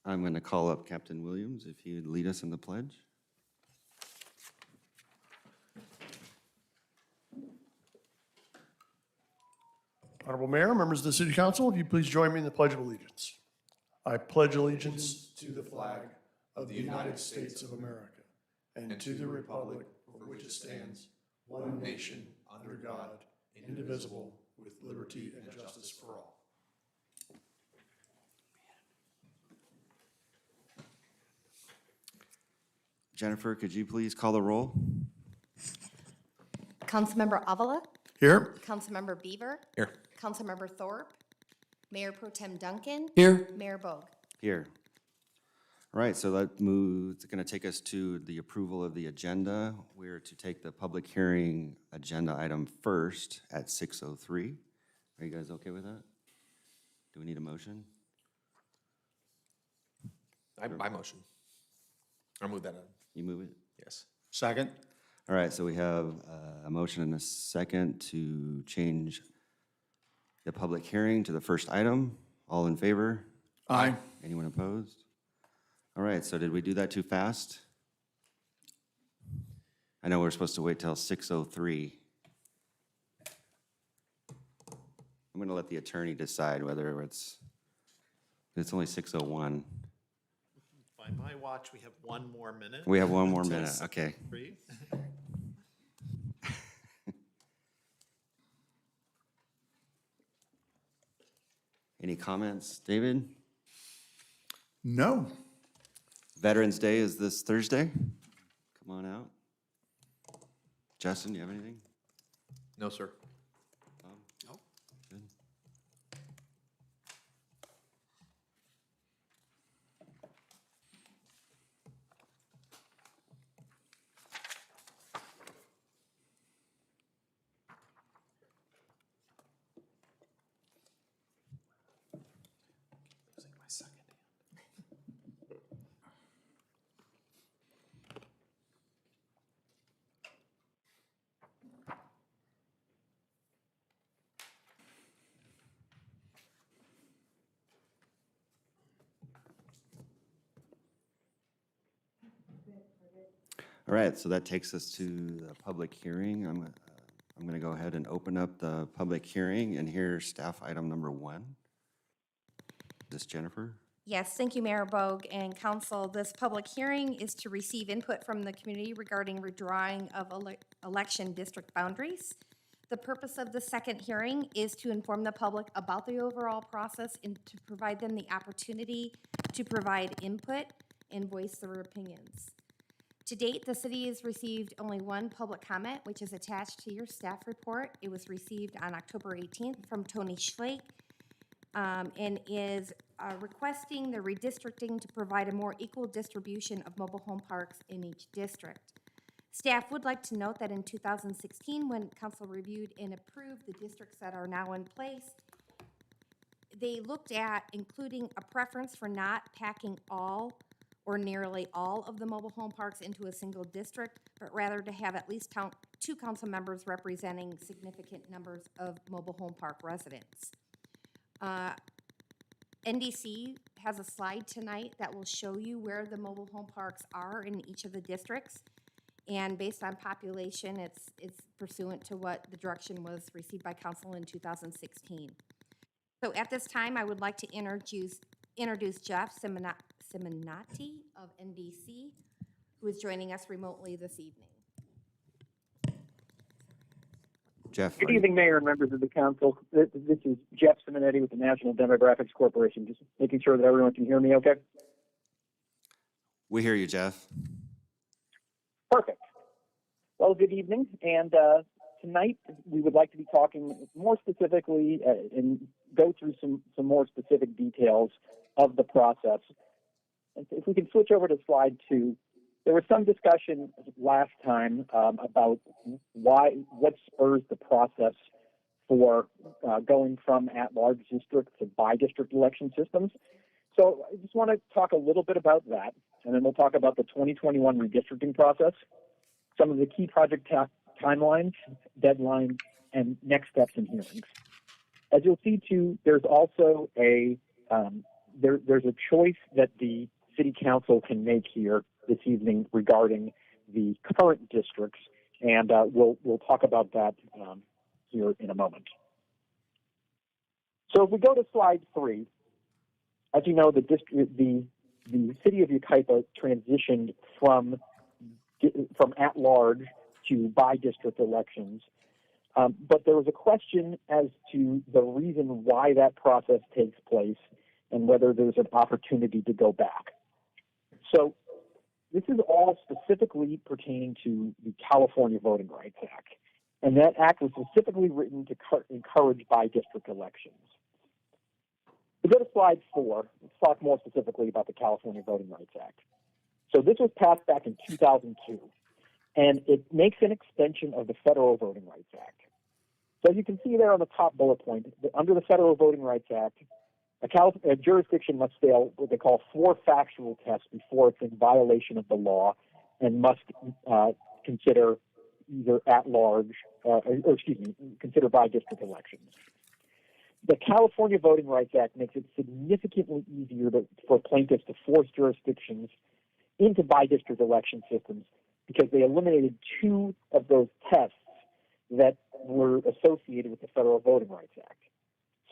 I'm going to call up Captain Williams if he would lead us in the pledge. Honorable Mayor, members of the City Council, if you please join me in the Pledge of Allegiance. I pledge allegiance to the flag of the United States of America and to the republic for which it stands, one nation, under God, indivisible, with liberty and justice for all. Jennifer, could you please call the roll? Councilmember Avila, Here. Councilmember Beaver. Here. Councilmember Thorpe, Mayor Pro Tem Duncan. Here. Mayor Bogue. Here. All right, so that moves, it's going to take us to the approval of the agenda. We're to take the public hearing agenda item first at 6:03. Are you guys okay with that? Do we need a motion? I motion. I'll move that on. You move it? Yes. Second. All right, so we have a motion and a second to change the public hearing to the first item. All in favor? Aye. Anyone opposed? All right, so did we do that too fast? I know we're supposed to wait till 6:03. I'm going to let the attorney decide whether it's only 6:01. By my watch, we have one more minute. We have one more until minute, okay. 6:03. Any comments, David? No. Veterans Day is this Thursday. Come on out. Justin, you have anything? No, sir. No. Good. Losing my second hand. All right, so that takes us to the public hearing. I'm going to go ahead and open up the public hearing, and here's staff item number 1. This Jennifer? Yes, thank you, Mayor Bogue and Council. This public hearing is to receive input from the community regarding redrawing of election district boundaries. The purpose of the second hearing is to inform the public about the overall process and to provide them the opportunity to provide input and voice their opinions. To date, the city has received only one public comment, which is attached to your staff report. It was received on October 18th from Tony Schlake, and is requesting the redistricting to provide a more equal distribution of mobile home parks in each district. Staff would like to note that in 2016, when council reviewed and approved the districts that are now in place, they looked at including a preference for not packing all or nearly all of the mobile home parks into a single district, but rather to have at least 2 council members representing significant numbers of mobile home park residents. NDC has a slide tonight that will show you where the mobile home parks are in each of the districts. And based on population, it's pursuant to what the direction was received by council in 2016. So at this time, I would like to introduce Jeff Simonati of NDC, who is joining us remotely this evening. Jeff? Good evening, Mayor and members of the council. This is Jeff Simonetti with the National Demographics Corporation. Just making sure that everyone can hear me okay? We hear you, Jeff. Perfect. Well, good evening. And tonight we would like to be talking more specifically and go through some more specific details of the process. And if we can switch over to slide 2. There was some discussion last time about what spurs the process for going from at-large district to by-district election systems. So I just want to talk a little bit about that, and then we'll talk about the 2021 redistricting process, some of the key project timelines, deadlines, and next steps in hearings. As you'll see, too, there's also a there's a choice that the city council can make here this evening regarding the current districts, and we'll talk about that here in a moment. So if we go to slide 3, as you know, the city of Yucaipa transitioned from at-large to by-district elections. But there was a question as to the reason why that process takes place and whether there's an opportunity to go back. So this is all specifically pertaining to the California Voting Rights Act. And that act was specifically written to encourage by-district elections. We go to slide 4. Let's talk more specifically about the California Voting Rights Act. So this was passed back in 2002, and it makes an extension of the Federal Voting Rights Act. So as you can see there on the top bullet point, under the Federal Voting Rights Act, a jurisdiction must fail what they call 4 factual tests before it's in violation of the law and must consider either at-large, consider by-district elections. The California Voting Rights Act makes it significantly easier for plaintiffs to force jurisdictions into by-district election systems because they eliminated 2 of those tests that were associated with the Federal Voting Rights Act.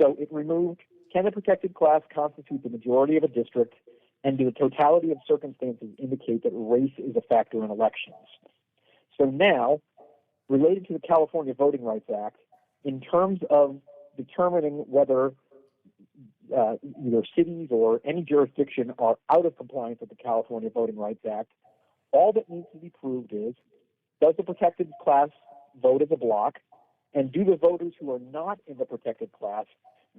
So it removed, can the protected class constitute the majority of a district, and do the totality of circumstances indicate that race is a factor in elections? So now, related to the California Voting Rights Act, in terms of determining whether either cities or any jurisdiction are out of compliance with the California Voting Rights Act, all that needs to be proved is, does the protected class vote as a block, and do the voters who are not in the protected class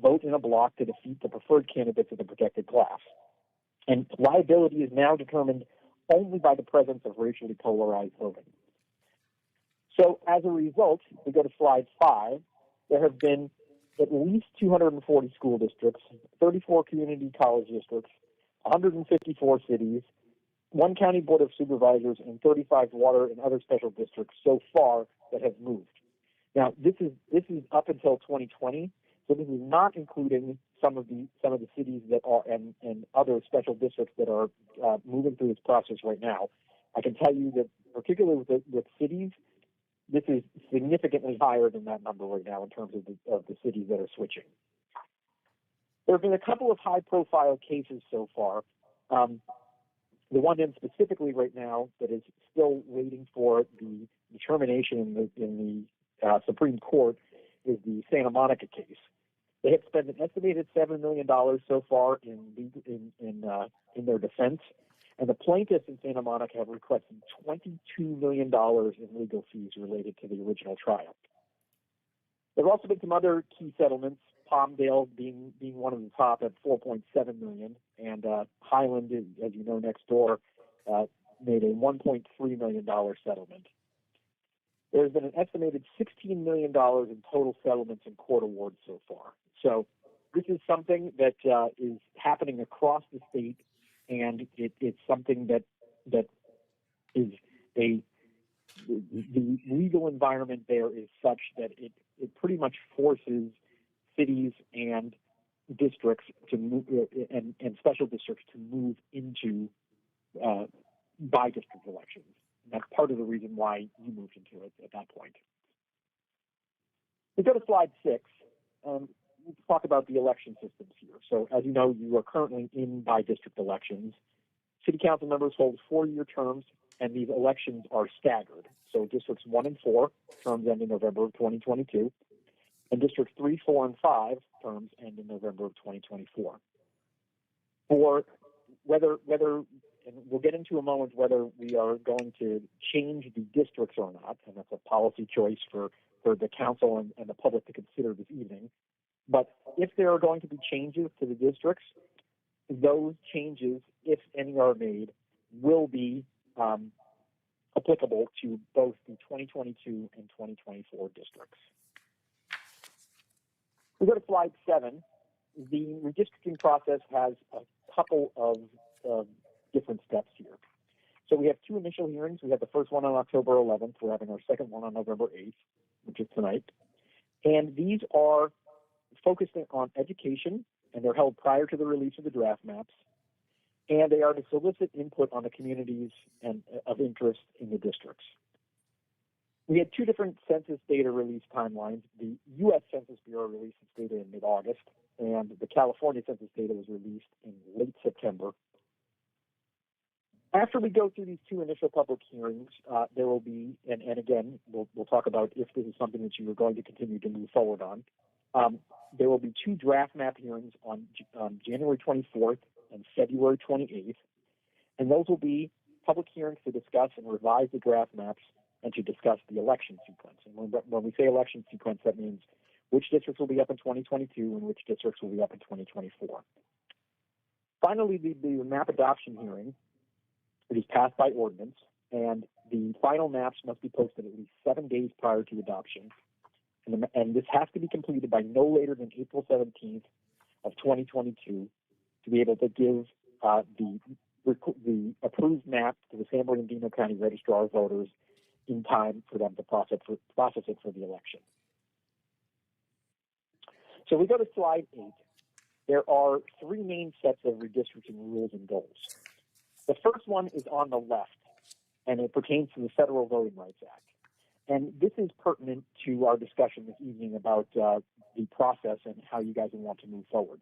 vote in a block to defeat the preferred candidates of the protected class? And liability is now determined only by the presence of racially polarized voting. So as a result, we go to slide 5, there have been at least 240 school districts, 34 community college districts, 154 cities, 1 county board of supervisors, and 35 water and other special districts so far that have moved. Now, this is up until 2020, so this is not including some of the cities that are and other special districts that are moving through this process right now. I can tell you that particularly with cities, this is significantly higher than that number right now in terms of the cities that are switching. There have been a couple of high-profile cases so far. The one in specifically right now that is still waiting for the determination in the Supreme Court is the Santa Monica case. They have spent an estimated $7 million so far in their defense, and the plaintiffs in Santa Monica have requested $22 million in legal fees related to the original trial. There have also been some other key settlements, Palmdale being one of the top at $4.7 million, and Highland, as you know, next door, made a $1.3 million settlement. There's been an estimated $16 million in total settlements and court awards so far. So this is something that is happening across the state, and it's something that is the legal environment there is such that it pretty much forces cities and districts to move and special districts to move into by-district elections. And that's part of the reason why you moved into it at that point. We go to slide 6. Let's talk about the election systems here. So as you know, you are currently in by-district elections. City council members hold 4-year terms, and these elections are staggered. So districts 1 and 4 terms end in November of 2022, and districts 3, 4, and 5 terms end in November of 2024. For whether and we'll get into a moment whether we are going to change the districts or not, and that's a policy choice for the council and the public to consider this evening. But if there are going to be changes to the districts, those changes, if any are made, will be applicable to both the 2022 and 2024 districts. We go to slide 7. The redistricting process has a couple of different steps here. So we have 2 initial hearings. We have the first one on October 11th. We're having our second one on November 8th, which is tonight. And these are focusing on education and they're held prior to the release of the draft maps, and they are to solicit input on the communities and of interest in the districts. We had two different census data release timelines. The U.S. Census Bureau released its data in mid-August, and the California census data was released in late September. After we go through these two initial public hearings, there will be, and again, we'll talk about if this is something that you are going to continue to move forward on. There will be two draft map hearings on January 24th and February 28th, and those will be public hearings to discuss and revise the draft maps and to discuss the election sequence. And when we say election sequence, that means which districts will be up in 2022 and which districts will be up in 2024. Finally, the map adoption hearing, it is passed by ordinance, and the final maps must be posted at least 7 days prior to adoption. And this has to be completed by no later than April 17th of 2022 to be able to give the approved map to the San Bernardino County Registrar of Voters in time for them to process it for the election. So we go to slide 8. There are three main sets of redistricting rules and goals. The first one is on the left, and it pertains to the Federal Voting Rights Act. And this is pertinent to our discussion this evening about the process and how you guys want to move forward.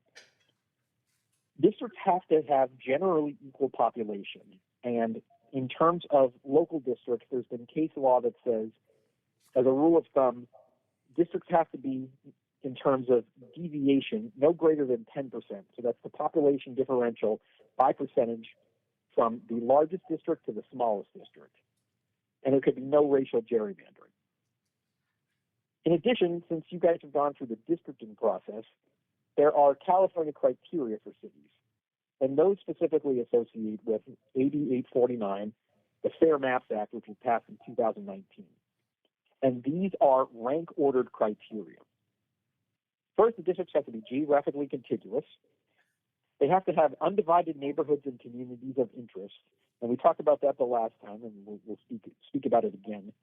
Districts have to have generally equal population. And in terms of local districts, there's been case law that says, as a rule of thumb, districts have to be, in terms of deviation, no greater than 10%. So that's the population differential by percentage from the largest district to the smallest district. And there could be no racial gerrymandering. In addition, since you guys have gone through the districting process, there are California criteria for cities, and those specifically associate with AB 849, the Fair Maps Act, which was passed in 2019. And these are rank-ordered criteria. First, the districts have to be geographically contiguous. They have to have undivided neighborhoods and communities of interest. And we talked about that the last time, and we'll speak about it again.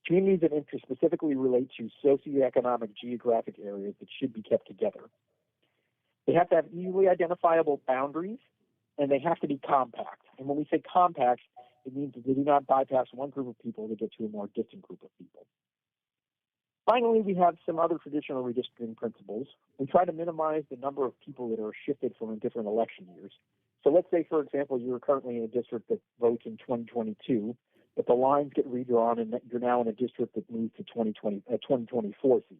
Communities of interest specifically relate to socioeconomic geographic areas that should be kept together. They have to have easily identifiable boundaries, and they have to be compact. And when we say compact, it means that they do not bypass one group of people to get to a more distant group of people. Finally, we have some other traditional redistricting principles. We try to minimize the number of people that are shifted from different election years. So let's say, for example, you're currently in a district that votes in 2022, but the lines get redrawn and you're now in a district that moves to 2024 seat.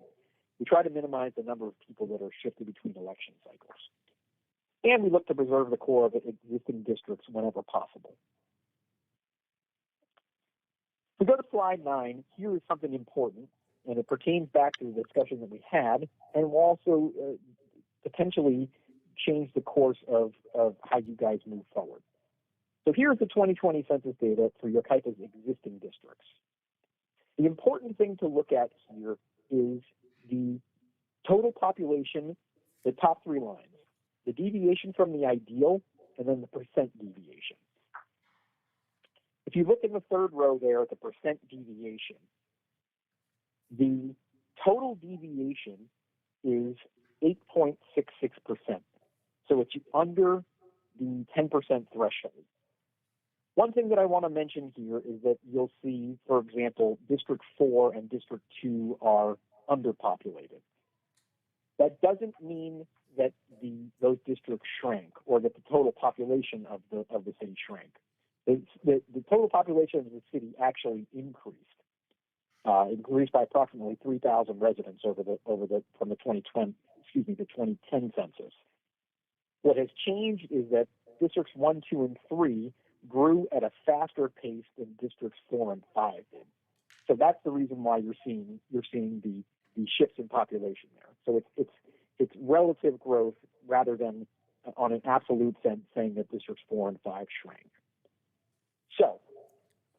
We try to minimize the number of people that are shifted between election cycles. And we look to preserve the core of existing districts whenever possible. If we go to slide 9, here is something important, and it pertains back to the discussion that we had, and will also potentially change the course of how you guys move forward. So here's the 2020 census data for Yucaipa's existing districts. The important thing to look at here is the total population, the top three lines, the deviation from the ideal, and then the percent deviation. If you look in the third row there at the percent deviation, the total deviation is 8.66%. So it's under the 10% threshold. One thing that I want to mention here is that you'll see, for example, District 4 and District 2 are underpopulated. That doesn't mean that those districts shrank or that the total population of the city shrank. The total population of the city actually increased. Increased by approximately 3,000 residents from the 2010 census. What has changed is that districts 1, 2, and 3 grew at a faster pace than districts 4 and 5 did. So that's the reason why you're seeing the shifts in population there. So it's relative growth rather than on an absolute sense saying that districts 4 and 5 shrank. So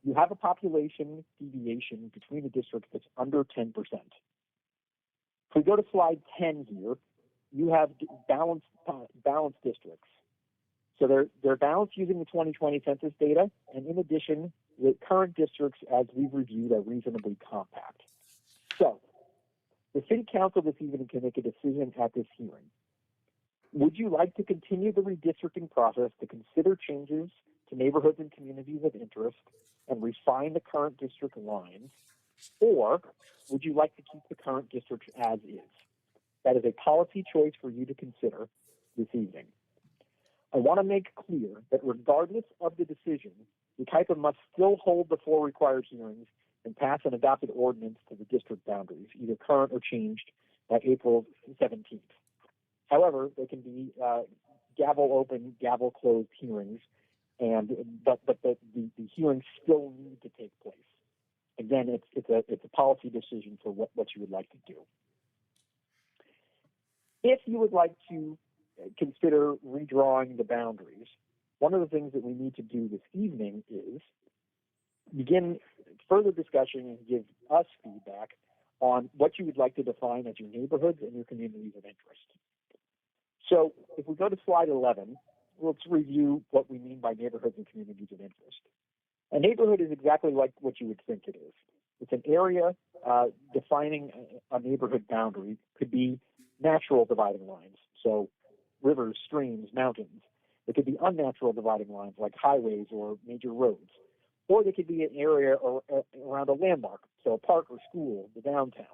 you have a population deviation between the districts that's under 10%. If we go to slide 10 here, you have balanced districts. So they're balanced using the 2020 census data, and in addition, the current districts, as we've reviewed, are reasonably compact. So the City Council this evening can make a decision at this hearing. Would you like to continue the redistricting process to consider changes to neighborhoods and communities of interest and refine the current district lines? Or would you like to keep the current districts as is? That is a policy choice for you to consider this evening. I want to make clear that regardless of the decision, Yucaipa must still hold the 4 required hearings and pass an adopted ordinance to the district boundaries, either current or changed by April 17th. However, they can be gavel open, gavel closed hearings, but the hearings still need to take place. Again, it's a policy decision for what you would like to do. If you would like to consider redrawing the boundaries, one of the things that we need to do this evening is begin further discussion and give us feedback on what you would like to define as your neighborhoods and your communities of interest. So if we go to slide 11, let's review what we mean by neighborhoods and communities of interest. A neighborhood is exactly like what you would think it is. It's an area defining a neighborhood boundary. Could be natural dividing lines, so rivers, streams, mountains. It could be unnatural dividing lines like highways or major roads. Or they could be an area around a landmark, so a park or school, the downtown.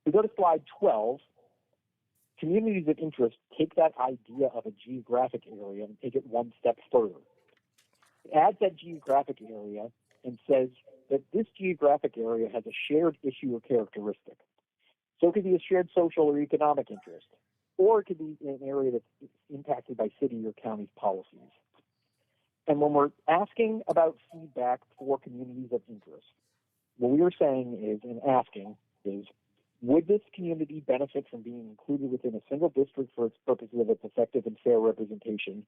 We go to slide 12. Communities of interest take that idea of a geographic area and take it one step further. It adds that geographic area and says that this geographic area has a shared issue or characteristic. So it could be a shared social or economic interest, or it could be an area that's impacted by city or county policies. And when we're asking about feedback for communities of interest, what we are saying is, and asking is, would this community benefit from being included within a single district for its purposes of its effective and fair representation,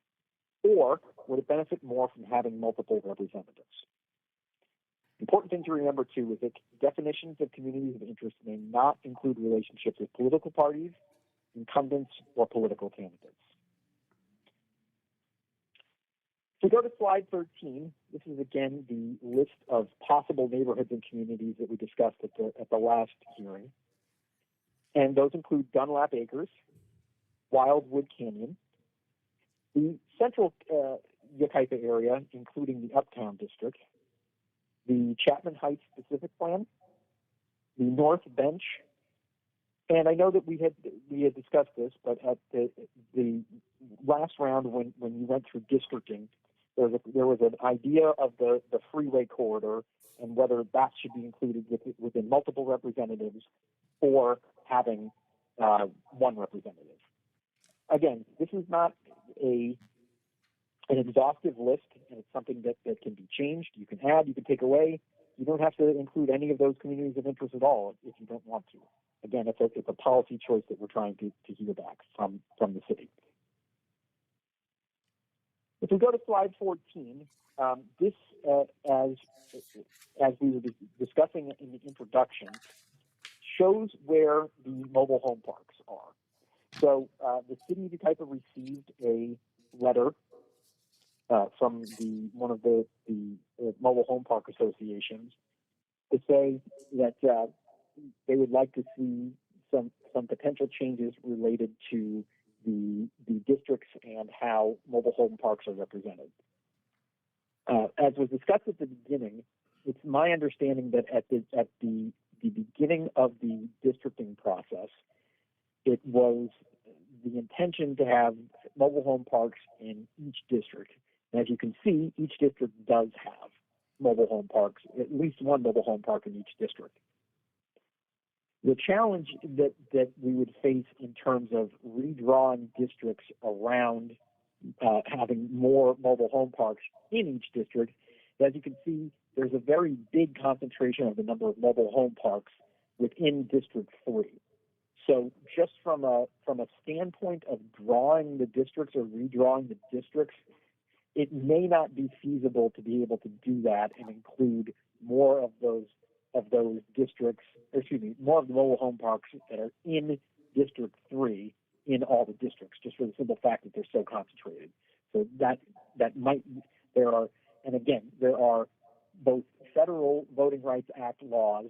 or would it benefit more from having multiple representatives? Important thing to remember, too, is that definitions of communities of interest may not include relationships with political parties, incumbents, or political candidates. If we go to slide 13, this is again the list of possible neighborhoods and communities that we discussed at the last hearing. And those include Dunlap Acres, Wildwood Canyon, the central Yucaipa area, including the Uptown District, the Chapman Heights Pacific Plan, the North Bench, and I know that we had discussed this, but at the last round when you went through districting, there was an idea of the freeway corridor and whether that should be included within multiple representatives or having one representative. Again, this is not an exhaustive list, and it's something that can be changed. You can add, you can take away. You don't have to include any of those communities of interest at all if you don't want to. Again, it's a policy choice that we're trying to hear back from the city. If we go to slide 14, this, as we were discussing in the introduction, shows where the mobile home parks are. So the city of Yucaipa received a letter from one of the mobile home park associations to say that they would like to see some potential changes related to the districts and how mobile home parks are represented. As was discussed at the beginning, it's my understanding that at the beginning of the districting process, it was the intention to have mobile home parks in each district. And as you can see, each district does have mobile home parks, at least one mobile home park in each district. The challenge that we would face in terms of redrawing districts around having more mobile home parks in each district, as you can see, there's a very big concentration of the number of mobile home parks within District 3. So just from a standpoint of drawing the districts or redrawing the districts, it may not be feasible to be able to do that and include more of those districts, more of the mobile home parks that are in District 3 in all the districts, just for the simple fact that they're so concentrated. So there are both federal Voting Rights Act laws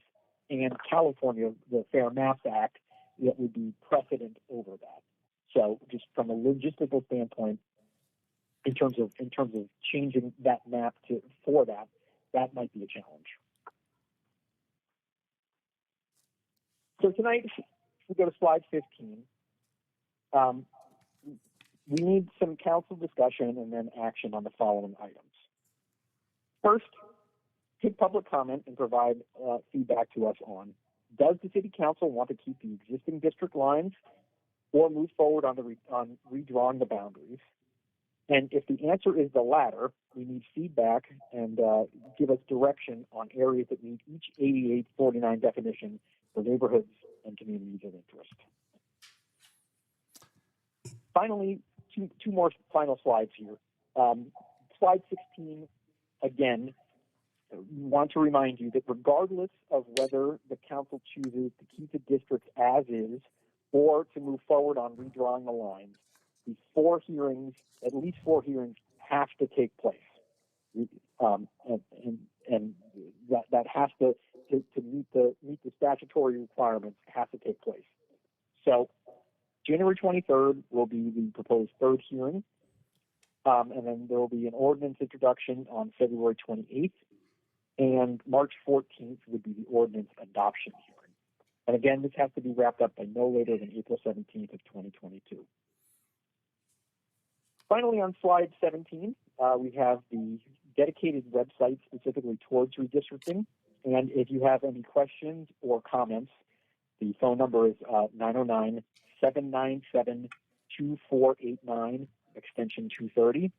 and California, the Fair Maps Act, that would be precedent over that. So just from a logistical standpoint, in terms of changing that map for that might be a challenge. So tonight, if we go to slide 15, we need some council discussion and then action on the following items. First, take public comment and provide feedback to us on, does the city council want to keep the existing district lines or move forward on redrawing the boundaries? And if the answer is the latter, we need feedback and give us direction on areas that meet each 8849 definition for neighborhoods and communities of interest. Finally, two more final slides here. Slide 16, again, we want to remind you that regardless of whether the council chooses to keep the districts as is or to move forward on redrawing the lines, these at least four hearings have to take place. And that has to meet the statutory requirements has to take place. So January 23rd will be the proposed third hearing, and then there will be an ordinance introduction on February 28th, and March 14th would be the ordinance adoption hearing. And again, this has to be wrapped up by no later than April 17th of 2022. Finally, on slide 17, we have the dedicated website specifically towards redistricting. And if you have any questions or comments, the phone number is 909-797-2489, extension 230.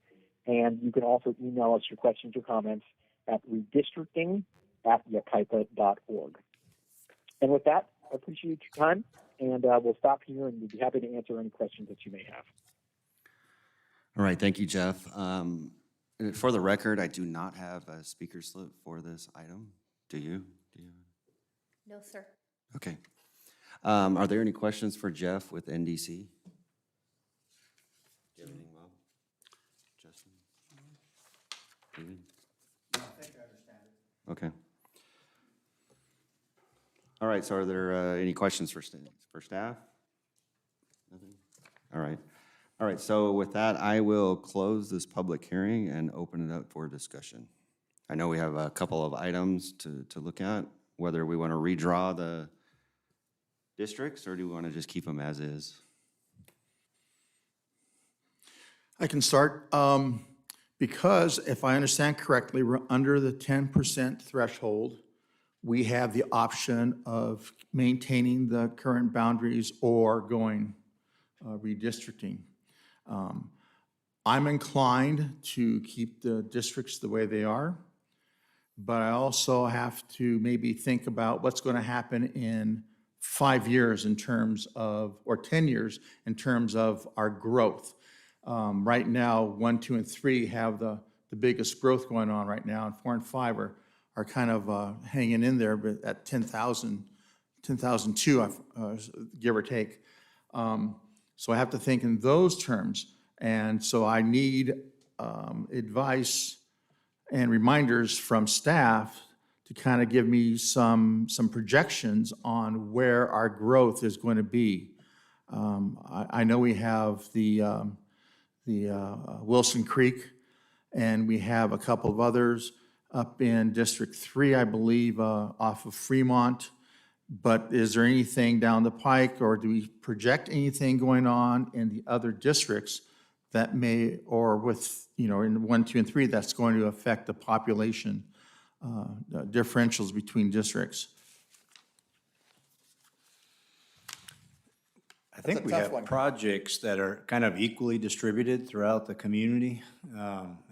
And you can also email us your questions or comments at redistricting@yucaipa.org. And with that, I appreciate your time, and we'll stop here, and we'd be happy to answer any questions that you may have. All right, thank you, Jeff. For the record, I do not have a speaker slip for this item. Do you? No, sir. Okay. Are there any questions for Jeff with NDC? Do you have anything, Bob? Justin? David? I think I understand it. Okay. All right, so are there any questions for staff? Nothing? All right. All right, so with that, I will close this public hearing and open it up for discussion. I know we have a couple of items to look at, whether we want to redraw the districts or do we want to just keep them as is? I can start. Because if I understand correctly, we're under the 10% threshold. We have the option of maintaining the current boundaries or going redistricting. I'm inclined to keep the districts the way they are, but I also have to maybe think about what's going to happen in 5 years in terms of, or 10 years in terms of our growth. Right now, 1, 2, and 3 have the biggest growth going on right now, and 4 and 5 are kind of hanging in there, but at 10,002, give or take. So I have to think in those terms. And so I need advice and reminders from staff to kind of give me some projections on where our growth is going to be. I know we have the Wilson Creek, and we have a couple of others up in District 3, I believe, off of Fremont. But is there anything down the pike, or do we project anything going on in the other districts that may, or with, in 1, 2, and 3, that's going to affect the population differentials between districts? I think we have projects that are kind of equally distributed throughout the community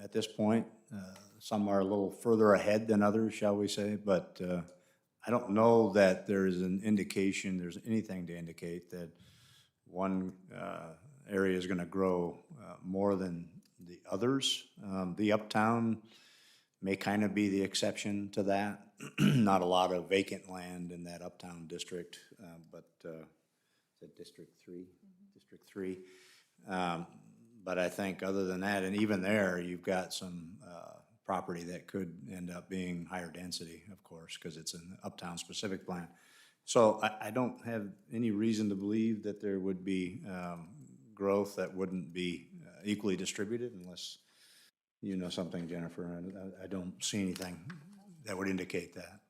at this point. Some are a little further ahead than others, shall we say, but I don't know that there's anything to indicate that one area is going to grow more than the others. The Uptown may kind of be the exception to that. Not a lot of vacant land in that Uptown district, but District 3? District 3. But I think other than that, and even there, you've got some property that could end up being higher density, of course, because it's an Uptown specific plan. So I don't have any reason to believe that there would be growth that wouldn't be equally distributed unless you know something, Jennifer. I don't see anything that would indicate that.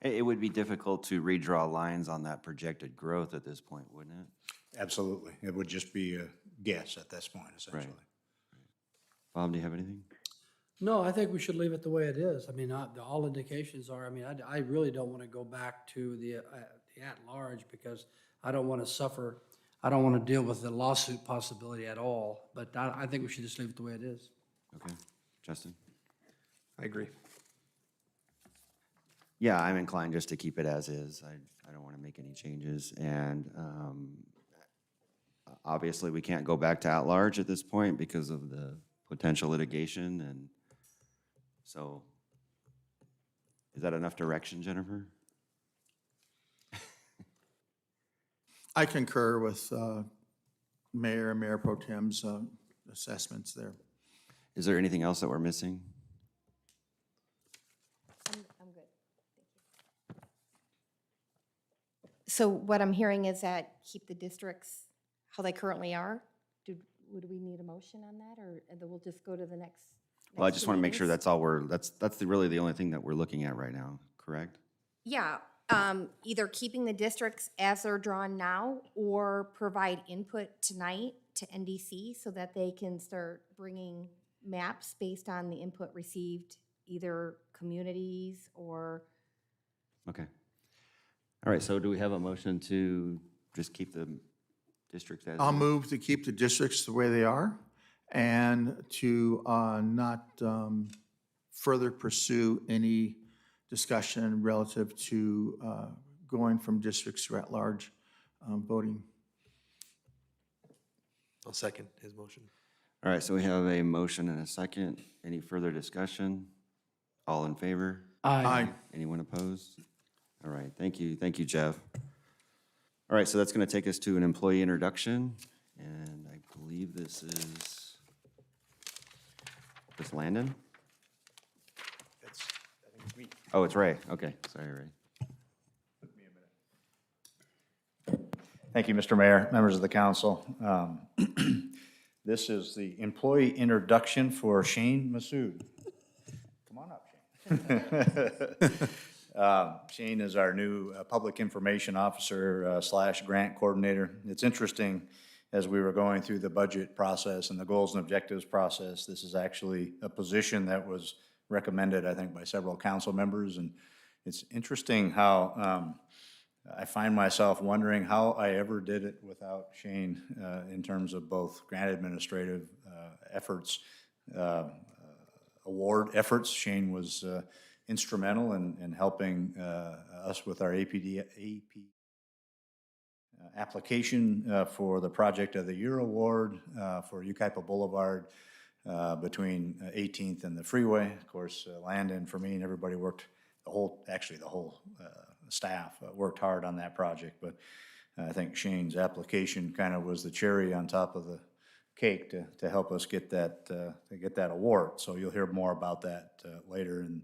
It would be difficult to redraw lines on that projected growth at this point, wouldn't it? Absolutely. It would just be a guess at this point, essentially. Bob, do you have anything? No, I think we should leave it the way it is. I mean, all indications are, I mean, I really don't want to go back to the at-large because I don't want to suffer, I don't want to deal with the lawsuit possibility at all. But I think we should just leave it the way it is. Okay. Justin? I agree. Yeah, I'm inclined just to keep it as is. I don't want to make any changes. And obviously, we can't go back to at-large at this point because of the potential litigation. And so, is that enough direction, Jennifer? I concur with Mayor and Mayor Pro Tem's assessments there. Is there anything else that we're missing? I'm good. Thank you. So what I'm hearing is that keep the districts how they currently are? Would we need a motion on that, or we'll just go to the next? Well, I next just two want to make sure meetings? that's all that's really the only thing that we're looking at right now, correct? Yeah, either keeping the districts as they're drawn now or provide input tonight to NDC so that they can start bringing maps based on the input received, either communities or, Okay. All right, so do we have a motion to just keep the districts as? I'll move to keep the districts the way they are and to not further pursue any discussion relative to going from districts to at-large voting. I'll second his motion. All right, so we have a motion and a second. Any further discussion? All in favor? Aye. Anyone opposed? All right, thank you. Thank you, Jeff. All right, so that's going to take us to an employee introduction, and I believe this is Landon? Oh, it's Ray. Okay, sorry, Ray. Thank you, Mr. Mayor, members of the council. This is the employee introduction for Shane Massoud. Come on up, Shane. Shane is our new public information officer slash grant coordinator. It's interesting, as we were going through the budget process and the goals and objectives process, this is actually a position that was recommended, I think, by several council members. And it's interesting how I find myself wondering how I ever did it without Shane in terms of both grant administrative efforts, award efforts. Shane was instrumental in helping us with our AP application for the Project of the Year Award for Yucaipa Boulevard between 18th and the freeway. Of course, Landon, for me, and everybody worked, the whole staff worked hard on that project, but I think Shane's application kind of was the cherry on top of the cake to help us get that award. So you'll hear more about that later in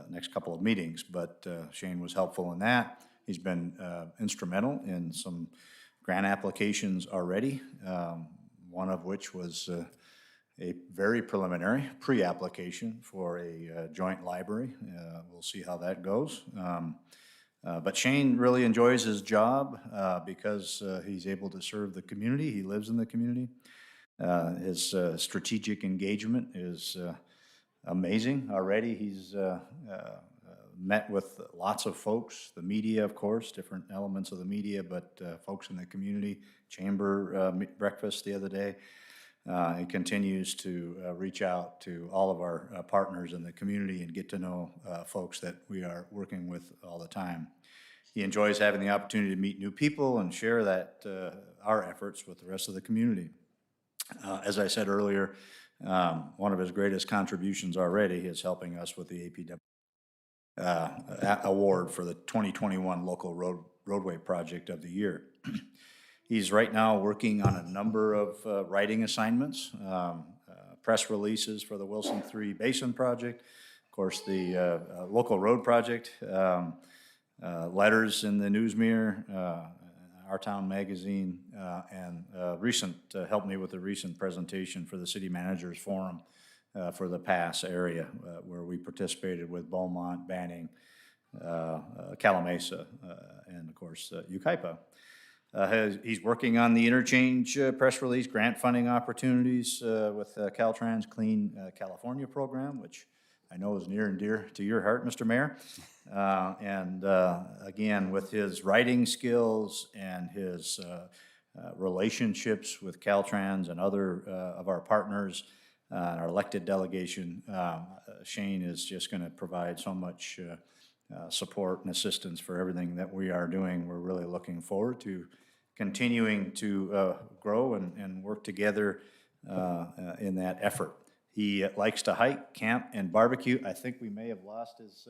next couple of meetings, but Shane was helpful in that. He's been instrumental in some grant applications already, one of which was a very preliminary pre-application for a joint library. We'll see how that goes. But Shane really enjoys his job because he's able to serve the community. He lives in the community. His strategic engagement is amazing already. He's met with lots of folks, the media, of course, different elements of the media, but folks in the community, chamber breakfast the other day. He continues to reach out to all of our partners in the community and get to know folks that we are working with all the time. He enjoys having the opportunity to meet new people and share that our efforts with the rest of the community. As I said earlier, one of his greatest contributions already is helping us with the APW award for the 2021 Local Roadway Project of the Year. He's right now working on a number of writing assignments, press releases for the Wilson 3 Basin project, of course, the local road project, letters in the Newsmirror, Our Town Magazine, and helped me with a recent presentation for the City Managers Forum for the Pass area, where we participated with Beaumont, Banning, Calamasa, and of course, Yucaipa. He's working on the interchange press release, grant funding opportunities with Caltrans Clean California program, which I know is near and dear to your heart, Mr. Mayor. And again, with his writing skills and his relationships with Caltrans and other of our partners, our elected delegation, Shane is just going to provide so much support and assistance for everything that we are doing. We're really looking forward to continuing to grow and work together in that effort. He likes to hike, camp, and barbecue. I think we may have lost his,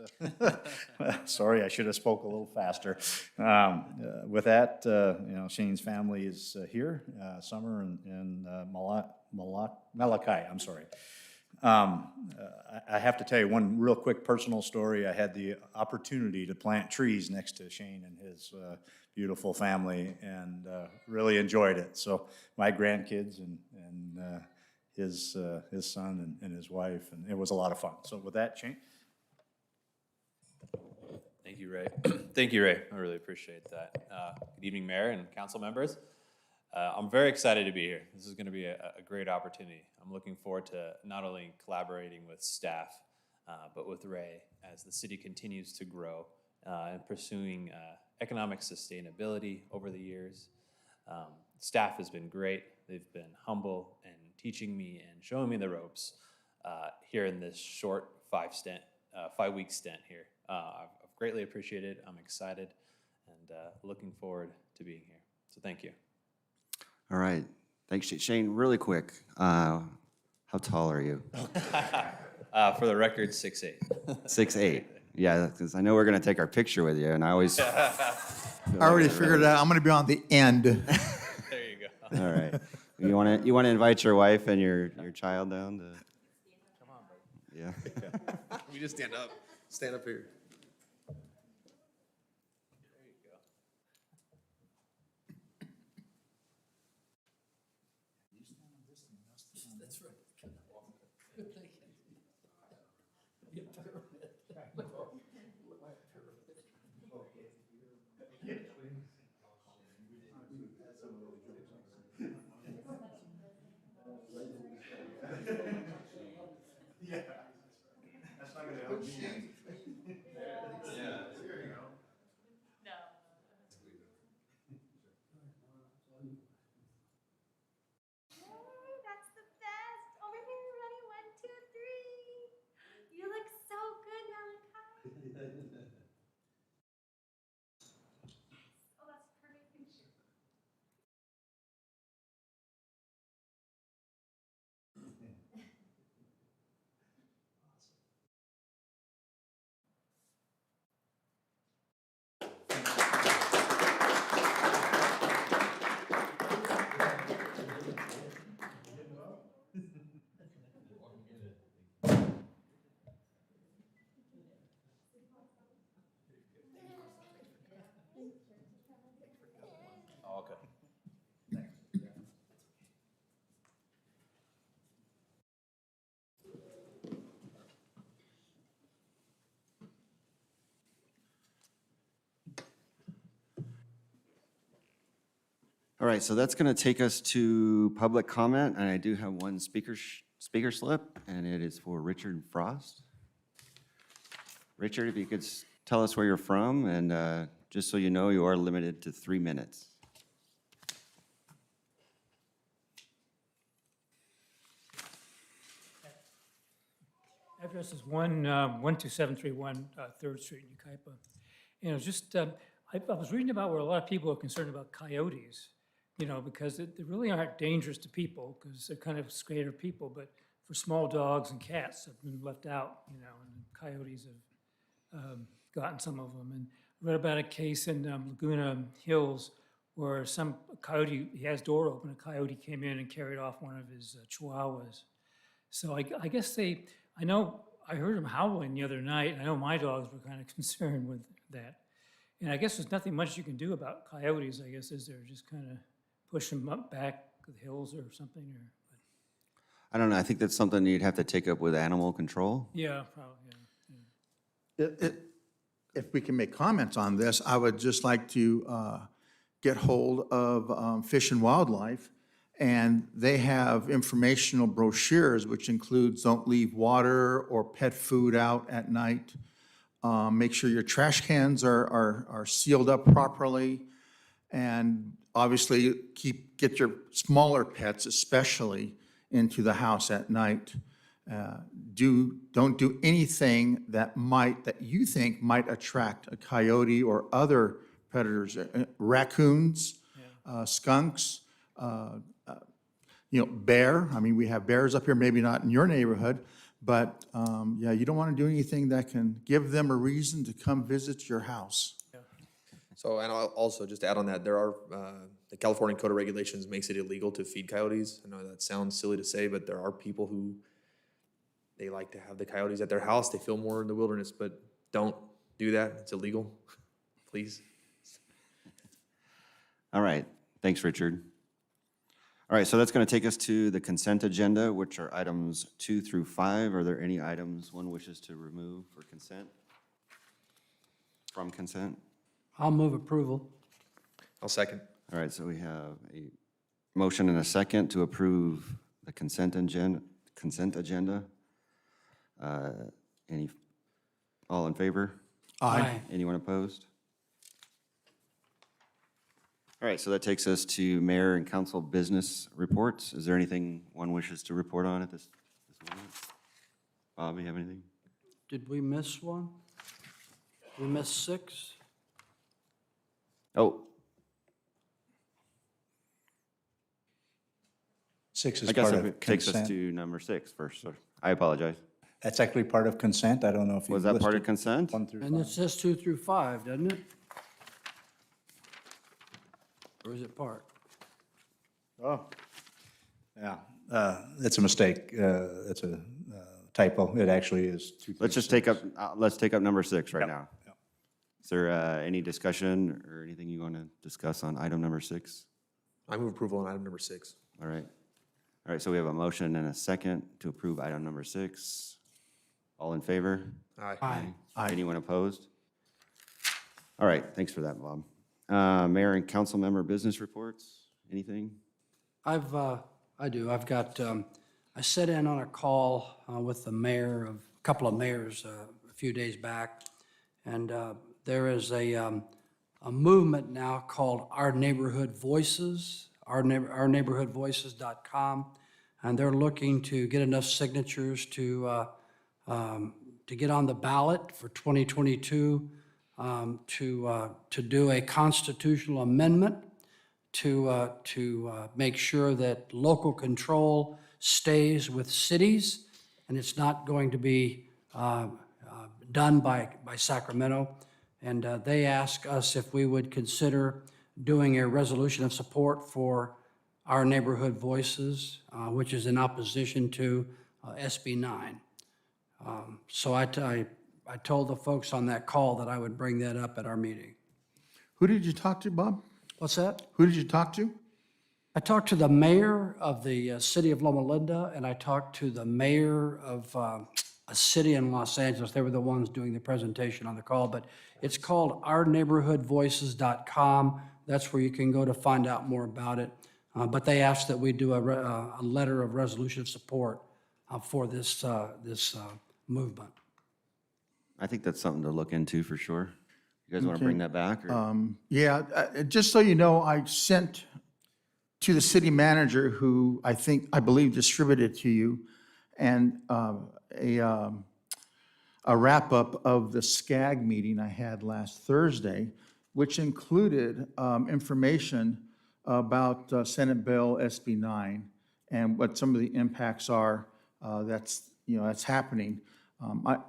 sorry, I should have spoke a little faster. With that, Shane's family is here, Summer and Malachi, I'm sorry. I have to tell you one real quick personal story. I had the opportunity to plant trees next to Shane and his beautiful family, and really enjoyed it. So my grandkids and his son and his wife, and it was a lot of fun. So with that, Shane. Thank you, Ray. Thank you, Ray. I really appreciate that. Good evening, Mayor and council members. I'm very excited to be here. This is going to be a great opportunity. I'm looking forward to not only collaborating with staff, but with Ray as the city continues to grow and pursuing economic sustainability over the years. Staff has been great. They've been humble and teaching me and showing me the ropes here in this short 5-week stint here. I've greatly appreciated it. I'm excited and looking forward to being here. So thank you. All right. Thanks, Shane. Really quick, how tall are you? For the record, 6'8". 6'8". Yeah, because I know we're going to take our picture with you, and I always... I already figured it out. I'm going to be on the end. There you go. All right. You want to invite your wife and your child down to... Come on, buddy. Yeah. We just stand up. Stand up here. That's the best. Over here, ready? 1, 2, 3. You look so good, Malachi. Oh, that's a perfect picture. Okay. All right, so that's going to take us to public comment, and I do have one speaker slip, and it is for Richard Frost. Richard, if you could tell us where you're from, and just so you know, you are limited to 3 minutes. Address is 12731 3rd Street in Yucaipa. You know, just, I was reading about where a lot of people are concerned about coyotes, you know, because they really aren't dangerous to people because they're kind of scared of people, but for small dogs and cats have been left out, you know, and coyotes have gotten some of them. And I read about a case in Laguna Hills where some coyote, he has door open, a coyote came in and carried off one of his chihuahuas. So I guess I know, I heard them howling the other night. I know my dogs were kind of concerned with that. And I guess there's nothing much you can do about coyotes, I guess, is there? Just kind of push them up back the hills or something, or, I don't know, I think that's something you'd have to take up with animal control. yeah, probably, yeah. If we can make comments on this, I would just like to get hold of Fish and Wildlife, and they have informational brochures, which includes don't leave water or pet food out at night. Make sure your trash cans are sealed up properly, and obviously get your smaller pets especially into the house at night. Don't do anything that you think might attract a coyote or other predators, raccoons, skunks, bear. I mean, we have bears up here, maybe not in your neighborhood, but yeah, you don't want to do anything that can give them a reason to come visit your house. So, and I'll also just add on that, there are, the California Code of Regulations makes it illegal to feed coyotes. I know that sounds silly to say, but there are people who, they like to have the coyotes at their house. They feel more in the wilderness, but don't do that. It's illegal, please. All right, thanks, Richard. All right, so that's going to take us to the consent agenda, which are items 2 through 5. Are there any items one wishes to remove for consent? From consent? I'll move approval. I'll second. All right, so we have a motion and a second to approve the consent agenda. All in favor? Aye. Anyone opposed? All right, so that takes us to mayor and council business reports. Is there anything one wishes to report on at this moment? Bob, you have anything? Did we miss one? We missed 6? Oh, 6 I is guess part of it takes us consent. to number 6 first. So I apologize. That's actually part of consent. I don't know if you Was that part of listed consent? 1 through And it 5. says 2 through 5, doesn't it? Or is it part? Oh. Yeah, that's a mistake. That's a typo. It actually is 2 through Let's just take 6. up, let's take up number 6 right Yep, now. yep. Is there any discussion or anything you want to discuss on item number 6? I move approval on item number 6. All right. All right, so we have a motion and a second to approve item number 6. All in favor? Aye. Anyone opposed? All right, thanks for that, Bob. Mayor and council member business reports, anything? I do. I've got, I sat in on a call with the mayor of, a couple of mayors a few days back, and there is a movement now called Our Neighborhood Voices, ourneighborhoodvoices.com, and they're looking to get enough signatures to get on the ballot for 2022 to do a constitutional amendment to make sure that local control stays with cities, and it's not going to be done by Sacramento. And they ask us if we would consider doing a resolution of support for Our Neighborhood Voices, which is in opposition to SB 9. So I told the folks on that call that I would bring that up at our meeting. Who did you talk to, Bob? What's that? Who did you talk to? I talked to the mayor of the city of Loma Linda, and I talked to the mayor of a city in Los Angeles. They were the ones doing the presentation on the call, but it's called ourneighborhoodvoices.com. That's where you can go to find out more about it. But they asked that we do a letter of resolution of support for this movement. I think that's something to look into for sure. You guys want to bring that back? Or? Yeah, just so you know, I sent to the city manager, who I believe distributed to you, and a wrap-up of the SCAG meeting I had last Thursday, which included information about Senate Bill SB 9 and what some of the impacts are that's happening.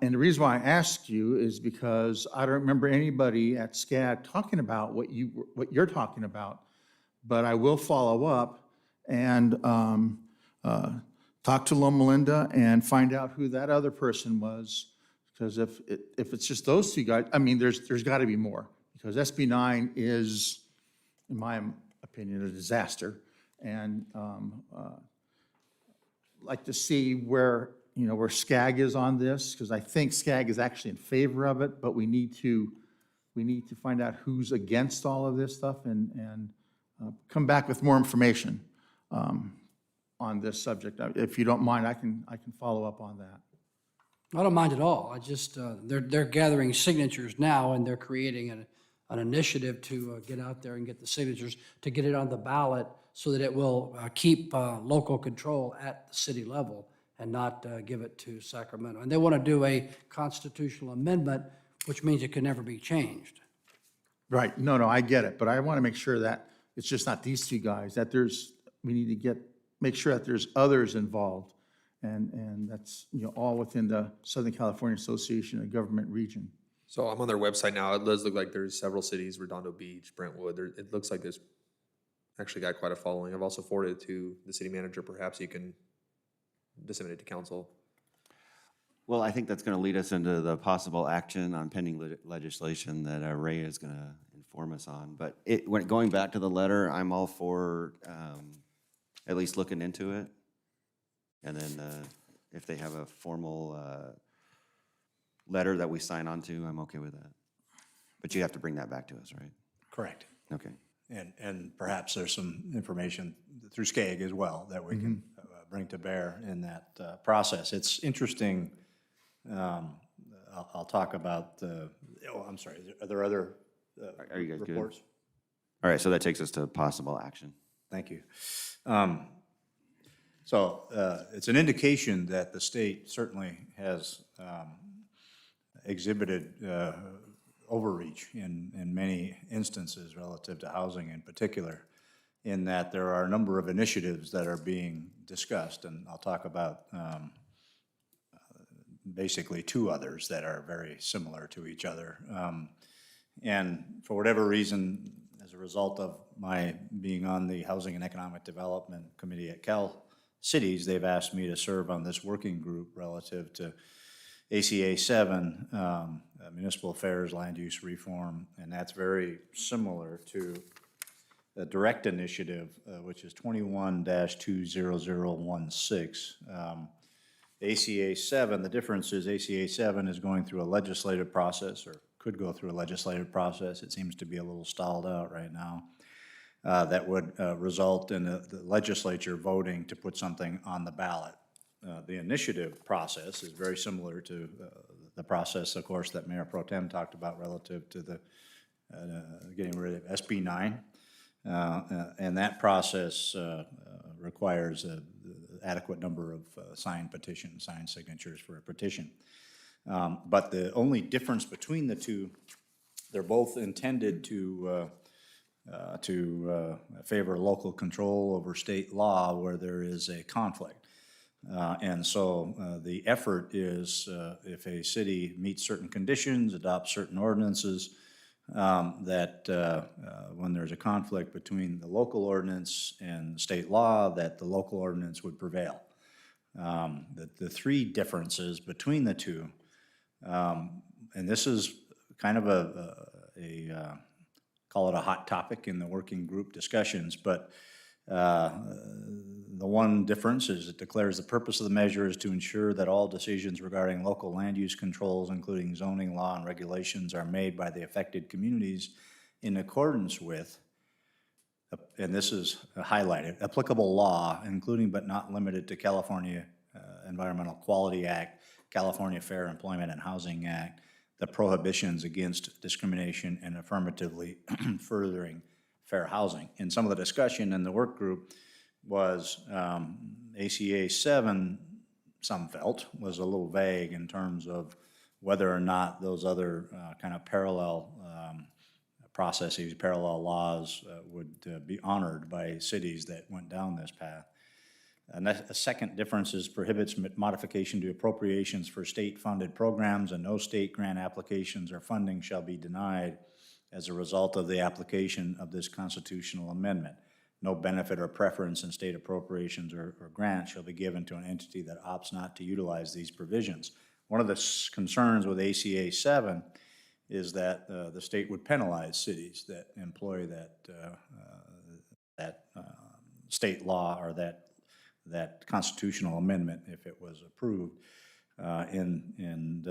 And the reason why I asked you is because I don't remember anybody at SCAG talking about what you're talking about, but I will follow up and talk to Loma Linda and find out who that other person was, because if it's just those two guys, I mean, there's got to be more, because SB 9 is, in my opinion, a disaster. And like to see where, where SCAG is on this, because I think SCAG is actually in favor of it, but we need to find out who's against all of this stuff and come back with more information on this subject. If you don't mind, I can follow up on that. I don't mind at all. I just, they're gathering signatures now, and they're creating an initiative to get out there and get the signatures, to get it on the ballot so that it will keep local control at the city level and not give it to Sacramento. And they want to do a constitutional amendment, which means it can never be changed. Right, no, I get it, but I want to make sure that it's just not these two guys, that we need to make sure that there's others involved, and that's, all within the Southern California Association of Government region. So I'm on their website now. It does look like there's several cities, Redondo Beach, Brentwood. It looks like there's actually got quite a following. I've also forwarded it to the city manager. Perhaps you can disseminate to council. Well, I think that's going to lead us into the possible action on pending legislation that Ray is going to inform us on. But going back to the letter, I'm all for at least looking into it. And then if they have a formal letter that we sign on to, I'm okay with that. But you have to bring that back to us, right? Correct. Okay. And perhaps there's some information through SCAG as well that we can bring to bear in that process. It's interesting. I'll talk about I'm sorry, are there other Are you guys reports? good? All right, so that takes us to possible action. Thank you. So it's an indication that the state certainly has exhibited overreach in many instances relative to housing in particular, in that there are a number of initiatives that are being discussed, and I'll talk about basically two others that are very similar to each other. And for whatever reason, as a result of my being on the Housing and Economic Development Committee at Cal Cities, they've asked me to serve on this working group relative to ACA 7, Municipal Affairs, Land Use Reform, and that's very similar to the direct initiative, which is 21-20016. ACA 7, the difference is ACA 7 is going through a legislative process, or could go through a legislative process. It seems to be a little stalled out right now. That would result in the legislature voting to put something on the ballot. The initiative process is very similar to the process, of course, that Mayor Pro Tem talked about relative to the getting rid of SB 9. And that process requires an adequate number of signed signatures for a petition. But the only difference between the two, they're both intended to favor local control over state law where there is a conflict. And so the effort is if a city meets certain conditions, adopts certain ordinances, that when there's a conflict between the local ordinance and state law, that the local ordinance would prevail. The three differences between the two, and this is kind of call it a hot topic in the working group discussions, but the one difference is it declares the purpose of the measure is to ensure that all decisions regarding local land use controls, including zoning law and regulations, are made by the affected communities in accordance with, and this is highlighted, applicable law, including but not limited to California Environmental Quality Act, California Fair Employment and Housing Act, the prohibitions against discrimination, and affirmatively furthering fair housing. And some of the discussion in the work group was ACA 7, some felt, was a little vague in terms of whether or not those other kind of parallel processes, parallel laws would be honored by cities that went down this path. And a second difference is prohibits modification to appropriations for state-funded programs, and no state grant applications or funding shall be denied as a result of the application of this constitutional amendment. No benefit or preference in state appropriations or grants shall be given to an entity that opts not to utilize these provisions. One of the concerns with ACA 7 is that the state would penalize cities that employ that state law or that constitutional amendment, if it was approved, in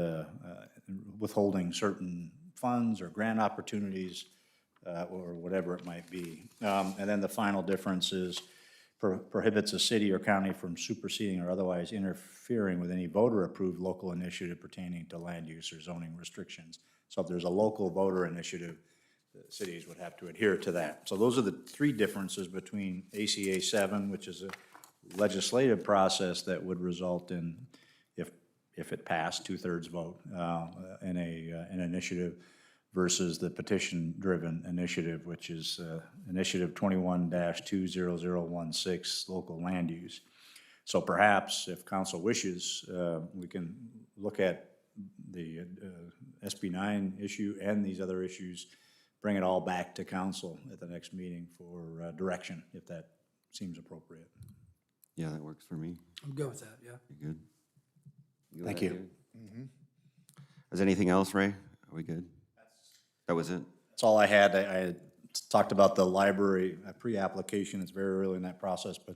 withholding certain funds or grant opportunities or whatever it might be. And then the final difference is prohibits a city or county from superseding or otherwise interfering with any voter-approved local initiative pertaining to land use or zoning restrictions. So if there's a local voter initiative, the cities would have to adhere to that. So those are the three differences between ACA 7, which is a legislative process that would result in, if it passed, 2/3 vote in an initiative, versus the petition-driven initiative, which is Initiative 21-20016, local land use. So perhaps, if council wishes, we can look at the SB 9 issue and these other issues, bring it all back to council at the next meeting for direction, if that seems appropriate. Yeah, that works for me. I'm good with that, yeah. You good? with Thank that, you. David? Is anything else, Ray? Are we good? That was it? That's all I had. I talked about the library pre-application. It's very early in that process, but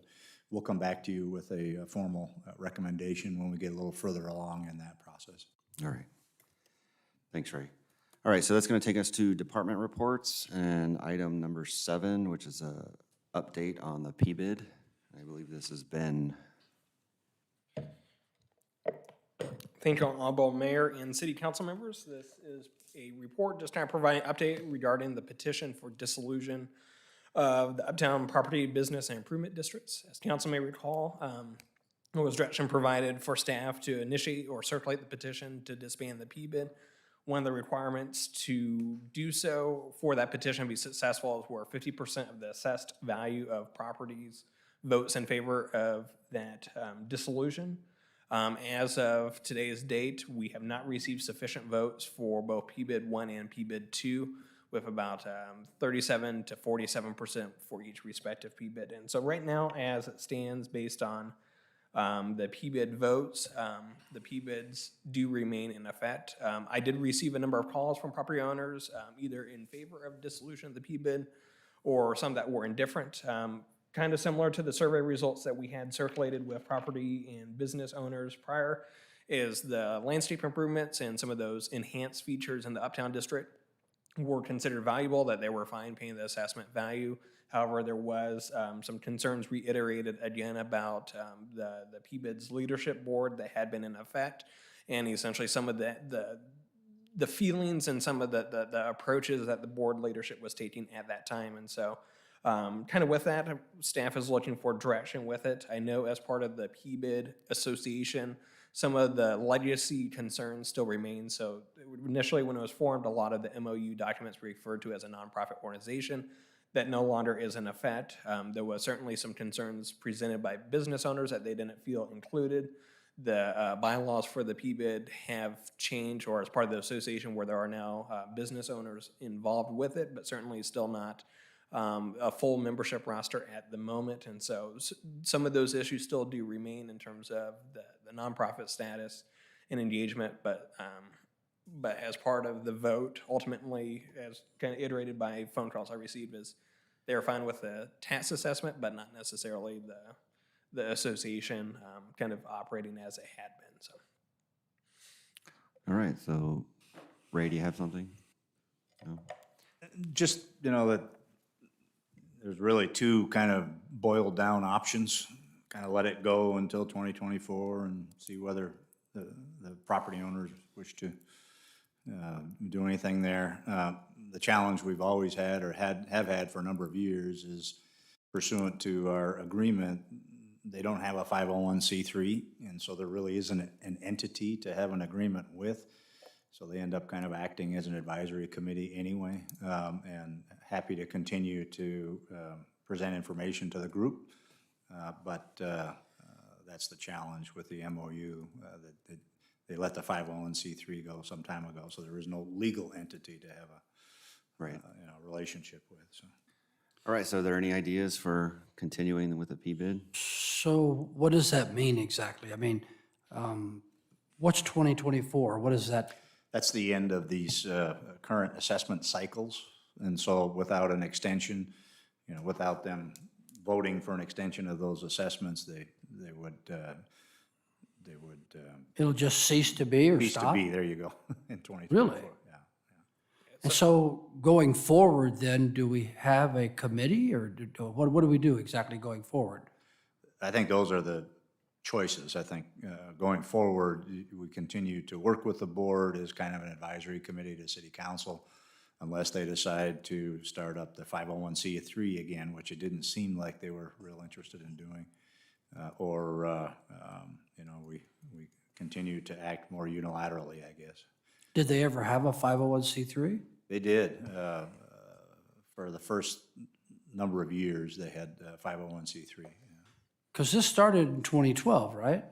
we'll come back to you with a formal recommendation when we get a little further along in that process. All right. Thanks, Ray. All right, so that's going to take us to department reports and item number 7, which is a update on the PBID. I believe this has been, Thank you, Honorable Mayor and City Council members. This is a report just kind of providing an update regarding the petition for dissolution of the Uptown Property Business and Improvement Districts. As council may recall, there was direction provided for staff to initiate or circulate the petition to disband the PBID. One of the requirements to do so for that petition to be successful is where 50% of the assessed value of properties votes in favor of that dissolution. As of today's date, we have not received sufficient votes for both PBID 1 and PBID 2, with about 37 to 47% for each respective PBID. And so right now, as it stands, based on the PBID votes, the PBIDs do remain in effect. I did receive a number of calls from property owners, either in favor of dissolution of the PBID or some that were indifferent. Kind of similar to the survey results that we had circulated with property and business owners prior, is the landscape improvements and some of those enhanced features in the Uptown District were considered valuable, that they were fine paying the assessment value. However, there was some concerns reiterated again about the PBID's leadership board that had been in effect, and essentially some of the feelings and some of the approaches that the board leadership was taking at that time. And so kind of with that, staff is looking for direction with it. I know as part of the PBID association, some of the legacy concerns still remain. So initially when it was formed, a lot of the MOU documents were referred to as a nonprofit organization. That no longer is in effect. There was certainly some concerns presented by business owners that they didn't feel included. The bylaws for the PBID have changed, or as part of the association where there are now business owners involved with it, but certainly still not a full membership roster at the moment. And so some of those issues still do remain in terms of the nonprofit status and engagement, but as part of the vote, ultimately, as kind of iterated by phone calls I received, is they're fine with the tax assessment, but not necessarily the association kind of operating as it had been. So. all right, so Ray, do you have something? No? Just, that there's really two kind of boiled down options. Kind of let it go until 2024 and see whether the property owners wish to do anything there. The challenge we've always had or have had for a number of years is pursuant to our agreement, they don't have a 501c3, and so there really isn't an entity to have an agreement with. So they end up kind of acting as an advisory committee anyway, and happy to continue to present information to the group. But that's the challenge with the MOU, that they let the 501c3 go some time ago, so there is no legal entity to have a relationship with. So. All right, so are there any ideas for continuing with the PBID? So what does that mean exactly? I mean, what's 2024? What is that? That's the end of these current assessment cycles. And so without an extension, without them voting for an extension of those assessments, they would It'll just cease to be or cease to stop? be, there you go, in 2024. Really? Yeah. And so going forward then, do we have a committee or what do we do exactly going forward? I think those are the choices. I think going forward, we continue to work with the board as kind of an advisory committee to city council, unless they decide to start up the 501c3 again, which it didn't seem like they were real interested in doing. We continue to act more unilaterally, I guess. Did they ever have a 501c3? They did. For the first number of years, they had 501c3. Because this started in 2012, right?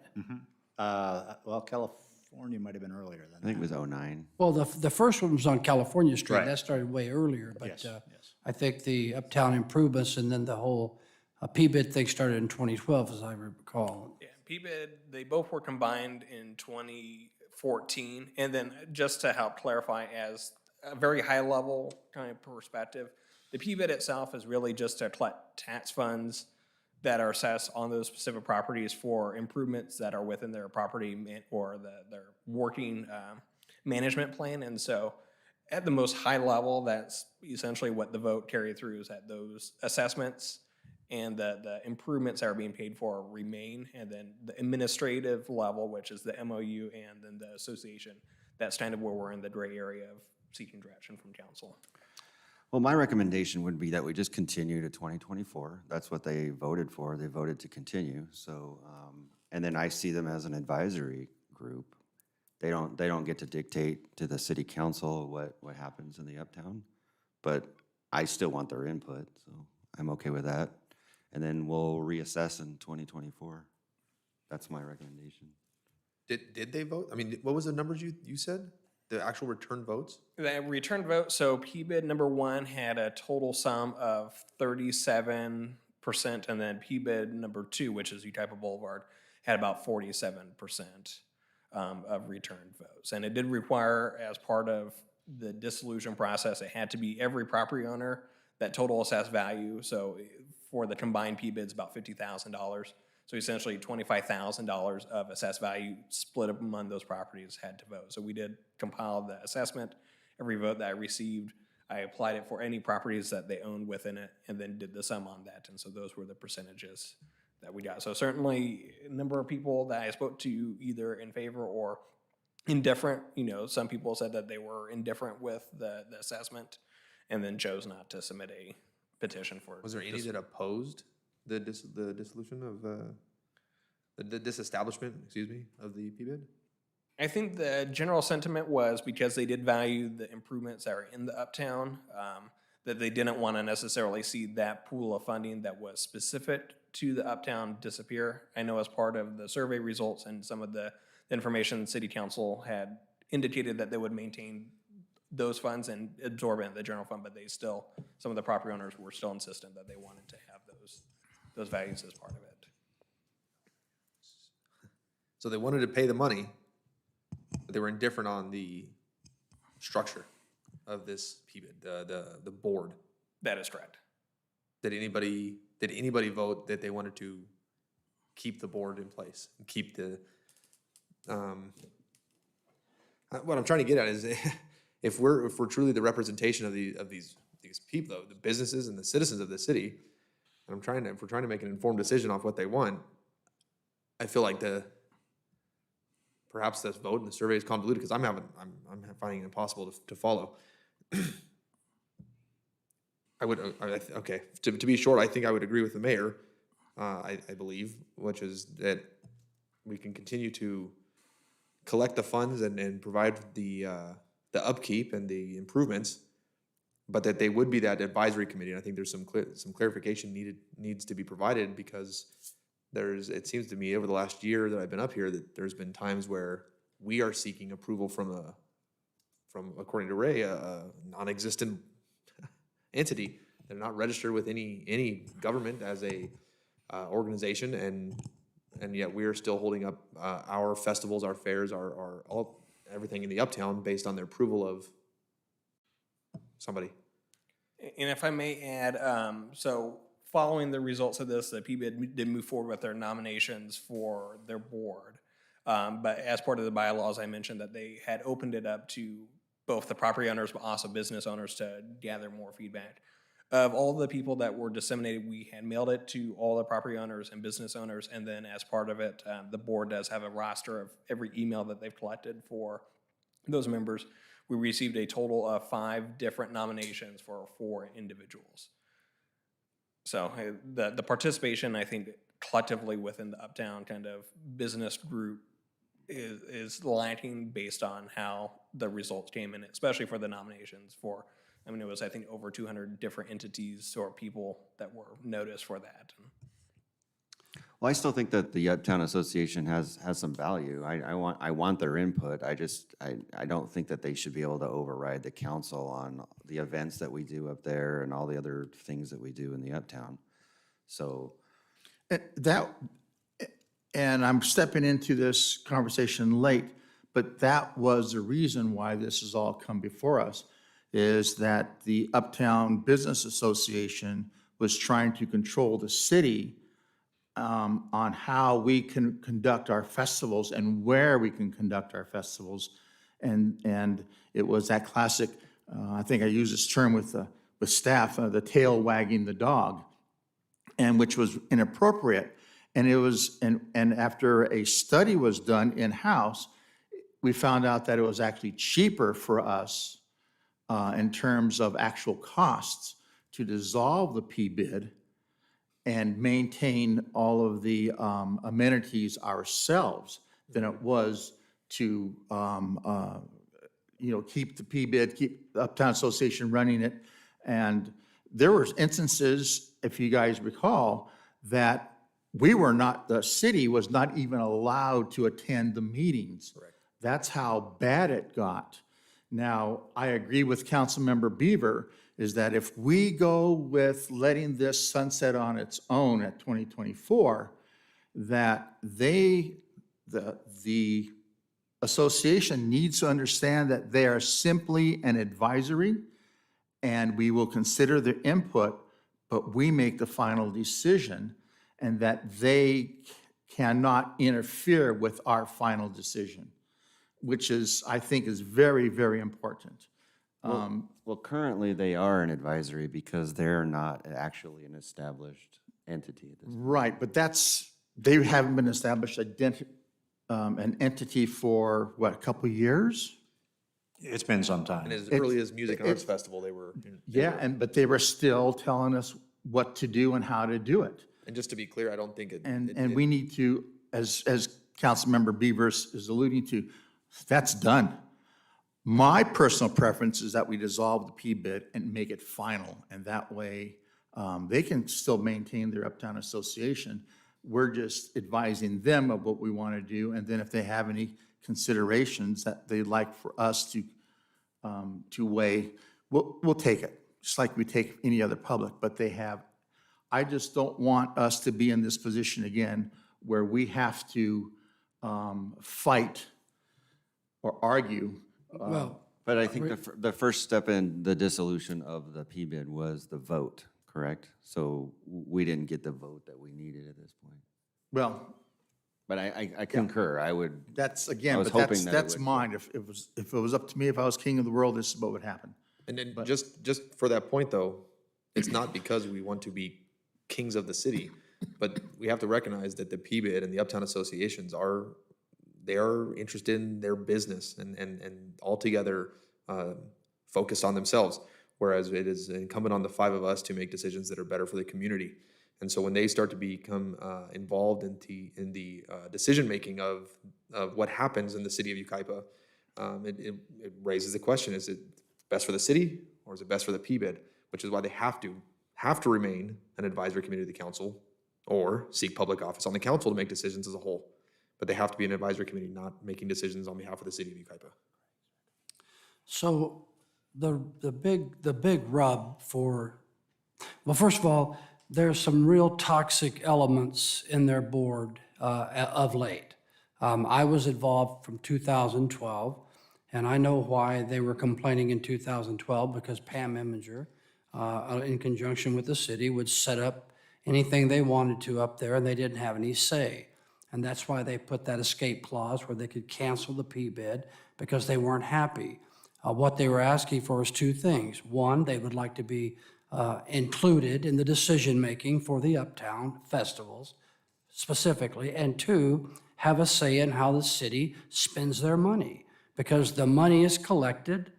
Well, California might have been earlier than I think it was 09. Well, the first one was on California Street. Right. That started way earlier, but Yes, yes. I think the uptown improvements and then the whole PBID thing started in 2012, as I recall. Yeah, PBID, they both were combined in 2014. And then just to help clarify, as a very high level kind of perspective, the PBID itself is really just to collect tax funds that are assessed on those specific properties for improvements that are within their property or their working management plan. And so at the most high level, that's essentially what the vote carried through, is that those assessments and the improvements that are being paid for remain. And then the administrative level, which is the MOU and then the association, that's kind of where we're in the gray area of seeking direction from council. Well, my recommendation would be that we just continue to 2024. That's what they voted for. They voted to continue. So, and then I see them as an advisory group. They don't get to dictate to the city council what happens in the uptown, but I still want their input, so I'm okay with that. And then we'll reassess in 2024. That's my recommendation. Did they vote? I mean, what was the numbers you said? The actual return votes? The return vote, so PBID number 1 had a total sum of 37%, and then PBID number 2, which is Yucaipa Boulevard, had about 47% of return votes. And it did require, as part of the dissolution process, it had to be every property owner, that total assessed value. So for the combined PBIDs, about $50,000. So essentially $25,000 of assessed value split up among those properties had to vote. So we did compile the assessment. Every vote that I received, I applied it for any properties that they owned within it and then did the sum on that. And so those were the percentages that we got. So certainly a number of people that I spoke to either in favor or indifferent. Some people said that they were indifferent with the assessment and then chose not to submit a petition for it. Was there any that opposed the dissolution of the disestablishment, of the PBID? I think the general sentiment was because they did value the improvements that are in the uptown, that they didn't want to necessarily see that pool of funding that was specific to the uptown disappear. I know as part of the survey results and some of the information city council had indicated that they would maintain those funds and absorb it in the general fund, but some of the property owners were still insistent that they wanted to have those values as part of it. So they wanted to pay the money, but they were indifferent on the structure of this PBID, the board. That is correct. Did anybody vote that they wanted to keep the board in place, and keep the? What I'm trying to get at is, if we're truly the representation of these people, the businesses and the citizens of the city, and if we're trying to make an informed decision off what they want, I feel like perhaps this vote and the survey is convoluted because I'm finding it impossible to follow. To be short, I think I would agree with the mayor. I believe, which is that we can continue to collect the funds and provide the upkeep and the improvements, but that they would be that advisory committee. And I think there's some clarification needs to be provided, because it seems to me over the last year that I've been up here that there's been times where we are seeking approval from according to Ray, a non-existent entity. They're not registered with any government as a organization, and yet we are still holding up our festivals, our fairs, our all everything in the uptown based on their approval of somebody. And if I may add, so following the results of this, the PBID did move forward with their nominations for their board. But as part of the bylaws, I mentioned that they had opened it up to both the property owners, but also business owners to gather more feedback. Of all the people that were disseminated, we had mailed it to all the property owners and business owners. And then as part of it, the board does have a roster of every email that they've collected for those members. We received a total of 5 different nominations for 4 individuals. So the participation, I think, collectively within the Uptown kind of business group is lacking based on how the results came in, especially for the nominations for, I mean, it was, I think, over 200 different entities or people that were noticed for that. Well, I still think that the Uptown Association has some value. I want their input. I don't think that they should be able to override the council on the events that we do up there and all the other things that we do in the Uptown. So And I'm stepping into this conversation late, but that was the reason why this has all come before us, is that the Uptown Business Association was trying to control the city on how we can conduct our festivals and where we can conduct our festivals. And it was that classic, I think I use this term with staff, the tail wagging the dog, and which was inappropriate. And it was, and after a study was done in-house, we found out that it was actually cheaper for us in terms of actual costs to dissolve the PBID and maintain all of the amenities ourselves than it was to, keep the PBID, keep the Uptown Association running it. And there were instances, if you guys recall, that we were not, the city was not even allowed to attend the meetings. Correct. That's how bad it got. Now, I agree with Councilmember Beaver, is that if we go with letting this sunset on its own at 2024, that the association needs to understand that they are simply an advisory, and we will consider their input, but we make the final decision, and that they cannot interfere with our final decision, which is, I think, is very, very important. Well, currently they are an advisory because they're not actually an established entity at this point. Right, but they haven't been established an entity for, what, a couple of years? It's been some time. And as early as Music and Arts Festival, they were. But they were still telling us what to do and how to do it. And just to be clear, I don't think it. And we need to, as Councilmember Beavers is alluding to, that's done. My personal preference is that we dissolve the PBID and make it final, and that way they can still maintain their Uptown Association. We're just advising them of what we want to do, and then if they have any considerations that they'd like for us to weigh, we'll take it, just like we take any other public, but they have. I just don't want us to be in this position again where we have to fight or argue. But I think the first step in the dissolution of the PBID was the vote, correct? So we didn't get the vote that we needed at this point. Well, but I concur. I would. That's again, was but hoping that's that it would- mine. If it was up to me, if I was king of the world, this is what would happen. And then just for that point, though, it's not because we want to be kings of the city, but we have to recognize that the PBID and the Uptown Associations are interested in their business and altogether focused on themselves, whereas it is incumbent on the 5 of us to make decisions that are better for the community. And so when they start to become involved in the decision-making of what happens in the city of Yucaipa, it raises the question, is it best for the city or is it best for the PBID? Which is why they have to remain an advisory committee to the council or seek public office on the council to make decisions as a whole. But they have to be an advisory committee, not making decisions on behalf of the city of Yucaipa. So the big rub for, well, first of all, there's some real toxic elements in their board of late. I was involved from 2012, And I know why they were complaining in 2012, because Pam Eminger, in conjunction with the city, would set up anything they wanted to up there, and they didn't have any say. And that's why they put that escape clause where they could cancel the P-bid, because they weren't happy. What they were asking for is two things. One, they would like to be included in the decision-making for the Uptown festivals specifically, and two, have a say in how the city spends their money, because the money is collected,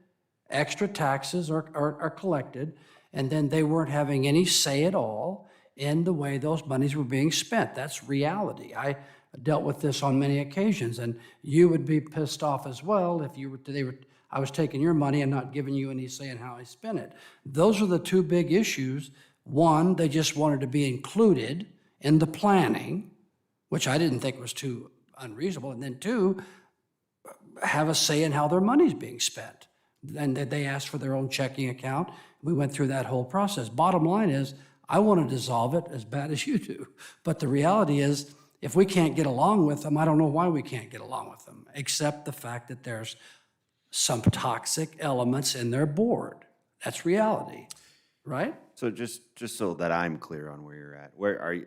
extra taxes are collected, and then they weren't having any say at all in the way those monies were being spent. That's reality. I dealt with this on many occasions, and you would be pissed off as well if I was taking your money and not giving you any say in how I spent it. Those are the two big issues. One, they just wanted to be included in the planning, which I didn't think was too unreasonable. And then two, have a say in how their money's being spent. And they asked for their own checking account. We went through that whole process. Bottom line is, I want to dissolve it as bad as you do. But the reality is, if we can't get along with them, I don't know why we can't get along with them, except the fact that there's some toxic elements in their board. That's reality, right? So just so that I'm clear on where you're at, where are you?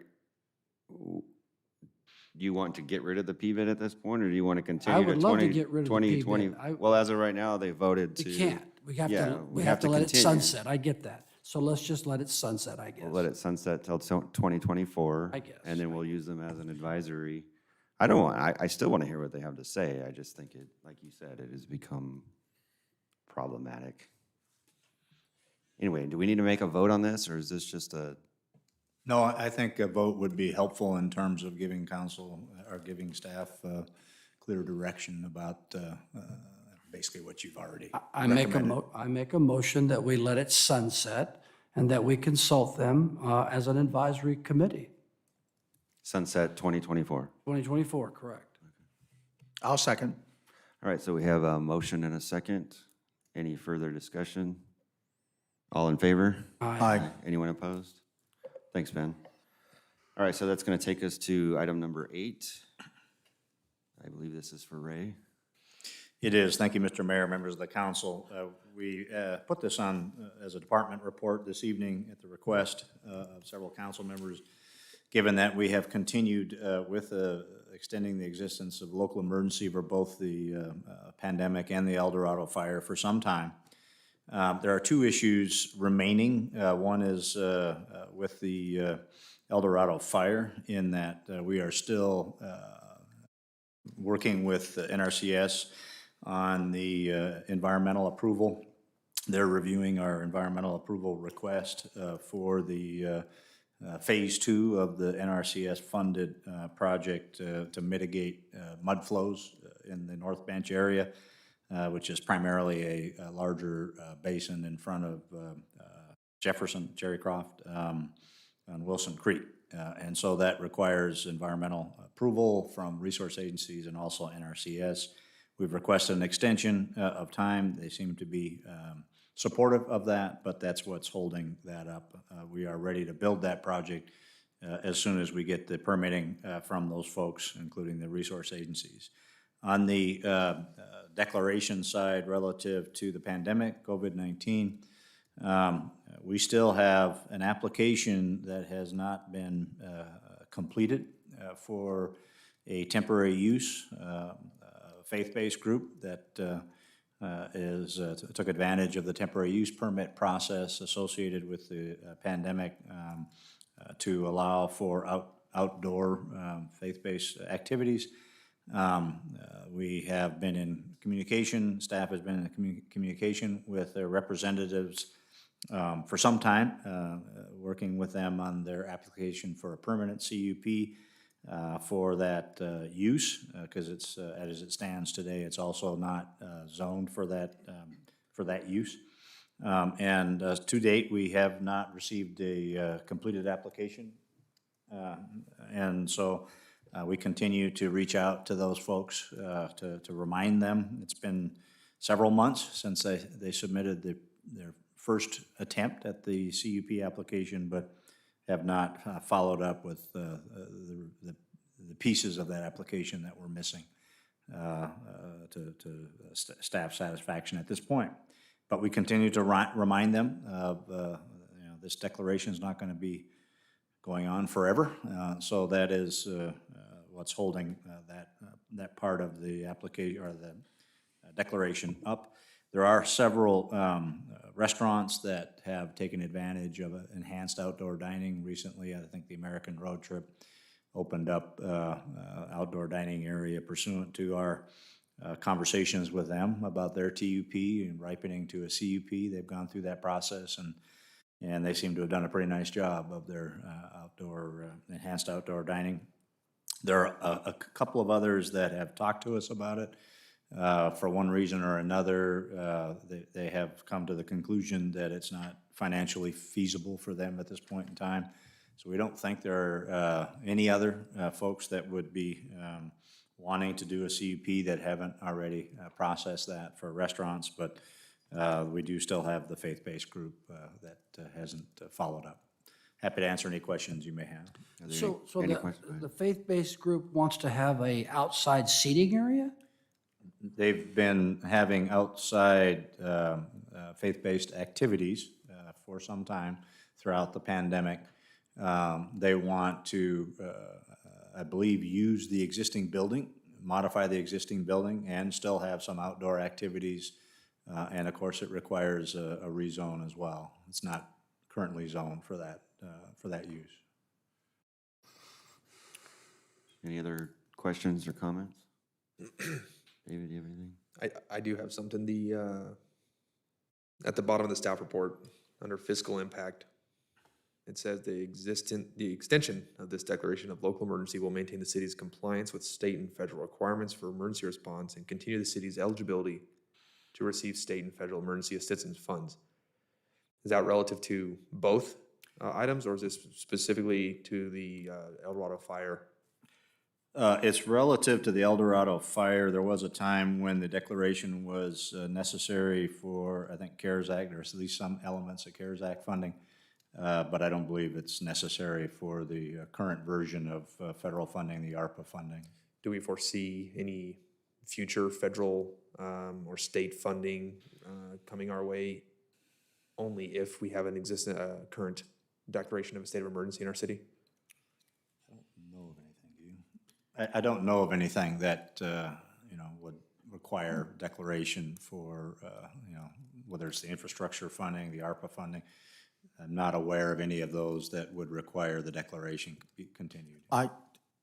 Do you want to get rid of the PBID at this point, or do you want to continue to would love to get rid of the 2020? PBID. Well, as of right now, they voted to. We can't. We have Yeah, to, we have to let it continue. sunset. I get that. So let's just let it sunset, I guess. We'll let it sunset till 2024. I guess. And then we'll use them as an advisory. I still want to hear what they have to say. I just think it, like you said, it has become problematic. Anyway, do we need to make a vote on this, or is this just a? No, I think a vote would be helpful in terms of giving council or giving staff clear direction about basically what you've already I make a motion that we let it sunset and that we consult them as an advisory committee. Sunset 2024. 2024, correct. I'll second. All right, so we have a motion and a second. Any further discussion? All in favor? Aye. Anyone opposed? Thanks, Ben. All right, so that's going to take us to item number 8. I believe this is for Ray. It is. Thank you, Mr. Mayor, members of the council. We put this on as a department report this evening at the request of several council members, given that we have continued with extending the existence of local emergency for both the pandemic and the El Dorado fire for some time. There are two issues remaining. One is with the El Dorado fire, in that we are still working with NRCS on the environmental approval. They're reviewing our environmental approval request for the Phase 2 of the NRCS-funded project to mitigate mud flows in the North Bench area, which is primarily a larger basin in front of Jefferson, Cherrycroft, on Wilson Creek. And so that requires environmental approval from resource agencies and also NRCS. We've requested an extension of time. They seem to be supportive of that, but that's what's holding that up. We are ready to build that project as soon as we get the permitting from those folks, including the resource agencies. On the declaration side relative to the pandemic, COVID-19, we still have an application that has not been completed for a temporary use faith-based group that took advantage of the temporary use permit process associated with the pandemic to allow for outdoor faith-based activities. We have been in communication, staff has been in communication with their representatives for some time, working with them on their application for a permanent CUP for that use, because it's, as it stands today, it's also not zoned for that use. And to date, we have not received a completed application. And so we continue to reach out to those folks to remind them. It's been several months since they submitted their first attempt at the CUP application, but have not followed up with the pieces of that application that were missing. staff satisfaction at this point. But we continue to remind them of, this declaration is not going to be going on forever. So that is what's holding that part of the application or the declaration up. There are several restaurants that have taken advantage of enhanced outdoor dining recently. I think the American Road Trip opened up outdoor dining area pursuant to our conversations with them about their TUP and ripening to a CUP. They've gone through that process, and they seem to have done a pretty nice job of their enhanced outdoor dining. There are a couple of others that have talked to us about it. For one reason or another, they have come to the conclusion that it's not financially feasible for them at this point in time. So we don't think there are any other folks that would be wanting to do a CUP that haven't already processed that for restaurants, but we do still have the faith-based group that hasn't followed up. Happy to answer any questions you may have. So any the, questions? the faith-based group wants to have a outside seating area? They've been having outside faith-based activities for some time throughout the pandemic. They want to, I believe, use the existing building, modify the existing building, and still have some outdoor activities. And of course, it requires a rezone as well. It's not currently zoned for that use. Any other questions or comments? David, do you have anything? I do have something. At the bottom of the staff report, under fiscal impact, it says the extension of this declaration of local emergency will maintain the city's compliance with state and federal requirements for emergency response and continue the city's eligibility to receive state and federal emergency assistance funds. Is that relative to both items, or is this specifically to the El Dorado fire? It's relative to the El Dorado fire. There was a time when the declaration was necessary for, I think, CARES Act, or at least some elements of CARES Act funding. But I don't believe it's necessary for the current version of federal funding, the Arpa funding. Do we foresee any future federal or state funding coming our way only if we have an existing current declaration of a state of emergency in our city? I don't know of anything that, would require declaration for, whether it's the infrastructure funding, the ARPA funding. I'm not aware of any of those that would require the declaration be continued.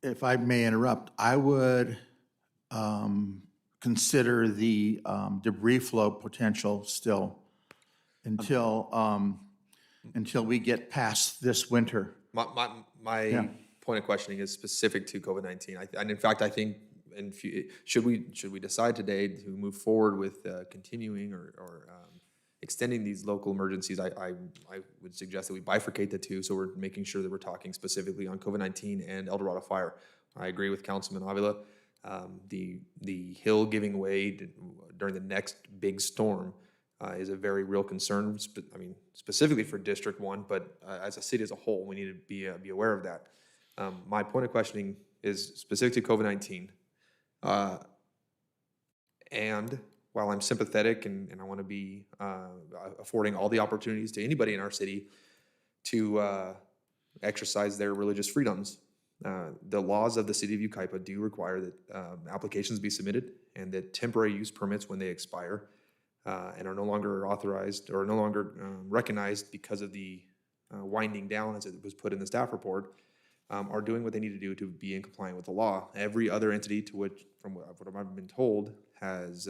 If I may interrupt, I would consider the debris flow potential still until we get past this winter. My point of questioning is specific to COVID-19. And in fact, I think, should we decide today to move forward with continuing or extending these local emergencies, I would suggest that we bifurcate the two, so we're making sure that we're talking specifically on COVID-19 and El Dorado fire. I agree with Councilman Avila. The hill giving way during the next big storm is a very real concern. Specifically for District 1, but as a city as a whole, we need to be aware of that. My point of questioning is specific to COVID-19. And while I'm sympathetic and I want to be affording all the opportunities to anybody in our city to exercise their religious freedoms, the laws of the city of Yucaipa do require that applications be submitted and that temporary use permits, when they expire and are no longer authorized or no longer recognized because of the winding down, as it was put in the staff report, are doing what they need to do to be in compliance with the law. Every other entity to which, from what I've been told, has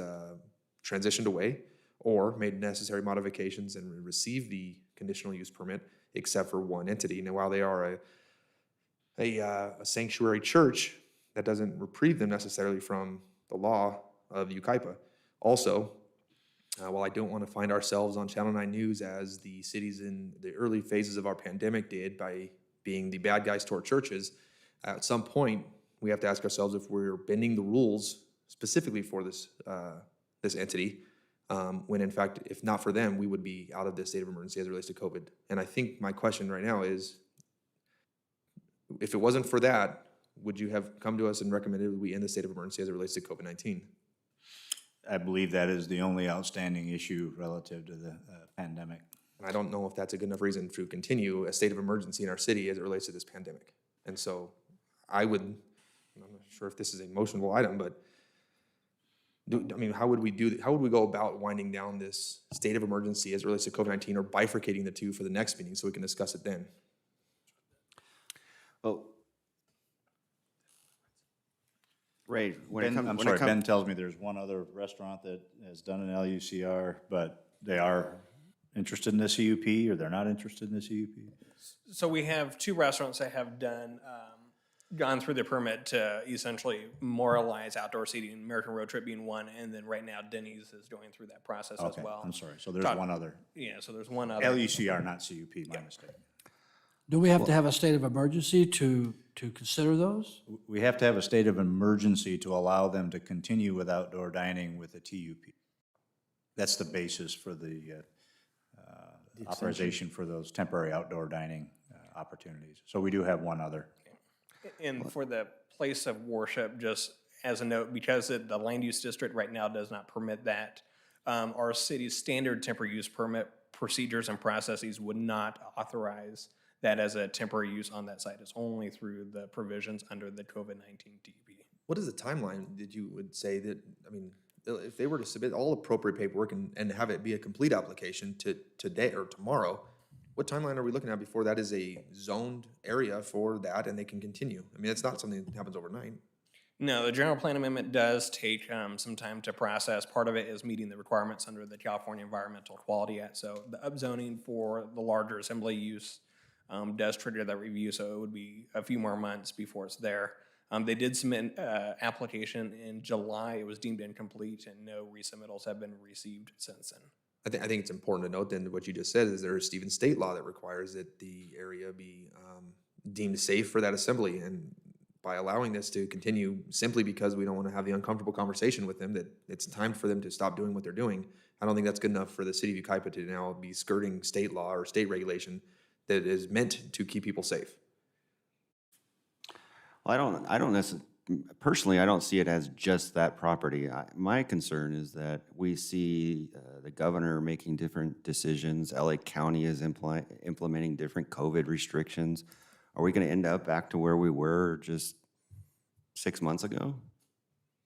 transitioned away or made necessary modifications and received the conditional use permit, except for one entity. Now, while they are a sanctuary church, that doesn't reprieve them necessarily from the law of Yucaipa. Also, while I don't want to find ourselves on Channel 9 News as the cities in the early phases of our pandemic did by being the bad guys to our churches, at some point we have to ask ourselves if we're bending the rules specifically for this entity, when in fact, if not for them, we would be out of this state of emergency as it relates to COVID. And I think my question right now is, if it wasn't for that, would you have come to us and recommended we end the state of emergency as it relates to COVID-19? I believe that is the only outstanding issue relative to the pandemic. And I don't know if that's a good enough reason to continue a state of emergency in our city as it relates to this pandemic. And so I'm not sure if this is a motionable item, but how would we go about winding down this state of emergency as it relates to COVID-19 or bifurcating the two for the next meeting so we can discuss it then? Well, Ray, Ben tells me there's one other restaurant that has done an LUCR, but they are interested in the CUP, or they're not interested in the CUP? So we have two restaurants that have gone through the permit to essentially memorialize outdoor seating, American Road Trip being one, and then right now Denny's is going through that process as Okay, well. I'm sorry, so there's one other. Yeah, so there's one other. LUCR, not CUP, my mistake. Do we have to have a state of emergency to consider those? We have to have a state of emergency to allow them to continue with outdoor dining with a TUP. That's the basis for the authorization for those temporary outdoor dining opportunities. So we do have one other. And for the place of worship, just as a note, because the land use district right now does not permit that, our city's standard temporary use permit procedures and processes would not authorize that as a temporary use on that site. It's only through the provisions under the COVID-19 TUP. What is the timeline that you would say that, if they were to submit all appropriate paperwork and have it be a complete application to today or tomorrow, what timeline are we looking at before that is a zoned area for that and they can continue? It's not something that happens overnight. No, the general plan amendment does take some time to process. Part of it is meeting the requirements under the California Environmental Quality Act. So the upzoning for the larger assembly use does trigger that review, so it would be a few more months before it's there. They did submit an application in July. It was deemed incomplete, and no resubmittals have been received since then. I think it's important to note then that what you just said is there is even state law that requires that the area be deemed safe for that assembly. And by allowing this to continue simply because we don't want to have the uncomfortable conversation with them that it's time for them to stop doing what they're doing, I don't think that's good enough for the city of Yucaipa to now be skirting state law or state regulation that is meant to keep people safe. Well, I don't necessarily, personally, I don't see it as just that property. My concern is that we see the governor making different decisions. LA County is implementing different COVID restrictions. Are we going to end up back to where we were just 6 months ago?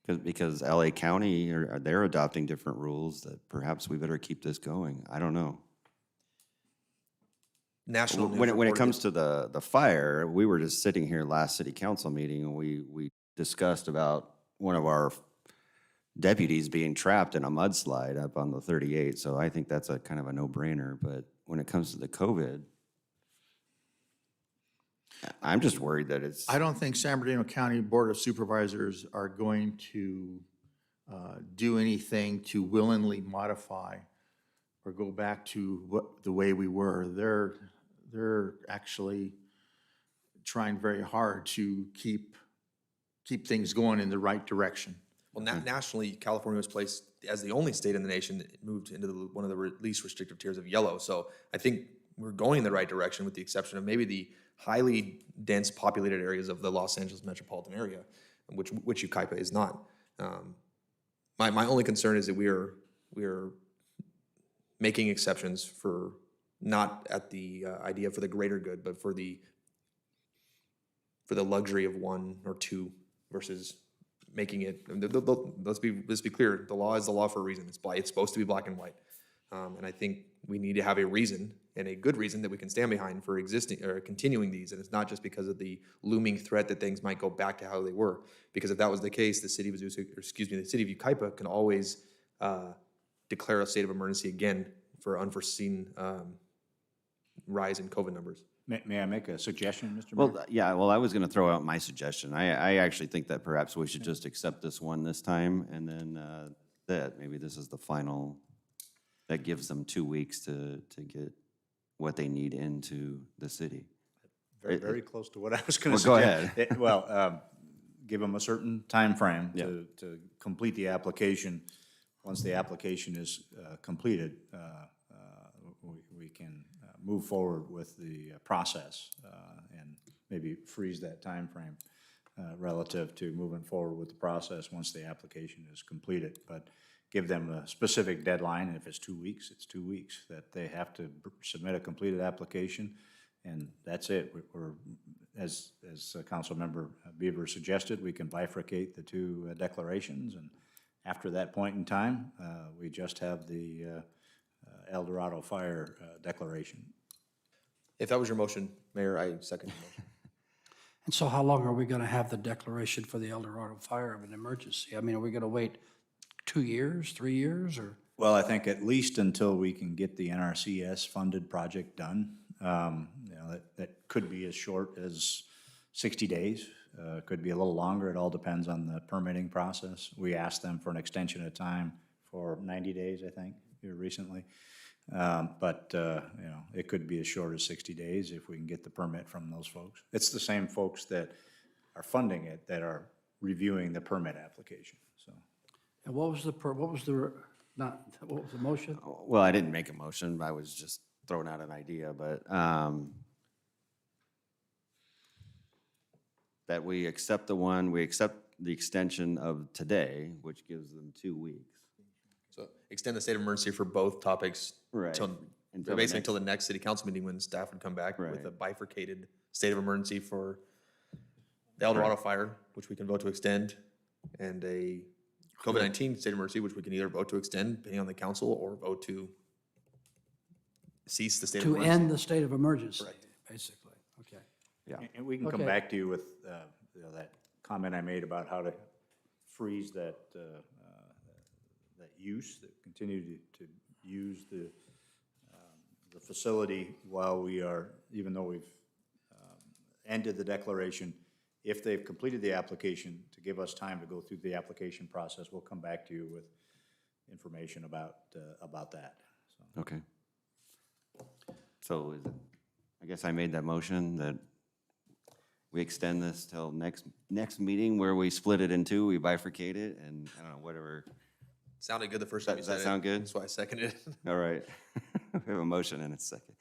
Because LA County, they're adopting different rules that perhaps we better keep this going. I don't know. National news When it reported comes to the fire, we were just sitting here last city council meeting and we discussed about one of our deputies being trapped in a mudslide up on the 38. So I think that's a kind of a no-brainer. But when it comes to the COVID, I'm just worried that it's. I don't think San Bernardino County Board of Supervisors are going to do anything to willingly modify or go back to the way we were. They're actually trying very hard to keep things going in the right direction. Well, nationally, California was placed as the only state in the nation that moved into one of the least restrictive tiers of yellow. So I think we're going in the right direction with the exception of maybe the highly dense populated areas of the Los Angeles metropolitan area, which Yucaipa is not. My only concern is that we are making exceptions for not at the idea for the greater good, but for the luxury of one or two versus making it. Let's be clear. The law is the law for a reason. It's supposed to be black and white, and I think we need to have a reason and a good reason that we can stand behind for existing or continuing these. And it's not just because of the looming threat that things might go back to how they were. Because if that was the case, the city of Yucaipa can always declare a state of emergency again for unforeseen rise in COVID numbers. May I make a suggestion, Mr. Mayor? Well, yeah, I was going to throw out my suggestion. I actually think that perhaps we should just accept this one this time, and then that maybe this is the final, that gives them 2 weeks to get what they need into the city. Very close to what I was going to Well, suggest. go ahead. Well, give them a certain time frame Yeah. to complete the application. Once the application is completed, we can move forward with the process and maybe freeze that time frame. relative to moving forward with the process once the application is completed. But give them a specific deadline. If it's 2 weeks, it's 2 weeks, that they have to submit a completed application, and that's it. We're, as Councilmember Beaver suggested, we can bifurcate the two declarations, and after that point in time, we just have the El Dorado Fire declaration. If that was your motion, Mayor, I second your motion. And so how long are we gonna have the declaration for the El Dorado fire of an emergency? I mean, are we gonna wait 2 years, 3 years, or? Well, I think at least until we can get the NRCS funded project done. You know, that could be as short as 60 days, could be a little longer. It all depends on the permitting process. We asked them for an extension of time for 90 days, I think, here recently. But you know, it could be as short as 60 days if we can get the permit from those folks. It's the same folks that are funding it that are reviewing the permit application, so. And what was the motion? Well, I didn't make a motion, I was just throwing out an idea, but that we accept the extension of today, which gives them 2 weeks. So extend the state of emergency for both topics. Right. Till, Until the basically next- until the next city council meeting when staff would come back with Right. a bifurcated state of emergency for the El Dorado fire, which we can vote to extend, and a COVID-19 state of emergency, which we can either vote to extend, depending on the council, or vote to cease the state of To emergency. end the state of emergency, Correct. basically, okay. Yeah. And we can come Okay. back to you with, you know, that comment I made about how to freeze that, that use, that continue to use the facility while we are, even though we've ended the declaration. If they've completed the application, to give us time to go through the application process, we'll come back to you with information about that. So. Okay. So is it, I guess I made that motion that we extend this till next meeting where we split it in two, we bifurcate it, and I don't know, whatever. Sounded good the first time you Does said it. that sound good? That's why I seconded it. All right. We have a motion and a second.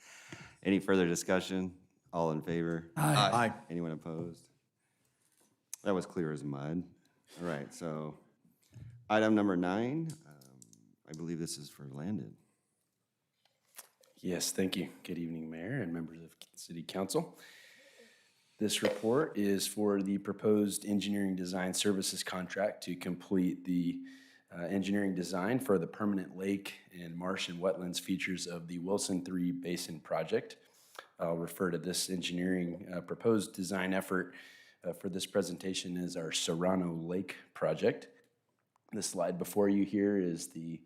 Any further discussion? All in favor? Aye. Anyone opposed? That was clear as mud. All right, so item number 9, I believe this is for Landon. Yes, thank you. Good evening, Mayor and members of City Council. This report is for the proposed engineering design services contract to complete the engineering design for the permanent lake and marsh and wetlands features of the Wilson 3 Basin project. I'll refer to this engineering proposed design effort for this presentation as our Serrano Lake project. The slide before you here is the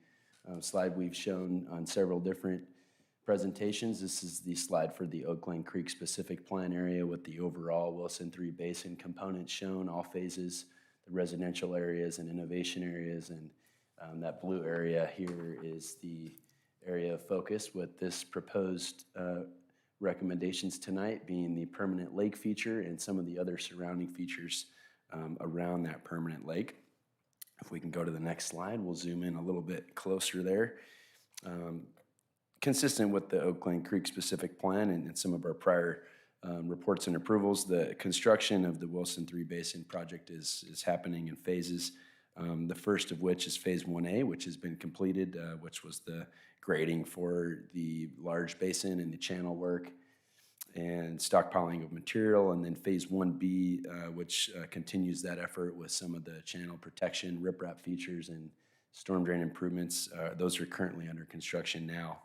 slide we've shown on several different presentations. This is the slide for the Oakland Creek specific plan area with the overall Wilson 3 Basin components shown, all phases, the residential areas and innovation areas, and that blue area here is the area of focus with this proposed recommendations tonight being the permanent lake feature and some of the other surrounding features around that permanent lake. If we can go to the next slide, we'll zoom in a little bit closer there. Consistent with the Oakland Creek specific plan and some of our prior reports and approvals, the construction of the Wilson 3 Basin project is happening in phases. The first of which is phase 1A, which has been completed, which was the grading for the large basin and the channel work and stockpiling of material. And then phase 1B, which continues that effort with some of the channel protection, riprap features, and storm drain improvements. Those are currently under construction now.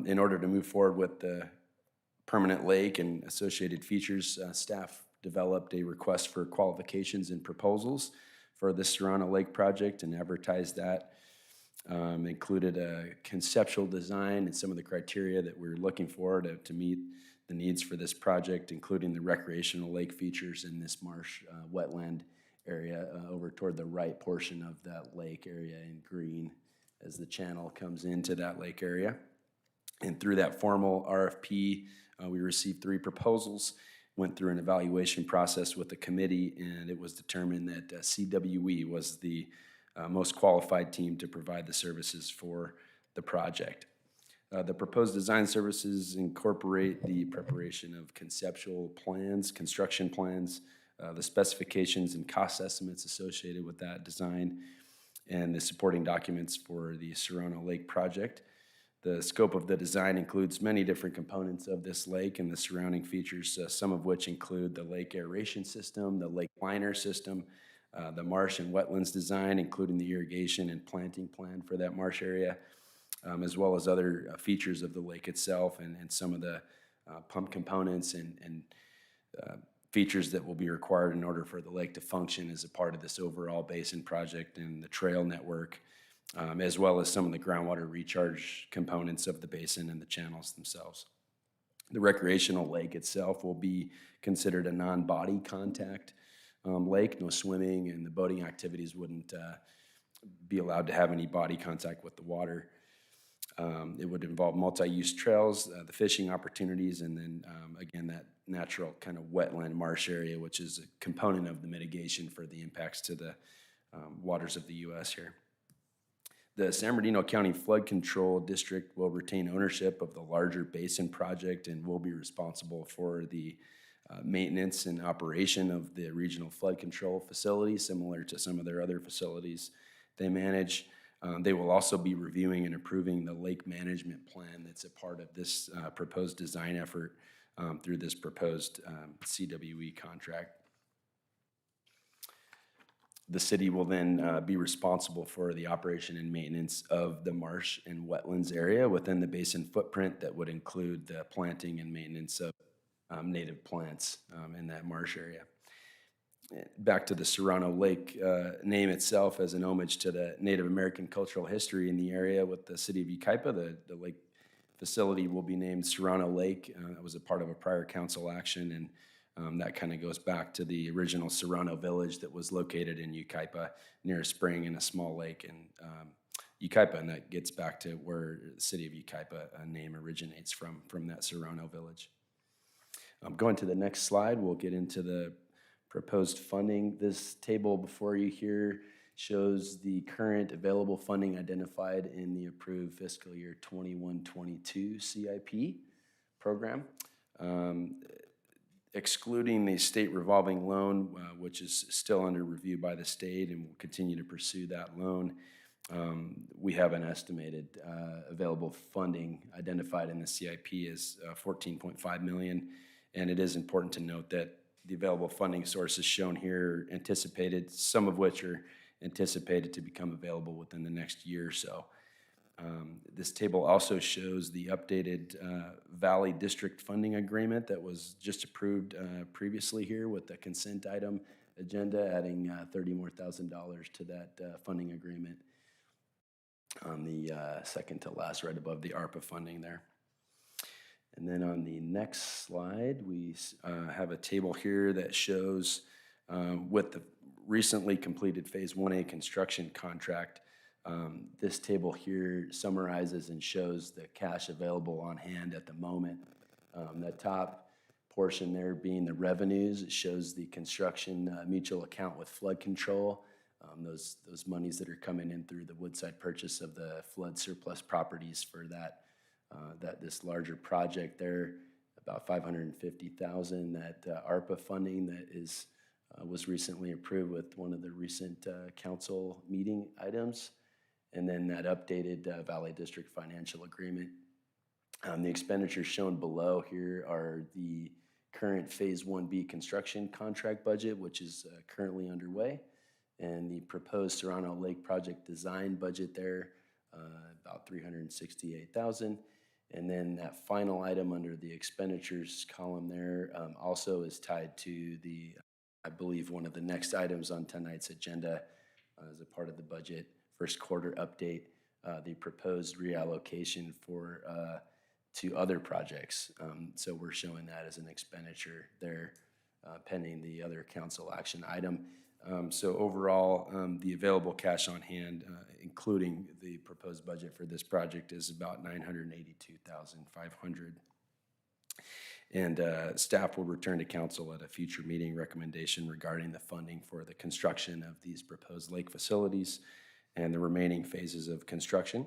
In order to move forward with the permanent lake and associated features, staff developed a request for qualifications and proposals for the Serrano Lake project and advertised that. Included a conceptual design and some of the criteria that we're looking for to meet the needs for this project, including the recreational lake features in this marsh wetland area over toward the right portion of that lake area in green as the channel comes into that lake area. And through that formal RFP, we received 3 proposals, went through an evaluation process with the committee, and it was determined that CWE was the most qualified team to provide the services for the project. The proposed design services incorporate the preparation of conceptual plans, construction plans, the specifications and cost estimates associated with that design, and the supporting documents for the Serrano Lake project. The scope of the design includes many different components of this lake and the surrounding features, some of which include the lake aeration system, the lake liner system, the marsh and wetlands design, including the irrigation and planting plan for that marsh area, as well as other features of the lake itself and some of the pump components and features that will be required in order for the lake to function as a part of this overall basin project and the trail network, as well as some of the groundwater recharge components of the basin and the channels themselves. The recreational lake itself will be considered a non-body contact lake, no swimming, and the boating activities wouldn't be allowed to have any body contact with the water. It would involve multi-use trails, the fishing opportunities, and then again, that natural kind of wetland marsh area, which is a component of the mitigation for the impacts to the waters of the U.S. here. The San Bernardino County Flood Control District will retain ownership of the larger basin project and will be responsible for the maintenance and operation of the regional flood control facility, similar to some of their other facilities they manage. They will also be reviewing and approving the lake management plan that's a part of this proposed design effort through this proposed CWE contract. The city will then be responsible for the operation and maintenance of the marsh and wetlands area within the basin footprint that would include the planting and maintenance of native plants in that marsh area. Back to the Serrano Lake name itself as an homage to the Native American cultural history in the area with the city of Yucaipa. The lake facility will be named Serrano Lake. It was a part of a prior council action, and that kind of goes back to the original Serrano village that was located in Yucaipa near a spring and a small lake in Yucaipa, and that gets back to where the city of Yucaipa name originates from that Serrano village. Going to the next slide, we'll get into the proposed funding. This table before you here shows the current available funding identified in the approved fiscal year 21-22 CIP program. Excluding the state revolving loan, which is still under review by the state and will continue to pursue that loan, we have an estimated available funding identified in the CIP as $14.5 million. And it is important to note that the available funding sources shown here anticipated, some of which are anticipated to become available within the next year or so. This table also shows the updated Valley District funding agreement that was just approved previously here with the consent item agenda, adding $30,000 more to that funding agreement on the second to last, right above the Arpa funding there. And then on the next slide, we have a table here that shows with the recently completed Phase 1A construction contract. This table here summarizes and shows the cash available on hand at the moment. The top portion there being the revenues. It shows the construction mutual account with flood control. Those monies that are coming in through the Woodside purchase of the flood surplus properties for this larger project there, about $550,000. That ARPA funding that was recently approved with one of the recent council meeting items, and then that updated Valley District financial agreement. The expenditures shown below here are the current Phase 1B construction contract budget, which is currently underway, and the proposed Serrano Lake project design budget there, about $368,000. And then that final item under the expenditures column there also is tied to I believe, one of the next items on tonight's agenda as a part of the budget first quarter update, the proposed reallocation to other projects. So we're showing that as an expenditure there pending the other council action item. So overall, the available cash on hand, including the proposed budget for this project, is about $982,500. And staff will return to council at a future meeting recommendation regarding the funding for the construction of these proposed lake facilities and the remaining phases of construction.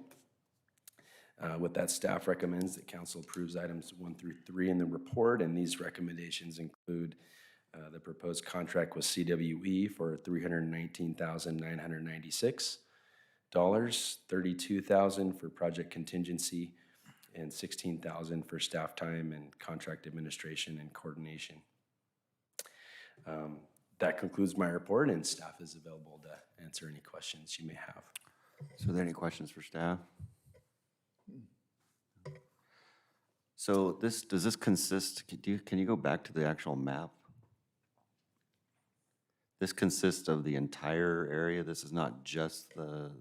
With that, staff recommends that council approves items 1 through 3 in the report, and these recommendations include The proposed contract was CWE for $319,996, $32,000 for project contingency, and $16,000 for staff time and contract administration and coordination. That concludes my report, and staff is available to answer any questions you may have. So are there any questions for staff? So does this consist, can you go back to the actual map? This consists of the entire area? This is not just the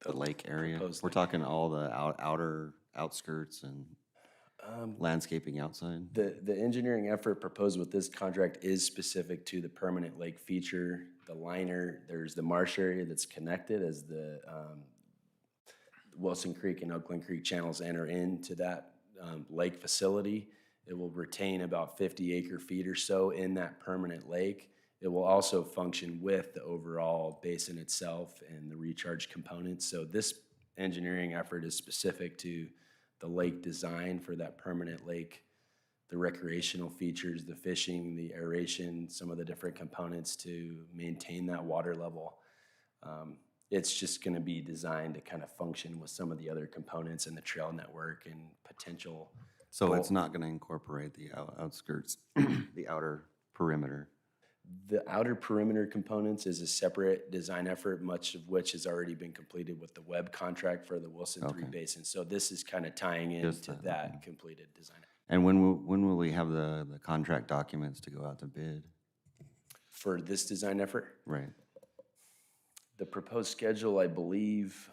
lake area? We're talking all the outer outskirts and landscaping outside? The engineering effort proposed with this contract is specific to the permanent lake feature, the liner. There's the marsh area that's connected as the Wilson Creek and Oakland Creek channels enter into that lake facility. It will retain about 50 acre feet or so in that permanent lake. It will also function with the overall basin itself and the recharge components. So this engineering effort is specific to the lake design for that permanent lake, the recreational features, the fishing, the aeration, some of the different components to maintain that water level. It's just going to be designed to kind of function with some of the other components in the trail network and potential. So it's not going to incorporate the outskirts, the outer perimeter? The outer perimeter components is a separate design effort, much of which has already been completed with the web contract for the Wilson 3 Basin. So this is kind of tying into that completed design. And when will we have the contract documents to go out to bid? For this design effort? Right. The proposed schedule, I believe,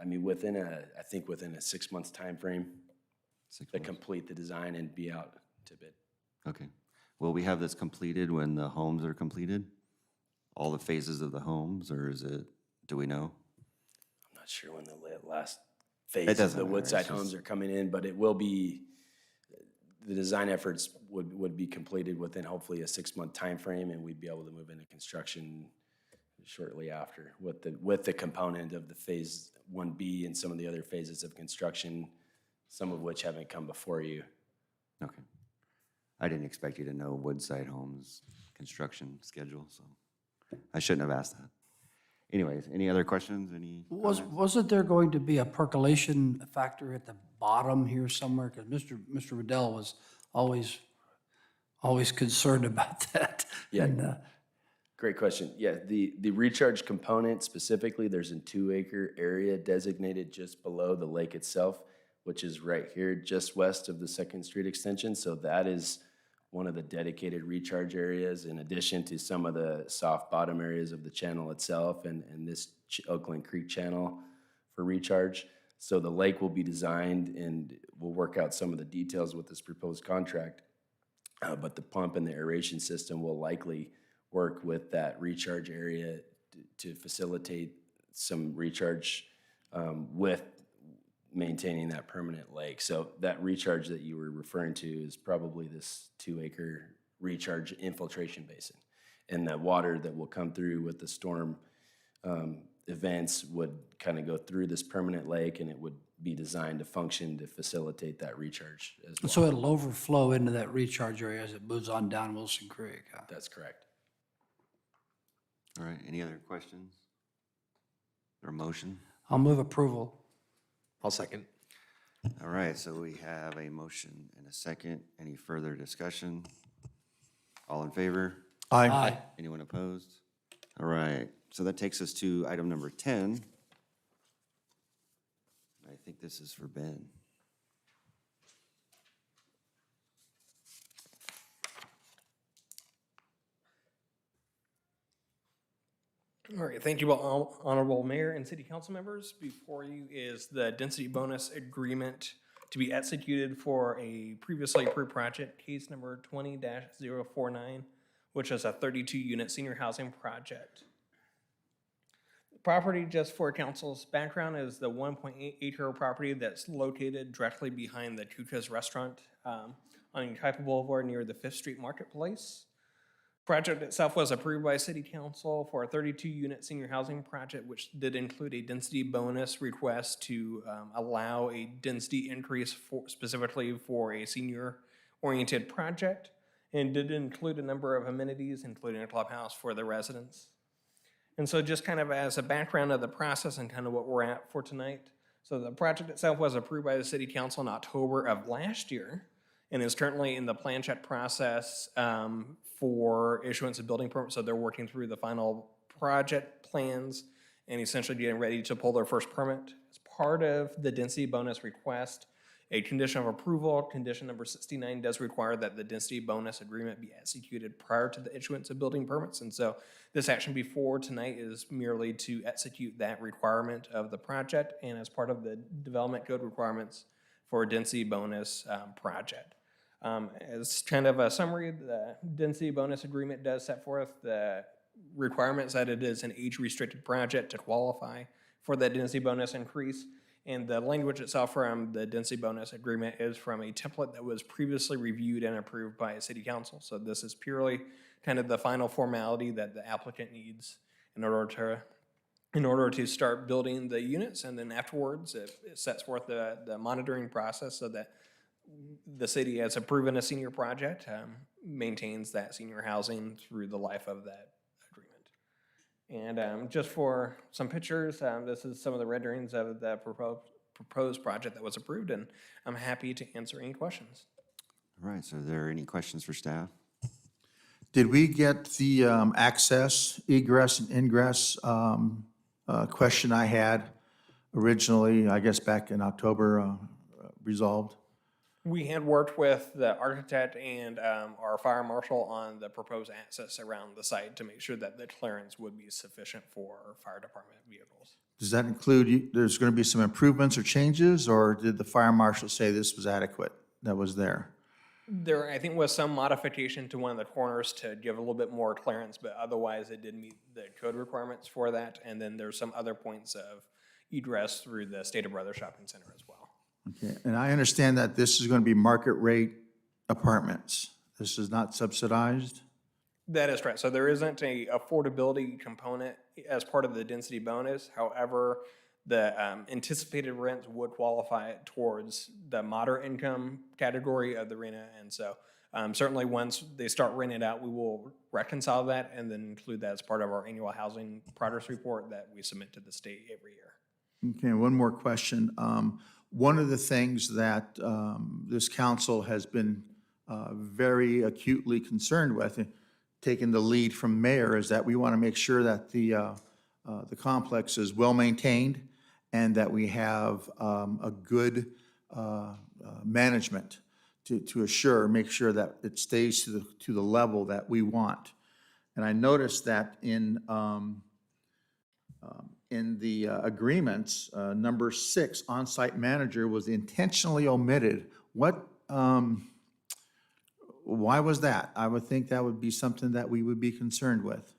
I mean, within a 6 months time frame to complete the design and be out to bid. Okay. Will we have this completed when the homes are completed? All the phases of the homes, or do we know? I'm not sure when the last phase of the Woodside homes are coming in, but it will be, the design efforts would be completed within hopefully a 6 month time frame, and we'd be able to move into construction shortly after with the component of the phase 1B and some of the other phases of construction, some of which haven't come before you. Okay. I didn't expect you to know Woodside Homes construction schedule, so I shouldn't have asked that. Anyways, any other questions? Wasn't there going to be a percolation factor at the bottom here somewhere? Because Mr. Riddell was always concerned about that. Yeah. And, great question. Yeah, the recharge component specifically, there's a 2 acre area designated just below the lake itself, which is right here just west of the 2nd Street extension. So that is one of the dedicated recharge areas, in addition to some of the soft bottom areas of the channel itself and this Oakland Creek channel for recharge. So the lake will be designed, and we'll work out some of the details with this proposed contract. But the pump and the aeration system will likely work with that recharge area to facilitate some recharge with maintaining that permanent lake. So that recharge that you were referring to is probably this 2 acre recharge infiltration basin. And the water that will come through with the storm events would kind of go through this permanent lake, and it would be designed to function to facilitate that recharge as well. so it'll overflow into that recharge area as it moves on down Wilson Creek. Huh? That's correct. All right, any other questions? Or motion? I'll move approval. I'll second. All right, so we have a motion and a second. Any further discussion? All in favor? Aye. Anyone opposed? All right, so that takes us to item number 10. I think this is for Ben. All right, thank you, Honorable Mayor and City Council members. Before you is the density bonus agreement to be executed for a previously approved project, case number 20-049, which is a 32-unit senior housing project. The property, just for council's background, is the 1.8 acre property that's located directly behind the Tuca's restaurant on Yucaipa Boulevard near the 5th Street Marketplace. Project itself was approved by City Council for a 32-unit senior housing project, which did include a density bonus request to allow a density increase specifically for a senior oriented project and did include a number of amenities, including a clubhouse for the residents. And so just kind of as a background of the process and kind of what we're at for tonight. So the project itself was approved by the City Council in October of last year and is currently in the plan check process for issuance of building permits. So they're working through the final project plans and essentially getting ready to pull their first permit. As part of the density bonus request, a condition of approval, condition number 69, does require that the density bonus agreement be executed prior to the issuance of building permits. And so this action before tonight is merely to execute that requirement of the project and as part of the development code requirements for a density bonus project. As kind of a summary, the density bonus agreement does set forth the requirements that it is an age-restricted project to qualify for that density bonus increase. And the language itself from the density bonus agreement is from a template that was previously reviewed and approved by a city council. So this is purely kind of the final formality that the applicant needs in order to start building the units. And then afterwards, it sets forth the monitoring process so that the city has approved a senior project, maintains that senior housing through the life of that agreement. And just for some pictures, this is some of the renderings of the proposed project that was approved, and I'm happy to answer any questions. All right, so are there any questions for staff? Did we get the access, egress, and ingress question I had originally, I guess back in October, resolved? We had worked with the architect and our fire marshal on the proposed access around the site to make sure that the clearance would be sufficient for fire department vehicles. Does that include, there's going to be some improvements or changes, or did the fire marshal say this was adequate, that was there? There, I think, was some modification to one of the corners to give a little bit more clearance, but otherwise it did meet the code requirements for that. And then there's some other points of egress through the Stater Brothers Shopping Center as well. Okay, and I understand that this is going to be market rate apartments. This is not subsidized? That is correct. So there isn't a affordability component as part of the density bonus. However, the anticipated rents would qualify towards the moderate income category of the RENA. And so certainly once they start renting it out, we will reconcile that and then include that as part of our annual housing progress report that we submit to the state every year. Okay, one more question. One of the things that this council has been very acutely concerned with, taking the lead from mayor, is that we want to make sure that the complex is well-maintained and that we have a good management to make sure that it stays to the level that we want. And I noticed that in the agreements, number 6, on-site manager was intentionally omitted. What, why was that? I would think that would be something that we would be concerned with.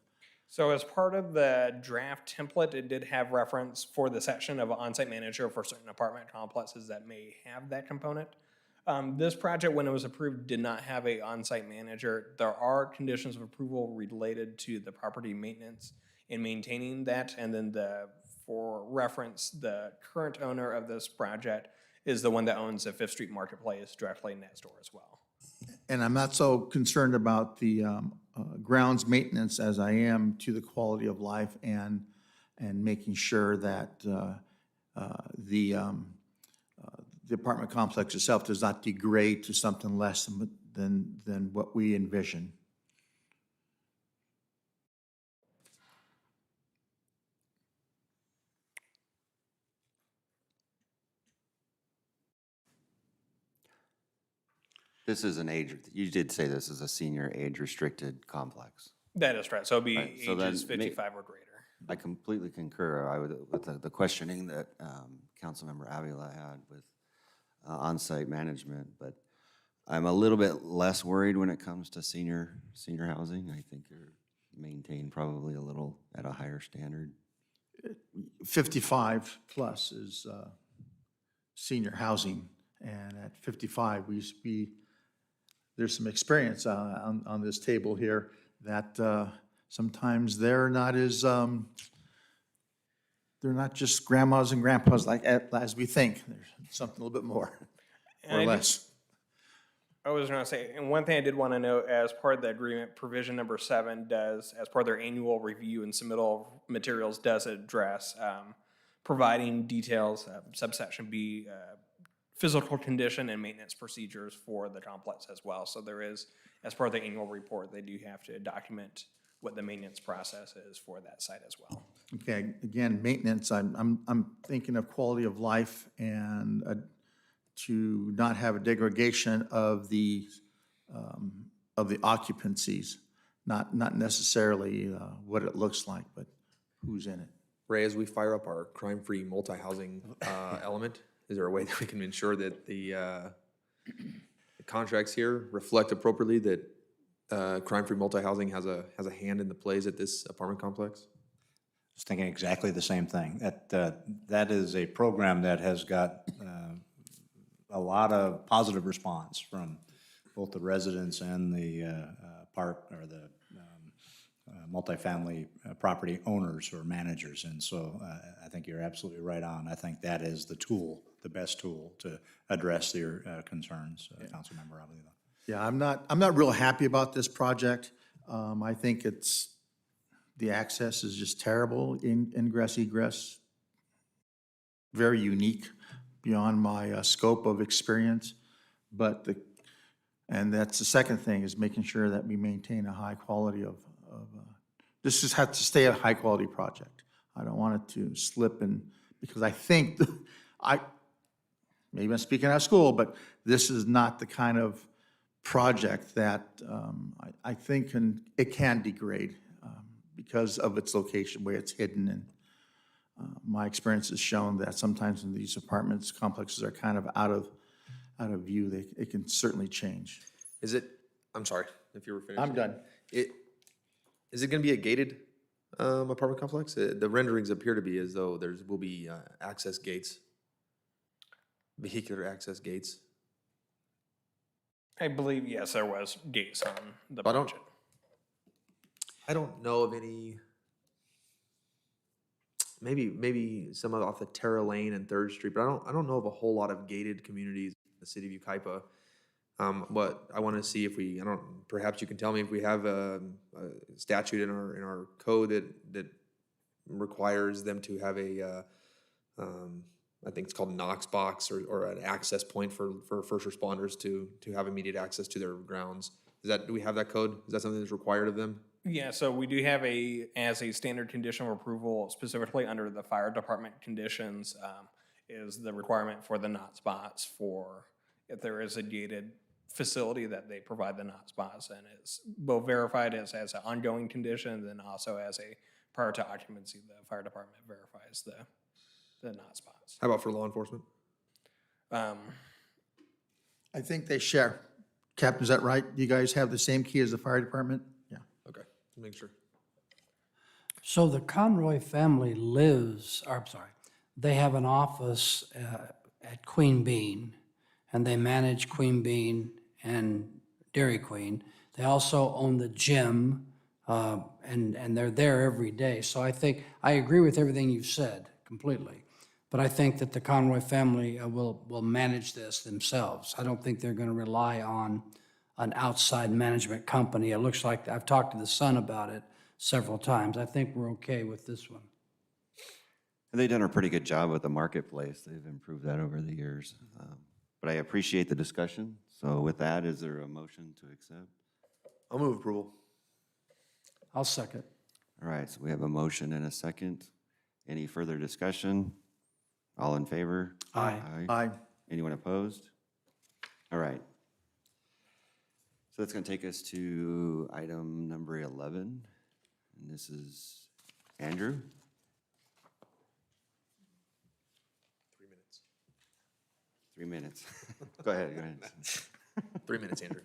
So as part of the draft template, it did have reference for the section of on-site manager for certain apartment complexes that may have that component. This project, when it was approved, did not have a on-site manager. There are conditions of approval related to the property maintenance and maintaining that. And then for reference, the current owner of this project is the one that owns the Fifth Street Marketplace directly next door as well. And I'm not so concerned about the grounds maintenance as I am to the quality of life and making sure that the apartment complex itself does not degrade to something less than what we envision. This is an age, you did say this is a senior age-restricted complex. That is correct. So it'll be Right, so then ages 55 or greater. I completely concur with the questioning that Councilmember Avila had with on-site management, but I'm a little bit less worried when it comes to senior housing. I think they're maintained probably a little at a higher standard. 55 plus is senior housing, and at 55, there's some experience on this table here that sometimes they're not just grandmas and grandpas like as we think. There's something a little bit more or less. I was gonna say, and one thing I did want to note, as part of the agreement, provision number 7 does, as part of their annual review and submittal of materials, does address providing details, subsection B, physical condition and maintenance procedures for the complex as well. So there is, as part of the annual report, they do have to document what the maintenance process is for that site as well. Okay, again, maintenance, I'm thinking of quality of life and to not have a degradation of the occupancies, not necessarily what it looks like, but who's in it. Ray, as we fire up our crime-free multi-housing element, is there a way that we can ensure that the contracts here reflect appropriately that crime-free multi-housing has a hand in the plays at this apartment complex? I was thinking exactly the same thing. That is a program that has got a lot of positive response from both the residents and the park or the multifamily property owners or managers. And so I think you're absolutely right on. I think that is the tool, the best tool to address your concerns, Councilmember Avila. Yeah, I'm not real happy about this project. I think the access is just terrible, ingress, egress, very unique, beyond my scope of experience. And that's the second thing, is making sure that we maintain a high quality of this just has to stay a high quality project. I don't want it to slip because I think, maybe I'm speaking out of school, but this is not the kind of project that I think it can degrade because of its location, where it's hidden. And my experience has shown that sometimes in these apartments, complexes are kind of out of view. It can certainly change. I'm sorry, if you were finished. I'm done. Is it gonna be a gated apartment complex? The renderings appear to be as though will be access gates, vehicular access gates. I believe, yes, there was gates on the I budget. don't know of any, maybe some off the Terra Lane and 3rd Street, but I don't know of a whole lot of gated communities in the city of Yucaipa. But I want to see if perhaps you can tell me if we have a statute in our code that requires them to have I think it's called a Knox box or an access point for first responders to have immediate access to their grounds. Do we have that code? Is that something that's required of them? Yeah, so we do have as a standard condition of approval, specifically under the fire department conditions, is the requirement for the knot spots for if there is a gated facility that they provide the knot spots, and it's both verified as an ongoing condition, and then also as a prior to occupancy, the fire department verifies the knot spots. How about for law enforcement? I think they share. Captain, is that right? You guys have the same key as the fire department? Yeah. Okay, make sure. So the Conroy family they have an office at Queen Bean, and they manage Queen Bean and Dairy Queen. They also own the gym, and they're there every day. So I think, I agree with everything you've said completely. But I think that the Conroy family will manage this themselves. I don't think they're gonna rely on an outside management company. It looks like, I've talked to the son about it several times. I think we're okay with this one. They've done a pretty good job with the marketplace. They've improved that over the years. But I appreciate the discussion. So with that, is there a motion to accept? I'll move approval. I'll second. All right, so we have a motion and a second. Any further discussion? All in favor? Aye. Aye. Anyone opposed? All right. So that's going to take us to item number 11. And this is Andrew. 3 minutes. Go ahead, go ahead. 3 minutes, Andrew.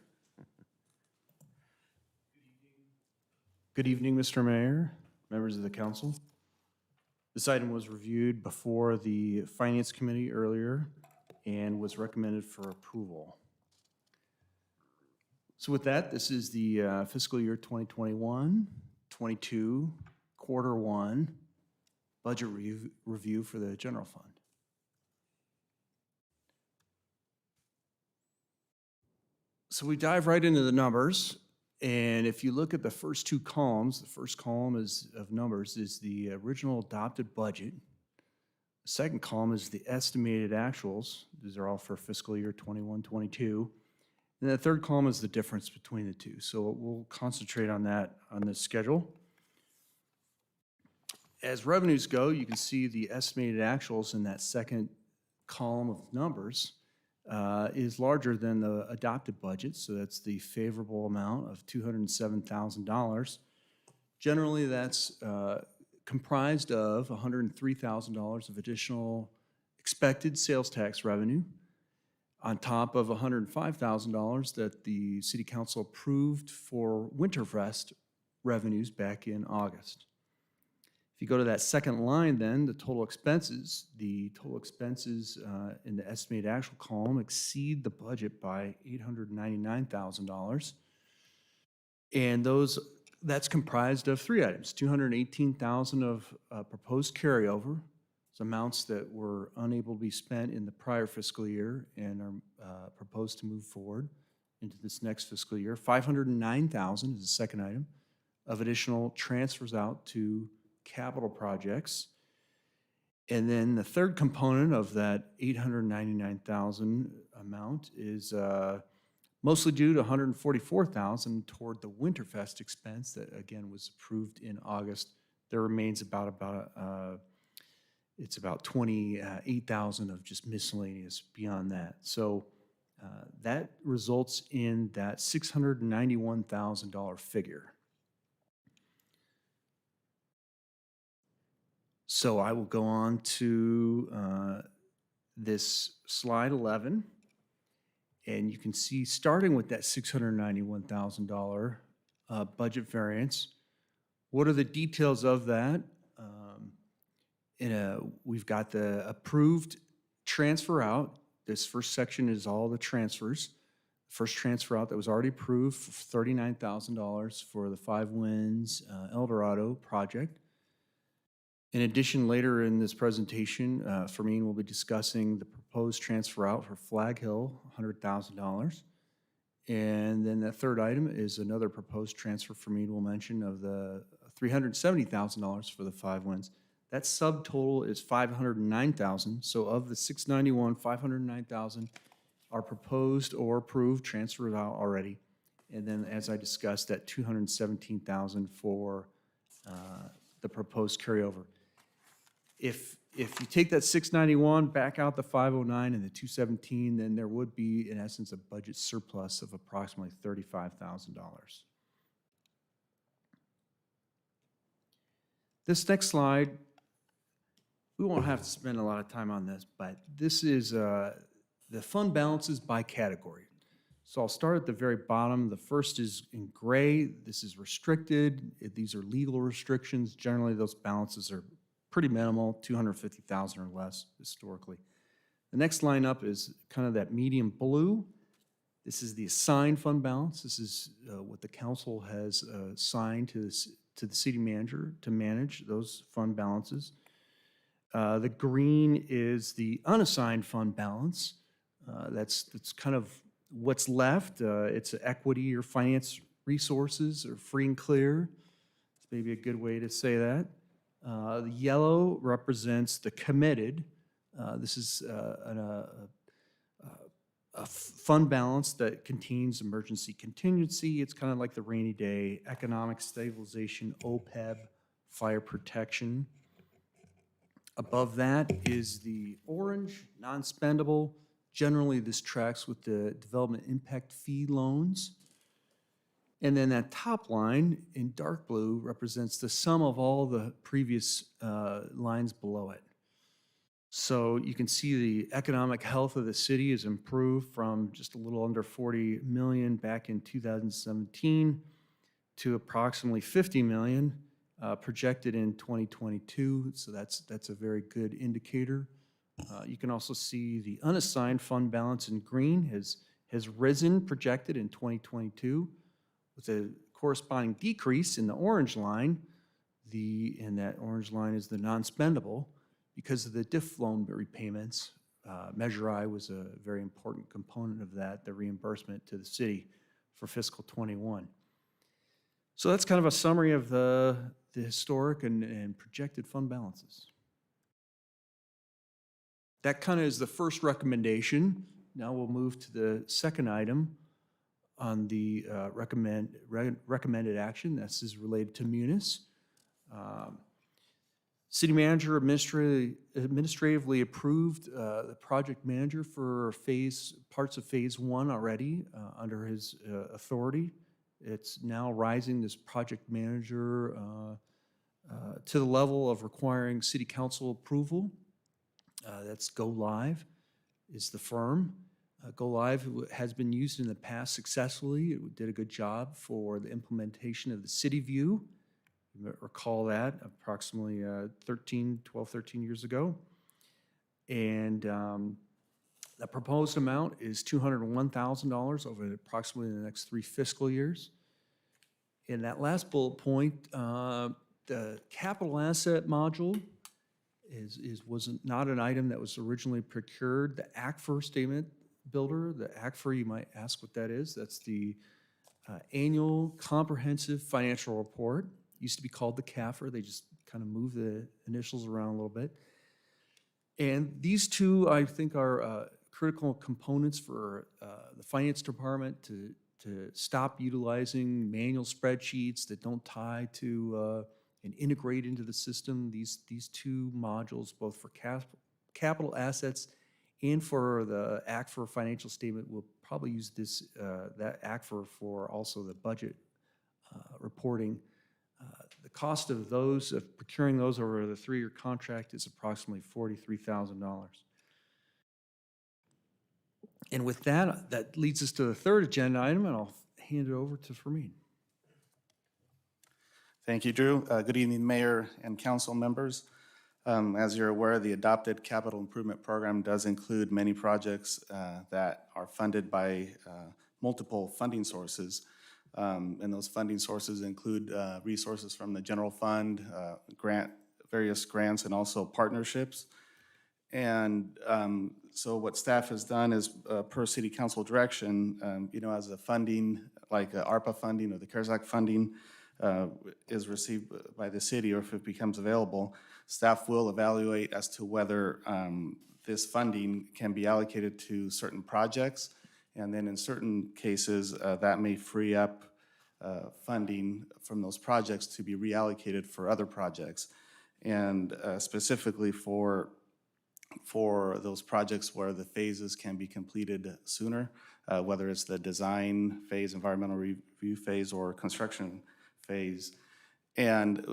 Good evening, Mr. Mayor, members of the council. This item was reviewed before the Finance Committee earlier and was recommended for approval. So with that, this is the fiscal year 2021-22 quarter one budget review for the general fund. So we dive right into the numbers, and if you look at the first two columns, the first column is of numbers is the original adopted budget. The second column is the estimated actuals. These are all for fiscal year 21, 22. And the third column is the difference between the two. So we'll concentrate on that on this schedule. As revenues go, you can see the estimated actuals in that second column of numbers is larger than the adopted budget. So that's the favorable amount of $207,000. Generally, that's comprised of $103,000 of additional expected sales tax revenue on top of $105,000 that the City Council approved for Winterfest revenues back in August. If you go to that second line then, the total expenses in the estimated actual column exceed the budget by $899,000. And that's comprised of three items: $218,000 of proposed carryover, amounts that were unable to be spent in the prior fiscal year and are proposed to move forward into this next fiscal year. $509,000 is the second item of additional transfers out to capital projects. And then the third component of that $899,000 amount is mostly due to $144,000 toward the Winterfest expense that, again, was approved in August. There remains about $28,000 of just miscellaneous beyond that. So that results in that $691,000 figure. So I will go on to this slide 11, and you can see, starting with that $691,000 budget variance, what are the details of that? We've got the approved transfer out. This first section is all the transfers. The first transfer out that was already approved for $39,000 for the Five Winds El Dorado project. In addition, later in this presentation, Fermin will be discussing the proposed transfer out for Flag Hill, $100,000. And then the third item is another proposed transfer Fermin will mention of the $370,000 for the Five Winds. That subtotal is $509,000. So of the $691,000, $509,000 are proposed or approved, transferred out already. And then, as I discussed, that $217,000 for the proposed carryover. If you take that $691,000, back out the $509,000 and the $217,000, then there would be, in essence, a budget surplus of approximately $35,000. This next slide, we won't have to spend a lot of time on this, but this is the fund balances by category. So I'll start at the very bottom. The first is in gray. This is restricted. These are legal restrictions. Generally, those balances are pretty minimal, $250,000 or less historically. The next line up is kind of that medium blue. This is the assigned fund balance. This is what the council has assigned to the city manager to manage those fund balances. The green is the unassigned fund balance. That's kind of what's left. It's equity or finance resources or free and clear. It's maybe a good way to say that. The yellow represents the committed. This is a fund balance that contains emergency contingency. It's kind of like the rainy day, economic stabilization, OPEB, fire protection. Above that is the orange, non-spendable. Generally, this tracks with the development impact fee loans. And then that top line in dark blue represents the sum of all the previous lines below it. So you can see the economic health of the city has improved from just a little under 40 million back in 2017 to approximately 50 million projected in 2022. So that's a very good indicator. You can also see the unassigned fund balance in green has risen projected in 2022 with a corresponding decrease in the orange line. And that orange line is the non-spendable because of the DIF loan repayments Measure I was a very important component of that, the reimbursement to the city for fiscal '21. So that's kind of a summary of the historic and projected fund balances. That kind of is the first recommendation. Now we'll move to the second item on the recommended action. This is related to Munis. City manager administratively approved the project manager for parts of phase 1 already under his authority. It's now rising this project manager to the level of requiring city council approval. That's Go Live is the firm. Go Live has been used in the past successfully. It did a good job for the implementation of the City View. You might recall that approximately 12, 13 years ago. And the proposed amount is $201,000 over approximately the next 3 fiscal years. In that last bullet point, the capital asset module was not an item that was originally procured. The ACFR statement builder, the ACFR, you might ask what that is. That's the Annual Comprehensive Financial Report. Used to be called the CAFR. They just kind of moved the initials around a little bit. And these two, I think, are critical components for the finance department to stop utilizing manual spreadsheets that don't tie to and integrate into the system. These two modules, both for capital assets and for the ACFR financial statement, will probably use that ACFR for also the budget reporting. The cost of procuring those over the 3-year contract is approximately $43,000. And with that, that leads us to the third agenda item, and I'll hand it over to Fermin. Thank you, Drew. Good evening, Mayor and council members. As you're aware, the adopted capital improvement program does include many projects that are funded by multiple funding sources. And those funding sources include resources from the general fund, various grants, and also partnerships. And so what staff has done is, per city council direction, as a funding, like Arpa funding or the CARES Act funding is received by the city, or if it becomes available, staff will evaluate as to whether this funding can be allocated to certain projects. And then in certain cases, that may free up funding from those projects to be reallocated for other projects. And specifically for those projects where the phases can be completed sooner, whether it's the design phase, environmental review phase, or construction phase. And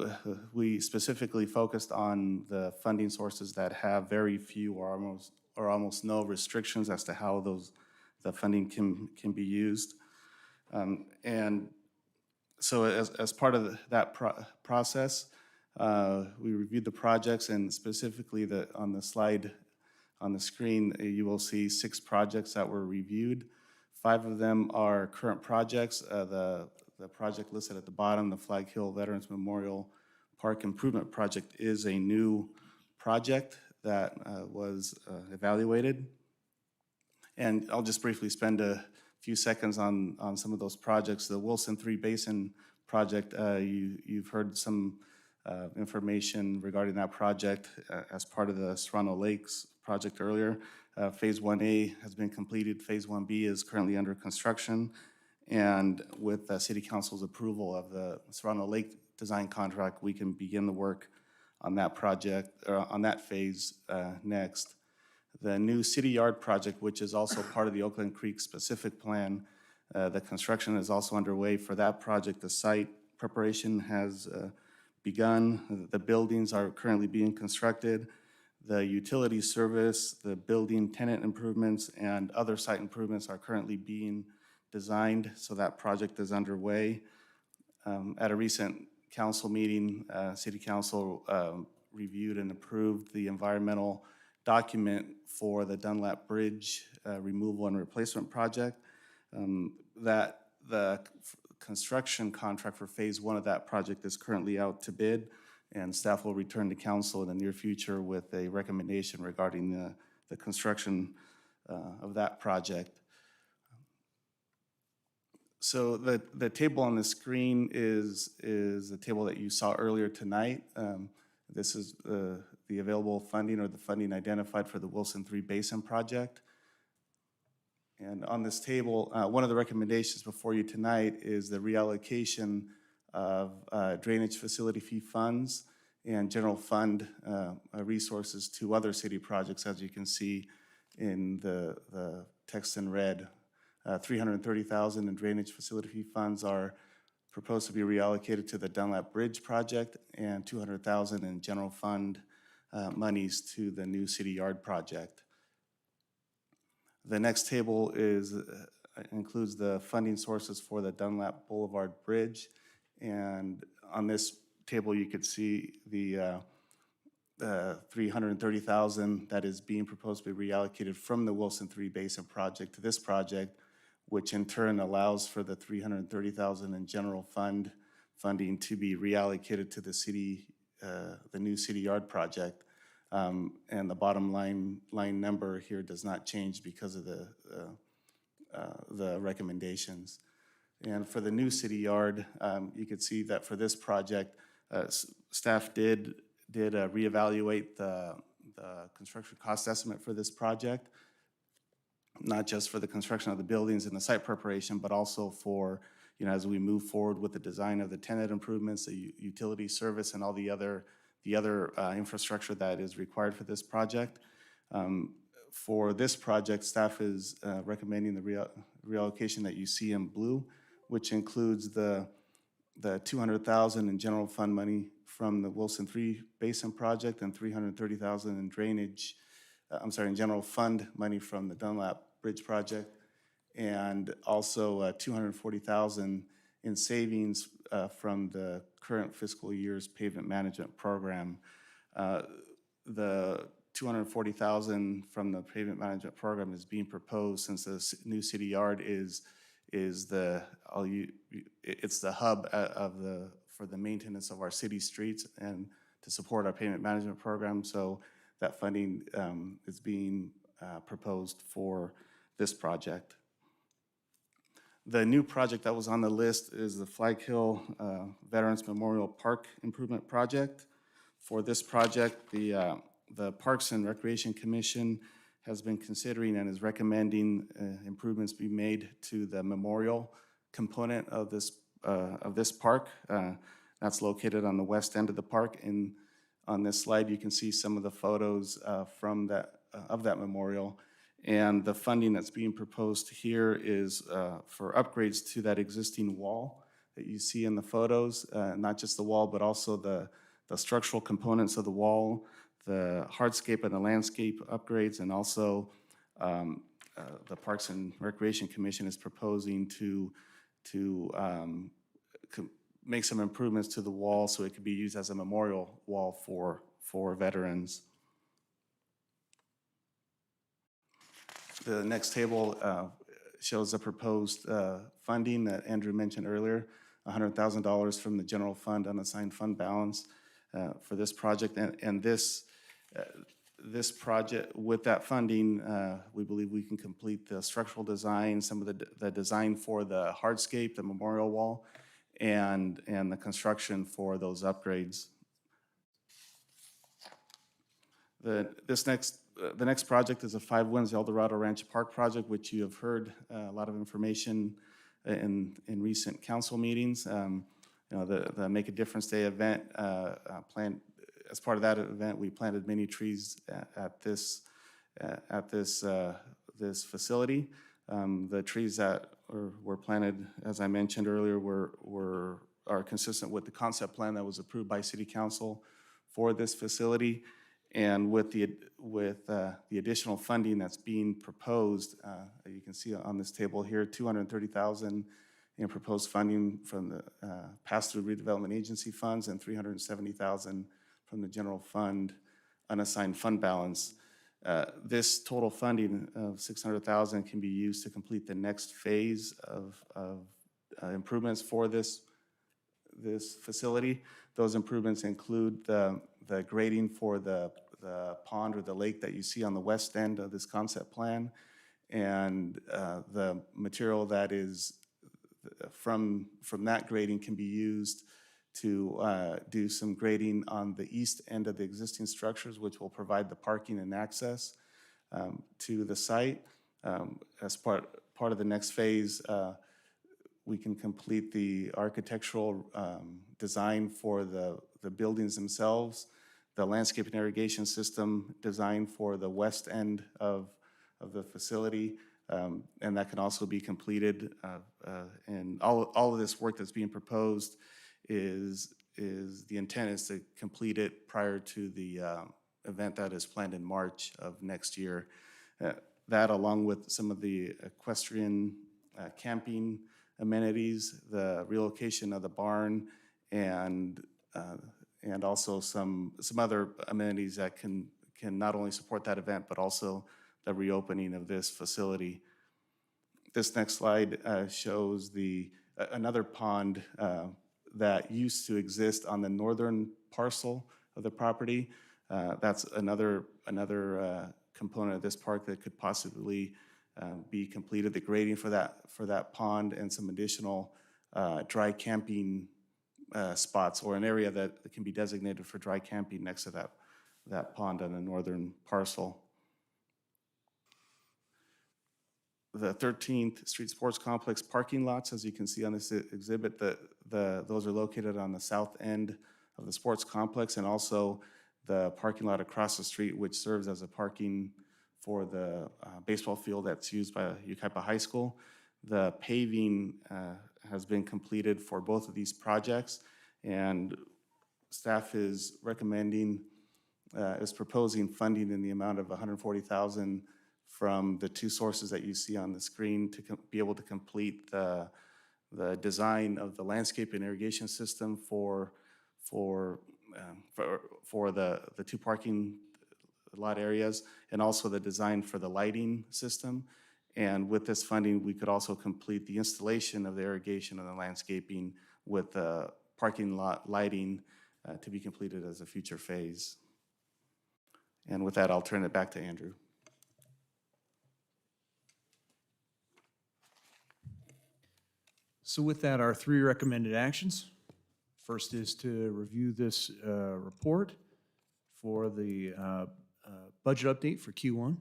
we specifically focused on the funding sources that have very few or almost no restrictions as to how the funding can be used. And so as part of that process, we reviewed the projects, and specifically on the slide on the screen, you will see 6 projects that were reviewed. 5 of them are current projects. The project listed at the bottom, the Flag Hill Veterans Memorial Park Improvement Project, is a new project that was evaluated. And I'll just briefly spend a few seconds on some of those projects. The Wilson 3 Basin project, you've heard some information regarding that project as part of the Serrano Lakes project earlier. Phase 1A has been completed. Phase 1B is currently under construction. And with City Council's approval of the Serrano Lake design contract, we can begin the work on that project, on that phase next. The new City Yard project, which is also part of the Oakland Creek specific plan, the construction is also underway for that project. The site preparation has begun. The buildings are currently being constructed. The utility service, the building tenant improvements, and other site improvements are currently being designed, so that project is underway. At a recent council meeting, City Council reviewed and approved the environmental document for the Dunlap Bridge removal and replacement project. That the construction contract for phase 1 of that project is currently out to bid, and staff will return to council in the near future with a recommendation regarding the construction of that project. So the table on the screen is the table that you saw earlier tonight. This is the available funding or the funding identified for the Wilson 3 Basin project. And on this table, one of the recommendations before you tonight is the reallocation of drainage facility fee funds and general fund resources to other city projects, as you can see in the text in red. $330,000 in drainage facility fee funds are proposed to be reallocated to the Dunlap Bridge project, and $200,000 in general fund monies to the new city yard project. The next table includes the funding sources for the Dunlap Boulevard Bridge, and on this table you could see the $330,000 that is being proposed to be reallocated from the Wilson 3 Basin project to this project, which in turn allows for the $330,000 in general funding to be reallocated to the city, the new city yard project. And the bottom line number here does not change because of the recommendations. And for the new city yard, you could see that for this project, staff did reevaluate the construction cost estimate for this project, not just for the construction of the buildings and the site preparation, but also for, as we move forward with the design of the tenant improvements, the utility service, and all the other infrastructure that is required for this project. For this project, staff is recommending the reallocation that you see in blue, which includes the $200,000 in general fund money from the Wilson 3 Basin project and $330,000 in drainage, in general fund money from the Dunlap Bridge project, and also $240,000 in savings from the current fiscal year's pavement management program. The $240,000 from the pavement management program is being proposed since the new city yard it's the hub for the maintenance of our city streets and to support our pavement management program. So that funding is being proposed for this project. The new project that was on the list is the Flag Hill Veterans Memorial Park Improvement Project. For this project, the Parks and Recreation Commission has been considering and is recommending improvements be made to the memorial component of this park. That's located on the west end of the park. And on this slide, you can see some of the photos of that memorial. And the funding that's being proposed here is for upgrades to that existing wall that you see in the photos, not just the wall, but also the structural components of the wall, the hardscape and the landscape upgrades, and also the Parks and Recreation Commission is proposing to make some improvements to the wall so it could be used as a memorial wall for veterans. The next table shows the proposed funding that Andrew mentioned earlier, $100,000 from the general fund unassigned fund balance for this project. And this project, with that funding, we believe we can complete the structural design, some of the design for the hardscape, the memorial wall, and the construction for those upgrades. The next project is a 5 Winds El Dorado Ranch Park project, which you have heard a lot of information in recent council meetings. The Make a Difference Day event planned. As part of that event, we planted many trees at this facility. The trees that were planted, as I mentioned earlier, are consistent with the concept plan that was approved by City Council for this facility. And with the additional funding that's being proposed, you can see on this table here, $230,000 in proposed funding from the pass-through redevelopment agency funds and $370,000 from the general fund unassigned fund balance. This total funding of $600,000 can be used to complete the next phase of improvements for this facility. Those improvements include the grading for the the pond or the lake that you see on the west end of this concept plan. And the material that is from that grading can be used to do some grading on the east end of the existing structures, which will provide the parking and access to the site. As part of the next phase, we can complete the architectural design for the buildings themselves, the landscape and irrigation system design for the west end of the facility, and that can also be completed. And all of this work that's being proposed is the intent is to complete it prior to the event that is planned in March of next year. That, along with some of the equestrian camping amenities, the relocation of the barn, and also some other amenities that can not only support that event, but also the reopening of this facility. This next slide shows another pond that used to exist on the northern parcel of the property. That's another component of this park that could possibly be completed. The grading for that pond and some additional dry camping spots, or an area that can be designated for dry camping next to that pond on the northern parcel. The 13th Street Sports Complex parking lots, as you can see on this exhibit, those are located on the south end of the sports complex, and also the parking lot across the street, which serves as a parking for the baseball field that's used by Yucaipa High School. The paving has been completed for both of these projects, and staff is proposing funding in the amount of $140,000 from the two sources that you see on the screen to be able to complete the design of the landscape and irrigation system for the two parking lot areas, and also the design for the lighting system. And with this funding, we could also complete the installation of the irrigation and the landscaping with the parking lot lighting to be completed as a future phase. And with that, I'll turn it back to Andrew. So with that, our three recommended actions. First is to review this report for the budget update for Q1,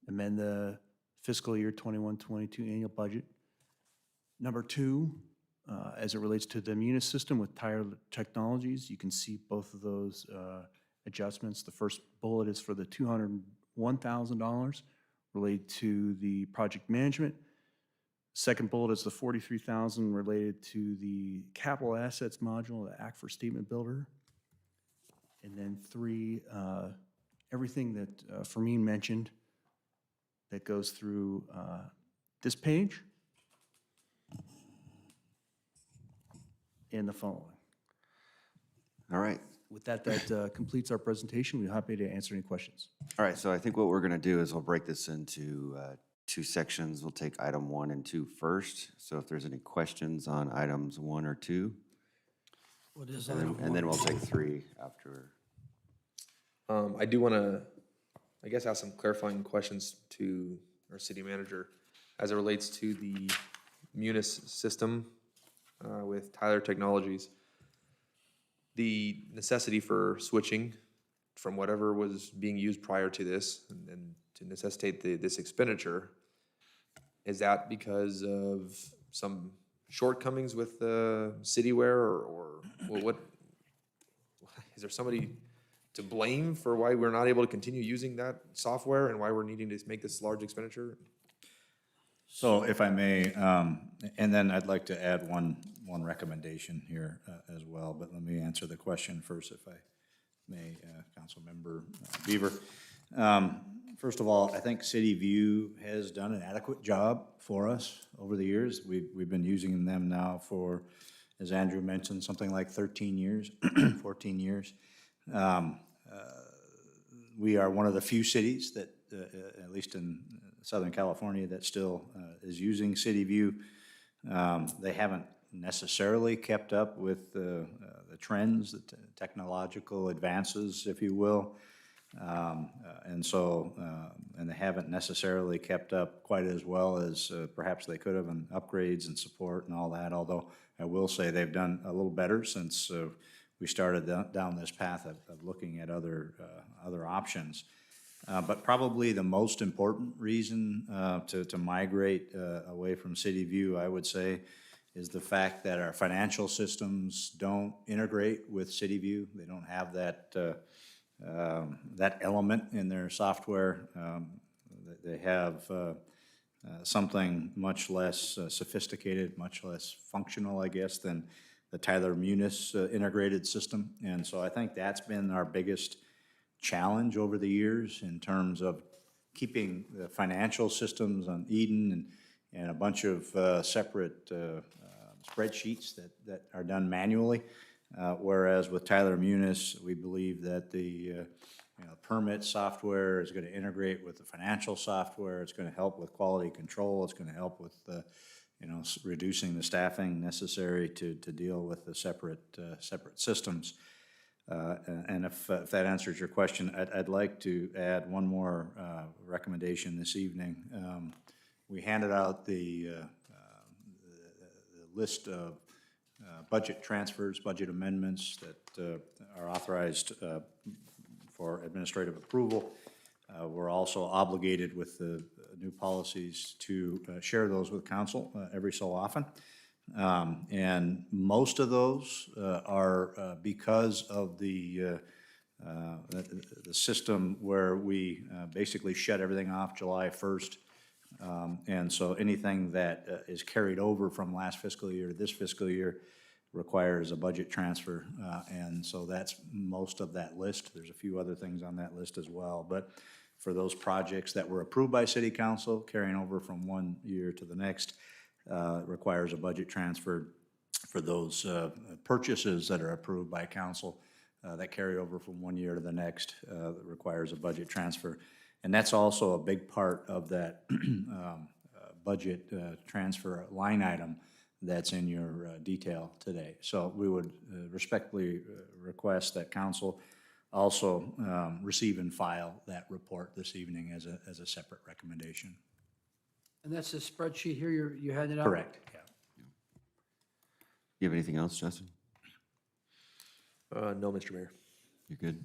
amend the fiscal year 21-22 annual budget. Number two, as it relates to the Munis system with Tire Technologies, you can see both of those adjustments. The first bullet is for the $201,000 related to the project management. Second bullet is the $43,000 related to the capital assets module, the Act for Statement Builder. And then three, everything that Fermin mentioned that goes through this page and the following. All right. With that, that completes our presentation. We're happy to answer any questions. All right, so I think what we're going to do is we'll break this into two sections. We'll take item 1 and 2 first. So if there's any questions on items 1 or 2. What is And then we'll take 3 after. I do want to, I guess, ask some clarifying questions to our city manager as it relates to the Munis system with Tyler Technologies. The necessity for switching from whatever was being used prior to this and to necessitate this expenditure, is that because of some shortcomings with the cityware, or what? Is there somebody to blame for why we're not able to continue using that software and why we're needing to make this large expenditure? So if I may, and then I'd like to add one recommendation here as well, but let me answer the question first, if I may, Councilmember Beaver. First of all, I think City View has done an adequate job for us over the years. We've been using them now for, as Andrew mentioned, something like 13 years, 14 years. We are one of the few cities that, at least in Southern California, that still is using City View. They haven't necessarily kept up with the trends, the technological advances, if you will. And so, and they haven't necessarily kept up quite as well as perhaps they could have in upgrades and support and all that, although I will say they've done a little better since we started down this path of looking at other options. But probably the most important reason to migrate away from City View, I would say, is the fact that our financial systems don't integrate with City View. They don't have that that element in their software. They have something much less sophisticated, much less functional, I guess, than the Tyler Munis integrated system. And so I think that's been our biggest challenge over the years in terms of keeping the financial systems on Eden and a bunch of separate spreadsheets that are done manually. Whereas with Tyler Munis, we believe that the permit software is going to integrate with the financial software. It's going to help with quality control. It's going to help with reducing the staffing necessary to deal with the separate systems. And if that answers your question, I'd like to add one more recommendation this evening. We handed out the list of budget transfers, budget amendments that are authorized for administrative approval. We're also obligated with the new policies to share those with council every so often. And most of those are because of the system where we basically shut everything off July 1st. And so anything that is carried over from last fiscal year to this fiscal year requires a budget transfer. And so that's most of that list. There's a few other things on that list as well. But for those projects that were approved by City Council, carrying over from one year to the next, requires a budget transfer. For those purchases that are approved by council that carry over from one year to the next, requires a budget transfer. And that's also a big part of that budget transfer line item that's in your detail today. So we would respectfully request that council also receive and file that report this evening as a separate recommendation. And that's the spreadsheet here you handed out? Correct, yeah. You have anything else, Justin? No, Mr. Mayor. You're good?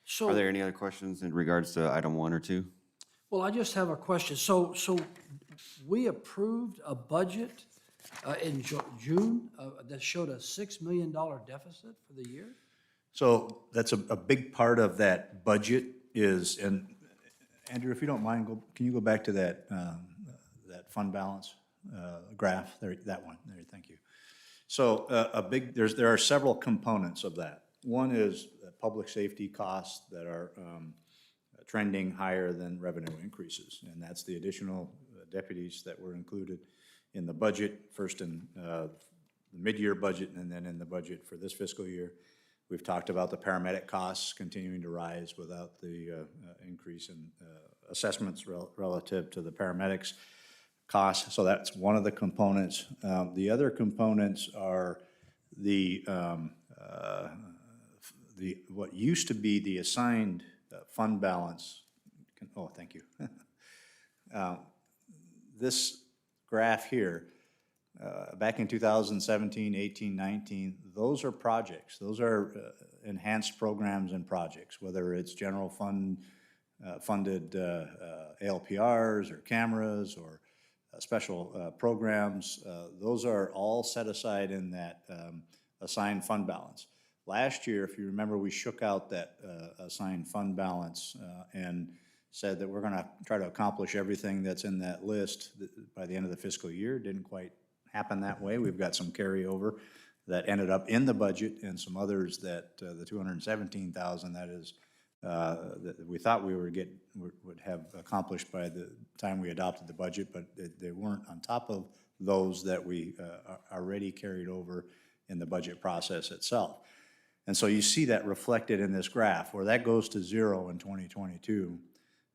So, Are there any other questions in regards to item 1 or 2? well, I just have a question. So we approved a budget in June that showed a $6 million deficit for the year? So that's a big part of that budget is, and Andrew, if you don't mind, can you go back to that fund balance graph? There, that one. There, thank you. So there are several components of that. One is public safety costs that are trending higher than revenue increases, and that's the additional deputies that were included in the budget, first in the mid-year budget and then in the budget for this fiscal year. We've talked about the paramedic costs continuing to rise without the increase in assessments relative to the paramedics costs. So that's one of the components. The other components are the what used to be the assigned fund balance. Oh, thank you. This graph here, back in 2017, 18, 19, those are projects. Those are enhanced programs and projects, whether it's general fund funded ALPRs or cameras or special programs. Those are all set aside in that assigned fund balance. Last year, if you remember, we shook out that assigned fund balance and said that we're going to try to accomplish everything that's in that list by the end of the fiscal year. Didn't quite happen that way. We've got some carryover that ended up in the budget and some others that the $217,000 that is that we thought we would have accomplished by the time we adopted the budget, but they weren't on top of those that we already carried over in the budget process itself. And so you see that reflected in this graph where that goes to zero in 2022,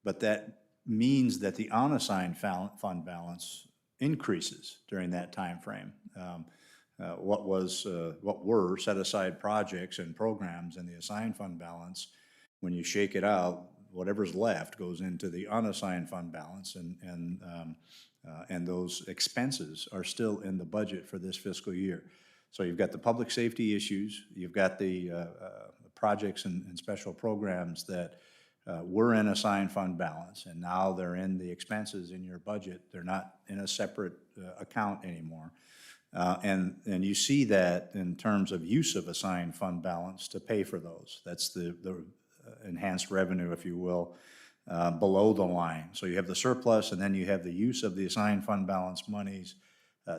but that means that the unassigned fund balance increases during that time frame. What were set aside projects and programs in the assigned fund balance when you shake it out, whatever's left goes into the unassigned fund balance, and those expenses are still in the budget for this fiscal year. So you've got the public safety issues, you've got the projects and special programs that were in assigned fund balance, and now they're in the expenses in your budget. They're not in a separate account anymore. And you see that in terms of use of assigned fund balance to pay for those. That's the enhanced revenue, if you will, below the line. So you have the surplus, and then you have the use of the assigned fund balance monies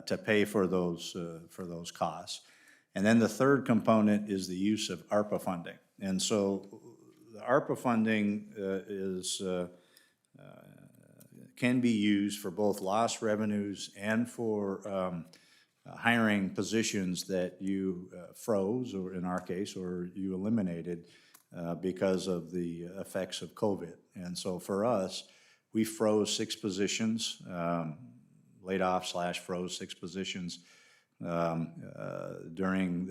to pay for those costs. And then the third component is the use of ARPA funding. And so the ARPA funding can be used for both lost revenues and for hiring positions that you froze, or in our case, or you eliminated because of the effects of COVID. And so for us, we froze 6 positions, laid off / froze 6 positions during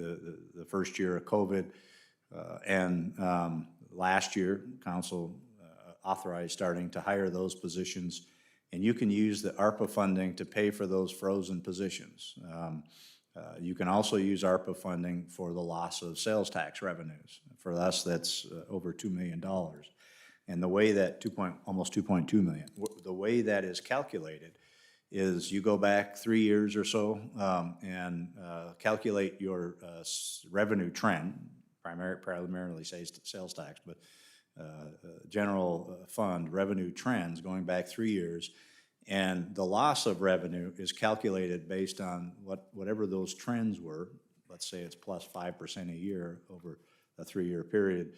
the first year of COVID. And last year, council authorized starting to hire those positions, and you can use the ARPA funding to pay for those frozen positions. You can also use ARPA funding for the loss of sales tax revenues. For us, that's over $2 million. And the way that almost 2.2 million, the way that is calculated is you go back 3 years or so and calculate your revenue trend, primarily sales tax, but general fund revenue trends going back 3 years, and the loss of revenue is calculated based on whatever those trends were. Let's say it's plus 5% a year over a 3-year period,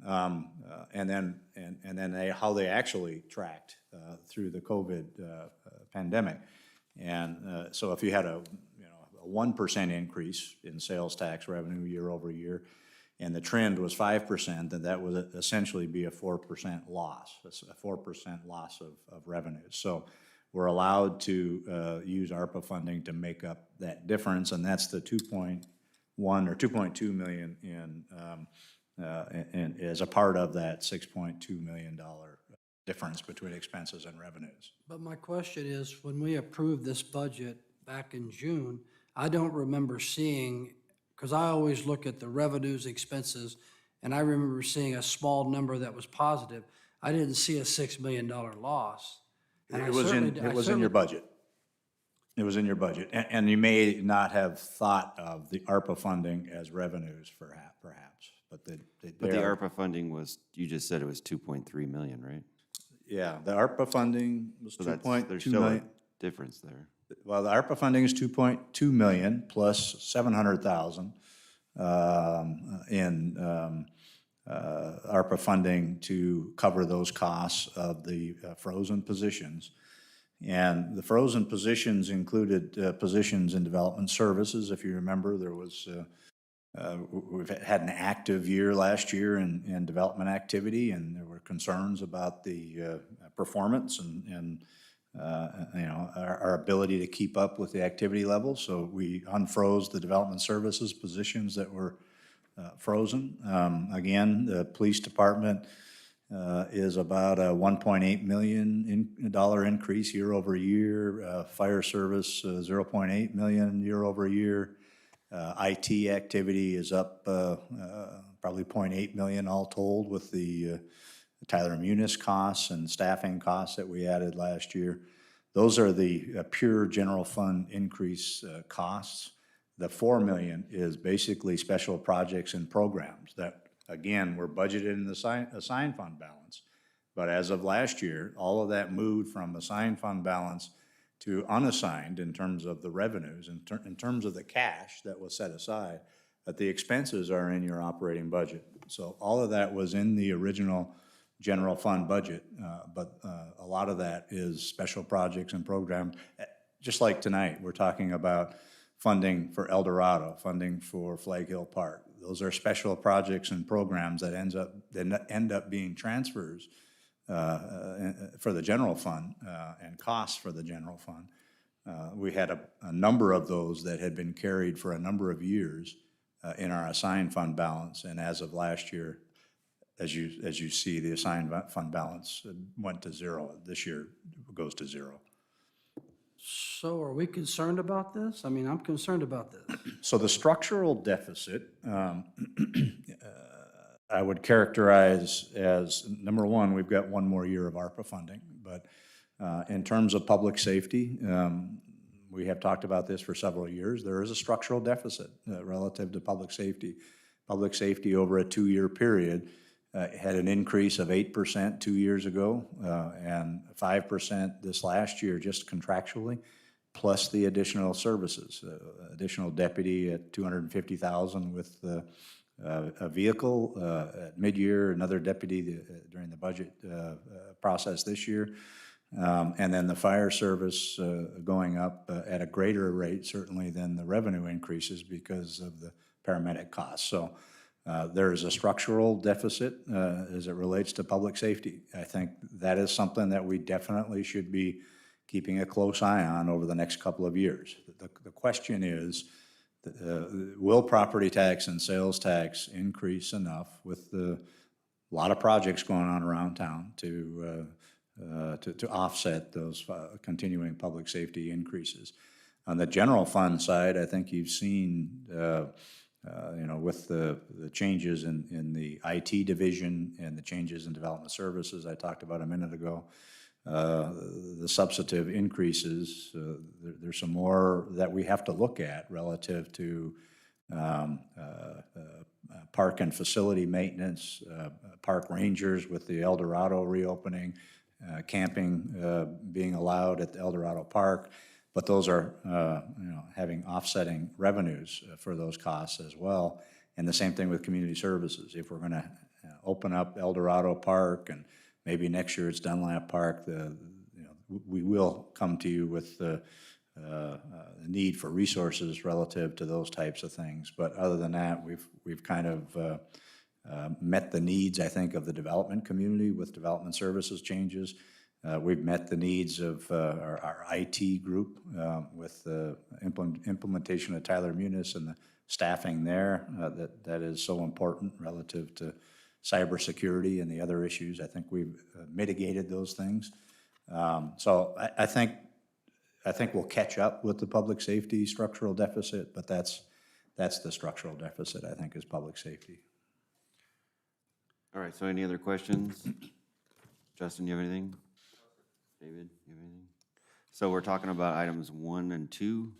and then how they actually tracked through the COVID pandemic. And so if you had a 1% increase in sales tax revenue year over year, and the trend was 5%, then that would essentially be a 4% loss. That's a 4% loss of revenues. So we're allowed to use ARPA funding to make up that difference, and that's the 2.1 or 2.2 million in as a part of that $6.2 million difference between expenses and revenues. But my question is, when we approved this budget back in June, I don't remember seeing, because I always look at the revenues, expenses, and I remember seeing a small number that was positive. I didn't see a $6 million loss. And It was in your budget. It was in your budget. And you may not have thought of the ARPA funding as revenues perhaps, but the ARPA funding was, you just said it was 2.3 million, right? Yeah, the ARPA funding was So 2.2 there's still a million. difference there. Well, the ARPA funding is 2.2 million plus 700,000 in ARPA funding to cover those costs of the frozen positions. And the frozen positions included positions in development services. If you remember, there was we've had an active year last year in development activity, and there were concerns about the performance and our ability to keep up with the activity level. So we unfroze the development services positions that were frozen. Again, the police department is about a $1.8 million increase year over year. Fire service, 0.8 million year over year. IT activity is up probably 0.8 million all told with the Tyler Munis costs and staffing costs that we added last year. Those are the pure general fund increase costs. The 4 million is basically special projects and programs that, again, were budgeted in the assigned fund balance. But as of last year, all of that moved from assigned fund balance to unassigned in terms of the revenues, in terms of the cash that was set aside, but the expenses are in your operating budget. So all of that was in the original general fund budget, but a lot of that is special projects and programs. Just like tonight, we're talking about funding for El Dorado, funding for Flag Hill Park. Those are special projects and programs that end up being transfers for the general fund and costs for the general fund. We had a number of those that had been carried for a number of years in our assigned fund balance, and as of last year, as you see, the assigned fund balance went to zero. This year goes to zero. So are we concerned about this? I mean, I'm concerned about this. So the structural deficit, I would characterize as, number one, we've got one more year of ARPA funding. But in terms of public safety, we have talked about this for several years. There is a structural deficit relative to public safety. Public safety over a 2-year period had an increase of 8% 2 years ago and 5% this last year just contractually, plus the additional services, additional deputy at $250,000 with a vehicle at mid-year, another deputy during the budget process this year, and then the fire service going up at a greater rate certainly than the revenue increases because of the paramedic costs. So there is a structural deficit as it relates to public safety. I think that is something that we definitely should be keeping a close eye on over the next couple of years. The question is, will property tax and sales tax increase enough with a lot of projects going on around town to offset those continuing public safety increases? On the general fund side, I think you've seen with the changes in the IT division and the changes in development services I talked about a minute ago, the substantive increases, there's some more that we have to look at relative to park and facility maintenance, park rangers with the El Dorado reopening, camping being allowed at the El Dorado Park. But those are, having offsetting revenues for those costs as well. And the same thing with community services. If we're going to open up El Dorado Park and maybe next year it's Dunlap Park, we will come to you with the need for resources relative to those types of things. But other than that, we've kind of met the needs, I think, of the development community with development services changes. We've met the needs of our IT group with the implementation of Tyler Munis and the staffing there that is so important relative to cybersecurity and the other issues. I think we've mitigated those things. So I think we'll catch up with the public safety structural deficit, but that's the structural deficit, I think, is public safety. All right, so any other questions? Justin, you have anything? David, you have anything? So we're talking about items 1 and 2.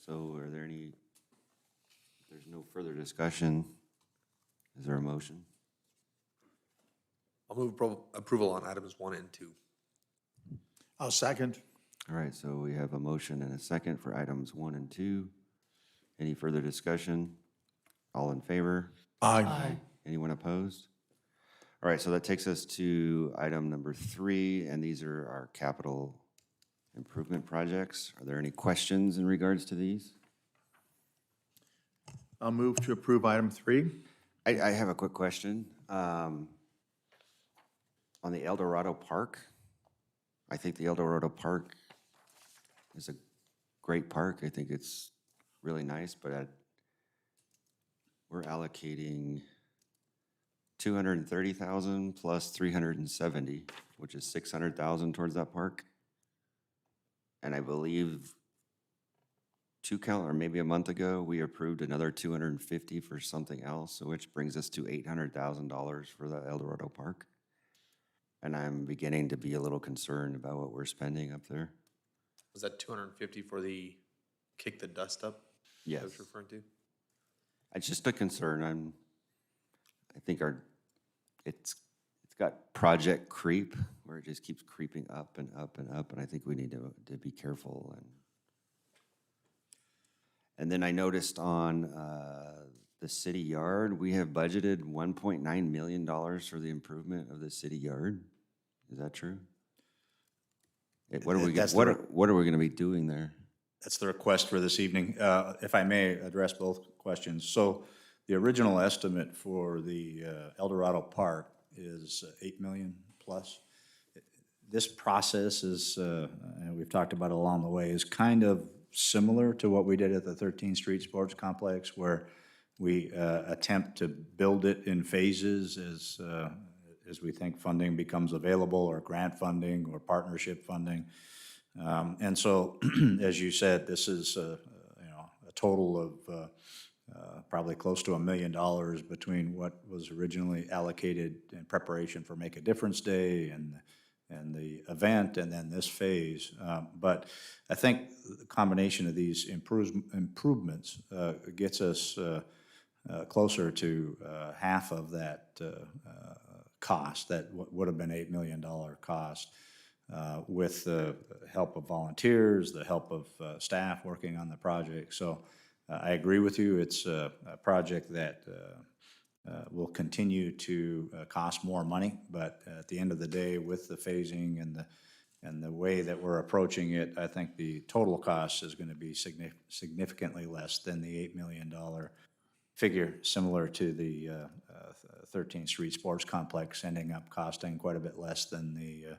So are there any, if there's no further discussion, is there a motion? I'll move approval on items 1 and 2. I'll second. All right, so we have a motion and a second for items 1 and 2. Any further discussion? All in favor? Aye. Anyone opposed? All right, so that takes us to item number 3, and these are our capital improvement projects. Are there any questions in regards to these? I'll move to approve item 3. I have a quick question. On the El Dorado Park, I think the El Dorado Park is a great park. I think it's really nice, but we're allocating $230,000 plus $370,000, which is $600,000 towards that park. And I believe maybe a month ago, we approved another $250,000 for something else, which brings us to $800,000 for the El Dorado Park. And I'm beginning to be a little concerned about what we're spending up there. Was that 250 for the kick the dust up? Yes. I was referring to? It's just a concern. I think it's got project creep where it just keeps creeping up and up and up, and I think we need to be careful. And then I noticed on the city yard, we have budgeted $1.9 million for the improvement of the city yard. Is that true? What are we going to be doing there? That's the request for this evening. If I may address both questions. So the original estimate for the El Dorado Park is $8 million plus. This process is, and we've talked about it along the way, is kind of similar to what we did at the 13th Street Sports Complex, where We attempt to build it in phases as we think funding becomes available, or grant funding, or partnership funding. And so, as you said, this is a total of probably close to $1 million between what was originally allocated in preparation for Make a Difference Day and the event, and then this phase. But I think the combination of these improvements gets us closer to half of that cost, that would have been $8 million cost, with the help of volunteers, the help of staff working on the project. So I agree with you. It's a project that will continue to cost more money, but at the end of the day, with the phasing and the way that we're approaching it, I think the total cost is going to be significantly less than the $8 million figure, similar to the 13th Street Sports Complex ending up costing quite a bit less than the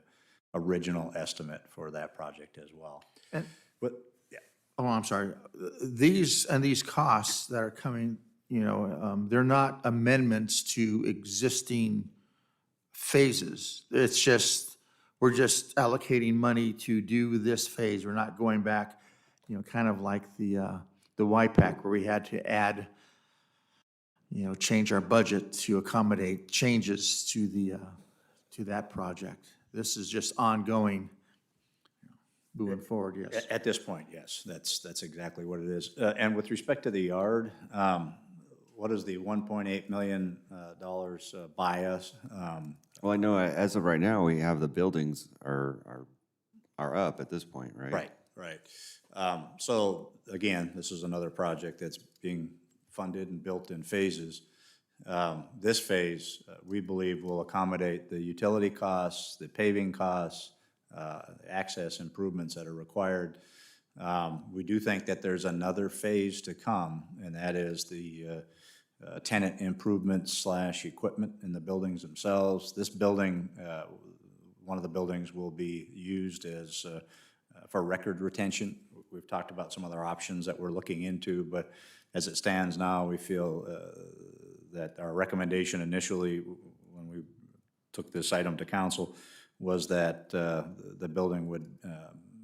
original estimate for that project as well. But, yeah. Oh, I'm sorry. These costs that are coming, they're not amendments to existing phases. It's just, we're just allocating money to do this phase. We're not going back, kind of like the YPAC, where we had to add, change our budget to accommodate changes to that project. This is just ongoing, moving forward, yes. At this point, yes, that's exactly what it is. And with respect to the yard, what does the $1.8 million buy us? Well, I know as of right now, we have the buildings are up at this point, right? Right. So again, this is another project that's being funded and built in phases. This phase, we believe, will accommodate the utility costs, the paving costs, access improvements that are required. We do think that there's another phase to come, and that is the tenant improvements / equipment in the buildings themselves. This building, one of the buildings will be used as for record retention. We've talked about some other options that we're looking into, but as it stands now, we feel that our recommendation initially, when we took this item to council, was that the building would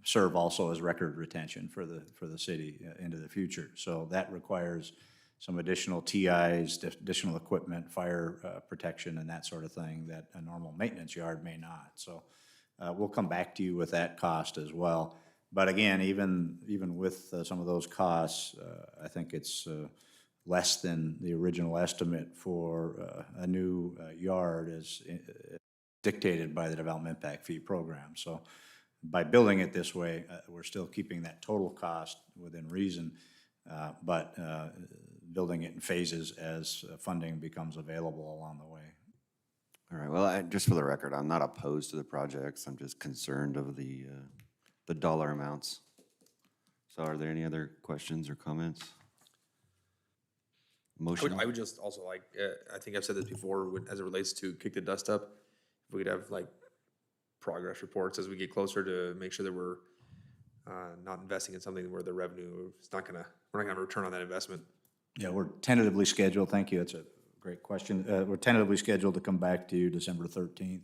serve also as record retention for the city into the future. So that requires some additional TIs, additional equipment, fire protection, and that sort of thing that a normal maintenance yard may not. So we'll come back to you with that cost as well. But again, even with some of those costs, I think it's less than the original estimate for a new yard as dictated by the Development Impact Fee Program. So by building it this way, we're still keeping that total cost within reason, but building it in phases as funding becomes available along the way. All right, well, just for the record, I'm not opposed to the projects. I'm just concerned of the dollar amounts. So are there any other questions or comments? Motion? I would just also like, I think I've said this before, as it relates to kick the dust up, if we could have like progress reports as we get closer to make sure that we're not investing in something where the revenue is we're not gonna have a return on that investment. Yeah, we're tentatively scheduled, thank you, that's a great question. We're tentatively scheduled to come back to you December 13th,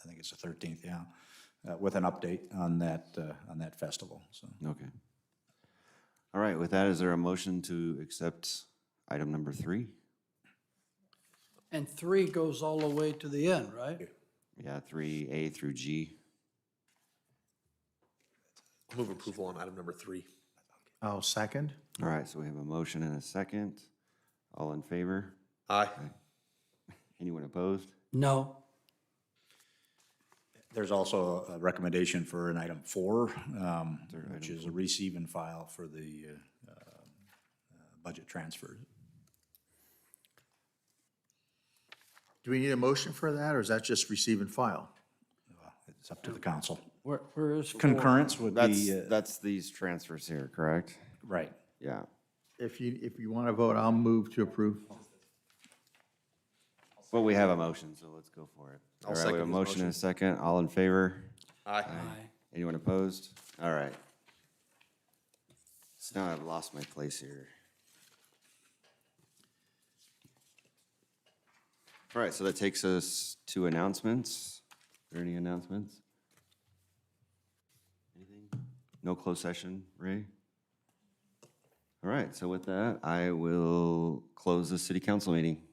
I think it's the 13th, yeah, with an update on that festival, so. Okay. All right, with that, is there a motion to accept item number 3? And 3 goes all the way to the end, right? Yeah, 3A through G. I'll move approval on item number 3. I'll second. All right, so we have a motion and a second. All in favor? Aye. Anyone opposed? No. There's also a recommendation for an item 4, which is a receive and file for the budget transfer. Do we need a motion for that, or is that just receive and file? It's up to the council. Where is 4? Concurrence would be. That's these transfers here, correct? Right. Yeah. If you want to vote, I'll move to approve. Well, we have a motion, so let's go for it. All right, we have a motion and a second. All in favor? Aye. Anyone opposed? All right. So now I've lost my place here. All right, so that takes us to announcements. Are there any announcements? Anything? No closed session, Ray? All right, so with that, I will close the city council meeting.